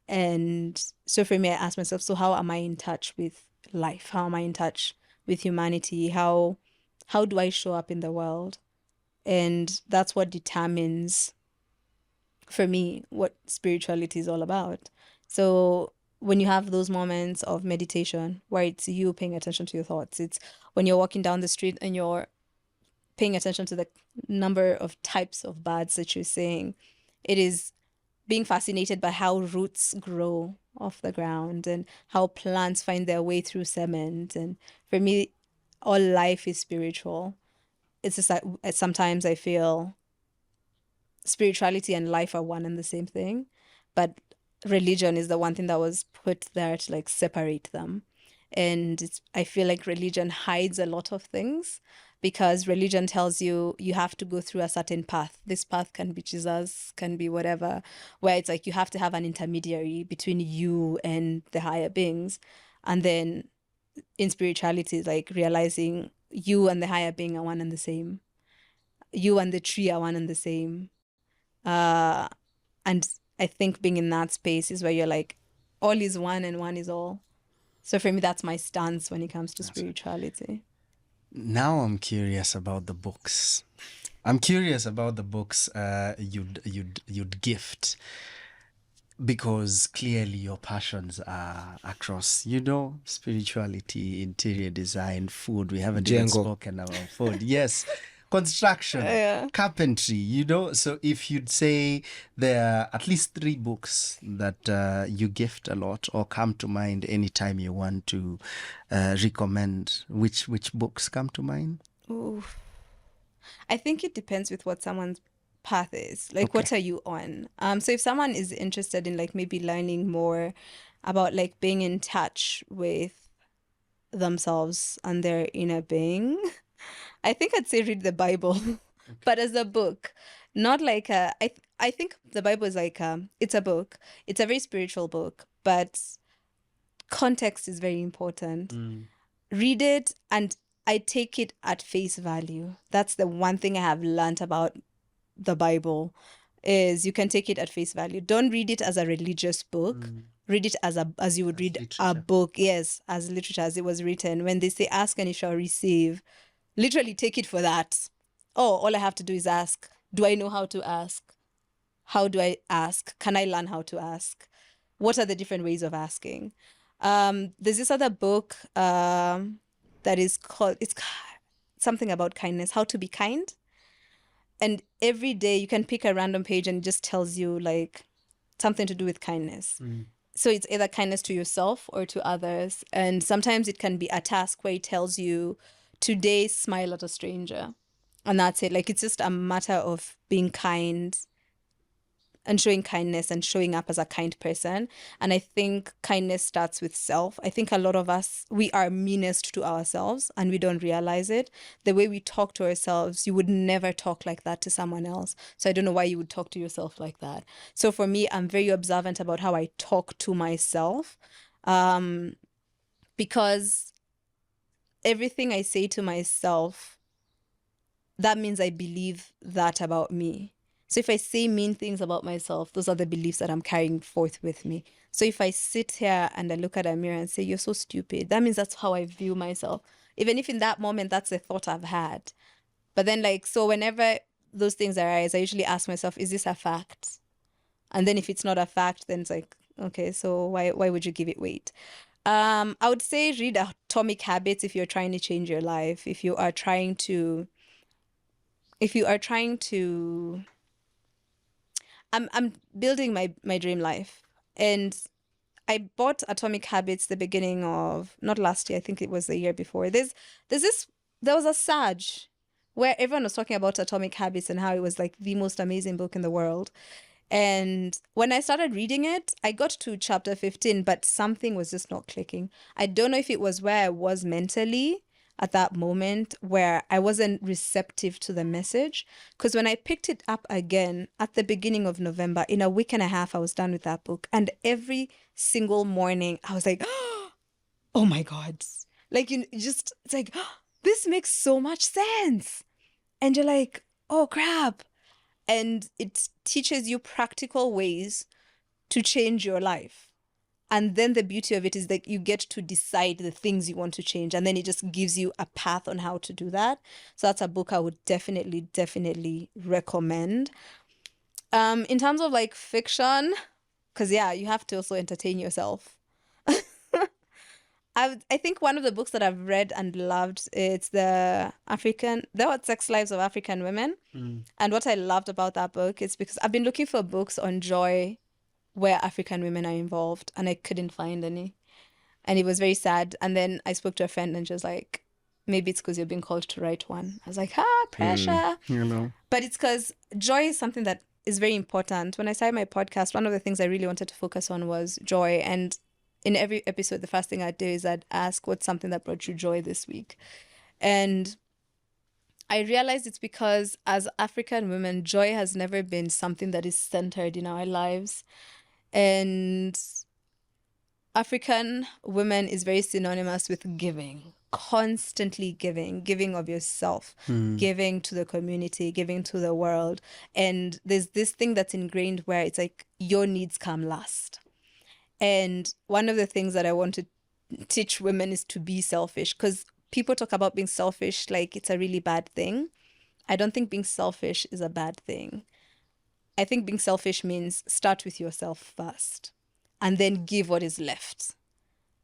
And so for me, I ask myself, so how am I in touch with life? How am I in touch with humanity? How do I show up in the world? And that's what determines, for me, what spirituality is all about. So when you have those moments of meditation where it's you paying attention to your thoughts, it's when you're walking down the street and you're paying attention to the number of types of birds that you're seeing, it is being fascinated by how roots grow off the ground and how plants find their way through cement. And for me, all life is spiritual. It's just like sometimes I feel spirituality and life are one and the same thing, but religion is the one thing that was put there to like separate them. And I feel like religion hides a lot of things, because religion tells you have to go through a certain path. This path can be Jesus, can be whatever, where it's like you have to have an intermediary between you and the higher beings. And then in spirituality, it's like realizing you and the higher being are one and the same. You and the tree are one and the same. And I think being in that space is where you're like, all is one and one is all. So for me, that's my stance when it comes to spirituality. Now I'm curious about the books. You'd gift, because clearly your passions are across, spirituality, interior design, food. We haven't even spoken about food. Yes. Construction, carpentry, So if you'd say there are at least 3 books that you gift a lot or come to mind anytime you want to recommend, which books come to mind? Ooh. I think it depends with what someone's path is. Like, what are you on? So if someone is interested in like maybe learning more about like being in touch with themselves and their inner being, I think I'd say read the Bible, but as a book, not like I think the Bible is like it's a book. It's a very spiritual book, but context is very important. Read it, and I take it at face value. That's the one thing I have learned about the Bible, is you can take it at face value. Don't read it as a religious book. Read it as you would read literature. A book, yes, as literature, as it was written. When they say ask and you shall receive, literally take it for that. All I have to do is ask. Do I know how to ask? How do I ask? Can I learn how to ask? What are the different ways of asking? There's this other book that is called, it's something about kindness, how to be kind. And every day you can pick a random page and it just tells you like something to do with kindness. So it's either kindness to yourself or to others. And sometimes it can be a task where it tells you, today smile at a stranger. And that's it. Like, it's just a matter of being kind and showing kindness and showing up as a kind person. And I think kindness starts with self. I think a lot of us, we are meanest to ourselves and we don't realize it. The way we talk to ourselves, you would never talk like that to someone else. So I don't know why you would talk to yourself like that. So for me, I'm very observant about how I talk to myself. because everything I say to myself, that means I believe that about me. So if I say mean things about myself, those are the beliefs that I'm carrying forth with me. So if I sit here and I look at a mirror and say, you're so stupid, that means that's how I view myself. Even if in that moment, that's a thought I've had. But then so whenever those things arise, I usually ask myself, is this a fact? And then if it's not a fact, then it's like, okay, so why would you give it weight? I would say read Atomic Habits if you're trying to change your life. If you are trying to I'm building my dream life. And I bought Atomic Habits the beginning of, not last year, I think it was the year before. There was a surge where everyone was talking about Atomic Habits and how it was like the most amazing book in the world. And when I started reading it, I got to chapter 15, but something was just not clicking. I don't know if it was where I was mentally at that moment, where I wasn't receptive to the message. Because when I picked it up again at the beginning of November, in a week and a half, I was done with that book. And every single morning, I was like, oh my God. Like, it's like, this makes so much sense. And you're like, oh crap. And it teaches you practical ways to change your life. And then the beauty of it is that you get to decide the things you want to change. And then it just gives you a path on how to do that. So that's a book I would definitely recommend. In terms of like fiction, because you have to also entertain yourself. I think one of the books that I've read and loved, it's The Sex Lives of African Women. And what I loved about that book is because I've been looking for books on joy where African women are involved, and I couldn't find any. And it was very sad. And then I spoke to a friend and she was like, maybe it's because you're being called to write one. I was like, pressure. But it's because joy is something that is very important. When I started my podcast, one of the things I really wanted to focus on was joy. And in every episode, the first thing I'd do is I'd ask, what's something that brought you joy this week? And I realized it's because as African women, joy has never been something that is centered in our lives. And African women is very synonymous with giving, constantly giving of yourself, giving to the community, giving to the world. And there's this thing that's ingrained where it's like your needs come last. And one of the things that I want to teach women is to be selfish, because people talk about being selfish like it's a really bad thing. I don't think being selfish is a bad thing. I think being selfish means start with yourself first and then give what is left.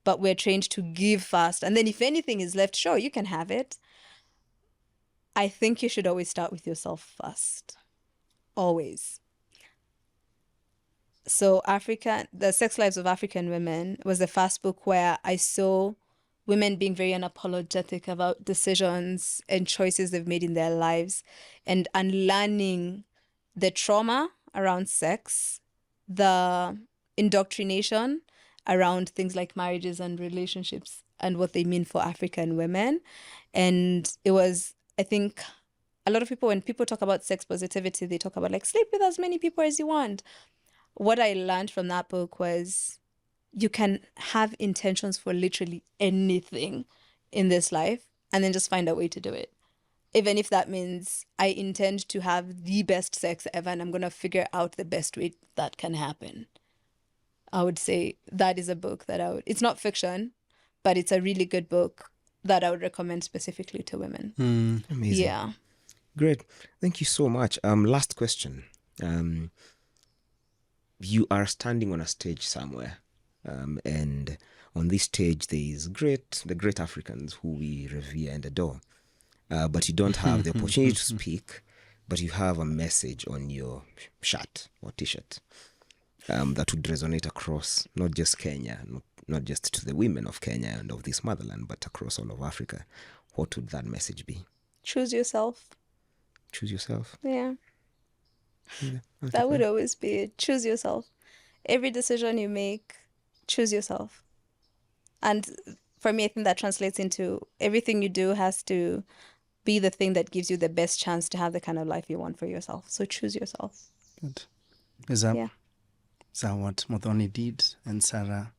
But we're trained to give first. And then if anything is left, sure, you can have it. I think you should always start with yourself first. Always. So The Sex Lives of African Women was the first book where I saw women being very unapologetic about decisions and choices they've made in their lives, and unlearning the trauma around sex, the indoctrination around things like marriages and relationships and what they mean for African women. And it was, I think, a lot of people, when people talk about sex positivity, they talk about like sleep with as many people as you want. What I learned from that book was you can have intentions for literally anything in this life and then just find a way to do it. Even if that means I intend to have the best sex ever and I'm going to figure out the best way that can happen. I would say that is a book that it's not fiction, but it's a really good book that I would recommend specifically to women. Amazing. Yeah. Great. Thank you so much. Last question. You are standing on a stage somewhere, and on this stage there is the great Africans who we revere and adore. But you don't have the opportunity to speak, but you have a message on your shirt or t-shirt that would resonate across not just Kenya, not just to the women of Kenya and of this motherland, but across all of Africa. What would that message be? Choose yourself. Choose yourself. Yeah. Yeah, that would always be it. Choose yourself. Every decision you make, choose yourself. And for me, I think that translates into everything you do has to be the thing that gives you the best chance to have the kind of life you want for yourself. So choose yourself. Good. Is that what Muthoni did and Sarah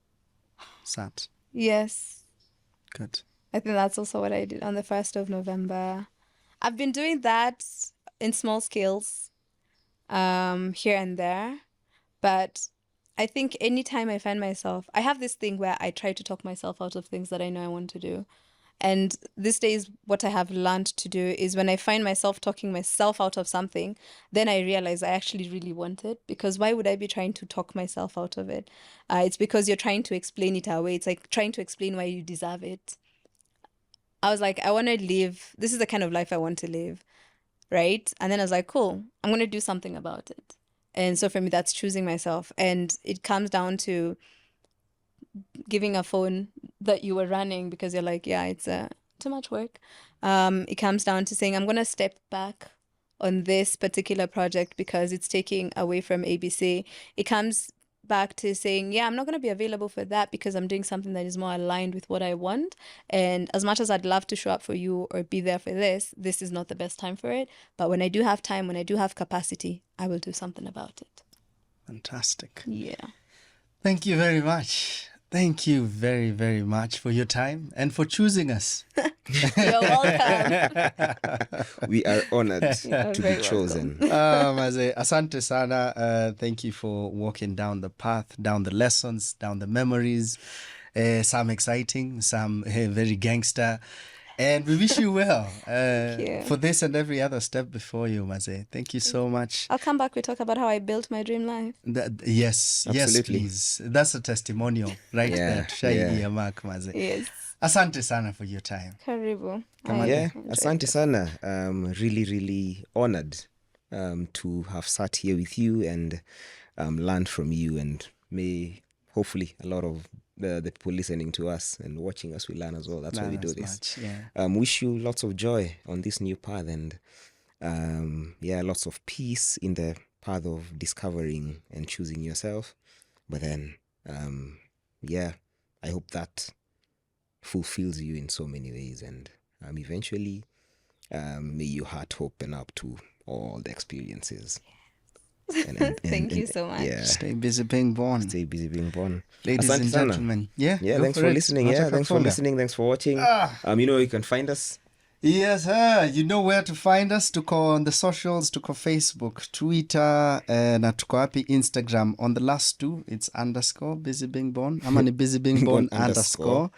sat? Yes. Good. I think that's also what I did on the 1st of November. I've been doing that in small scales here and there. But I think anytime I find myself, I have this thing where I try to talk myself out of things that I know I want to do. And these days, what I have learned to do is when I find myself talking myself out of something, then I realize I actually really want it. Because why would I be trying to talk myself out of it? It's because you're trying to explain it away. It's like trying to explain why you deserve it. I was like, I want to live. This is the kind of life I want to live. Right? And then I was like, cool, I'm going to do something about it. And so for me, that's choosing myself. And it comes down to giving a phone that you were running because you're like, yeah, it's too much work. It comes down to saying, I'm going to step back on this particular project because it's taking away from ABC. It comes back to saying, yeah, I'm not going to be available for that because I'm doing something that is more aligned with what I want. And as much as I'd love to show up for you or be there for this is not the best time for it. But when I do have time, when I do have capacity, I will do something about it. Fantastic. Yeah. Thank you very much. Thank you very, very much for your time and for choosing us. You're welcome. We are honored to be chosen. Maze, asante sana. Thank you for walking down the path, down the lessons, down the memories. Some exciting, some very gangster. And we wish you well for this and every other step before you, Maze. Thank you so much. I'll come back. We talk about how I built my dream life. Yes, Absolutely. please. That's a testimonial right there. Shai Mark, Maze. Yes. Asante sana for your time. Karibu. Yeah, asante sana. Really, really honored to have sat here with you and learned from you, and may hopefully a lot of the people listening to us and watching us will learn as well. That's why we do this. Wish you lots of joy on this new path, and lots of peace in the path of discovering and choosing yourself. But then I hope that fulfills you in so many ways, and eventually may your heart open up to all the experiences. Thank you so much. Yeah. Stay busy being born. Stay busy being born. Ladies and gentlemen. Thanks for listening. Thanks for listening. Thanks for watching. You can find us. Yes, you know where to find us. Tuko on the socials, tuko Facebook, Twitter, na tuko happy Instagram. On the last two, it's _ busy being born. I'm on busy being born _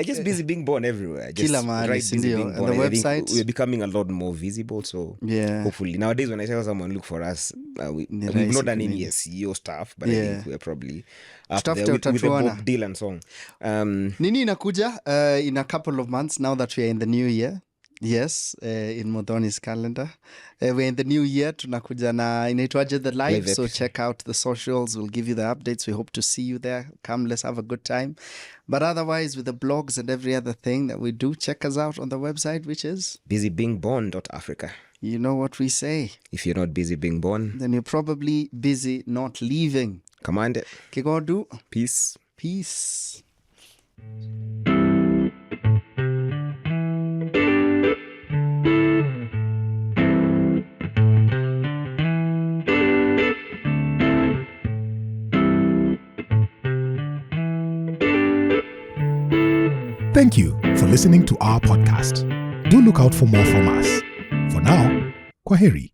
just busy being born everywhere. Just kila mahali, right, busy being born. the I think website. we're becoming a lot more visible. So hopefully nowadays when I tell someone look for us, we've not done any SEO stuff, but I think we're probably up there with the Bob Dylan song. Nini inakuja in a couple of months now that we are in the new year. Yes, in Muthoni's calendar. We're in the new year. Tunakuja na inaitwaje the live. So check out the socials. We'll give you the updates. We hope to see you there. Come, let's have a good time. But otherwise, with the blogs and every other thing that we do, check us out on the website, which is busybeingborn.africa. You know what we say. If you're not busy being born, then you're probably busy not leaving. Command it. Kigodu. Peace. Peace. Thank you for listening to our podcast. Do look out for more from us. For now, Kwaheri.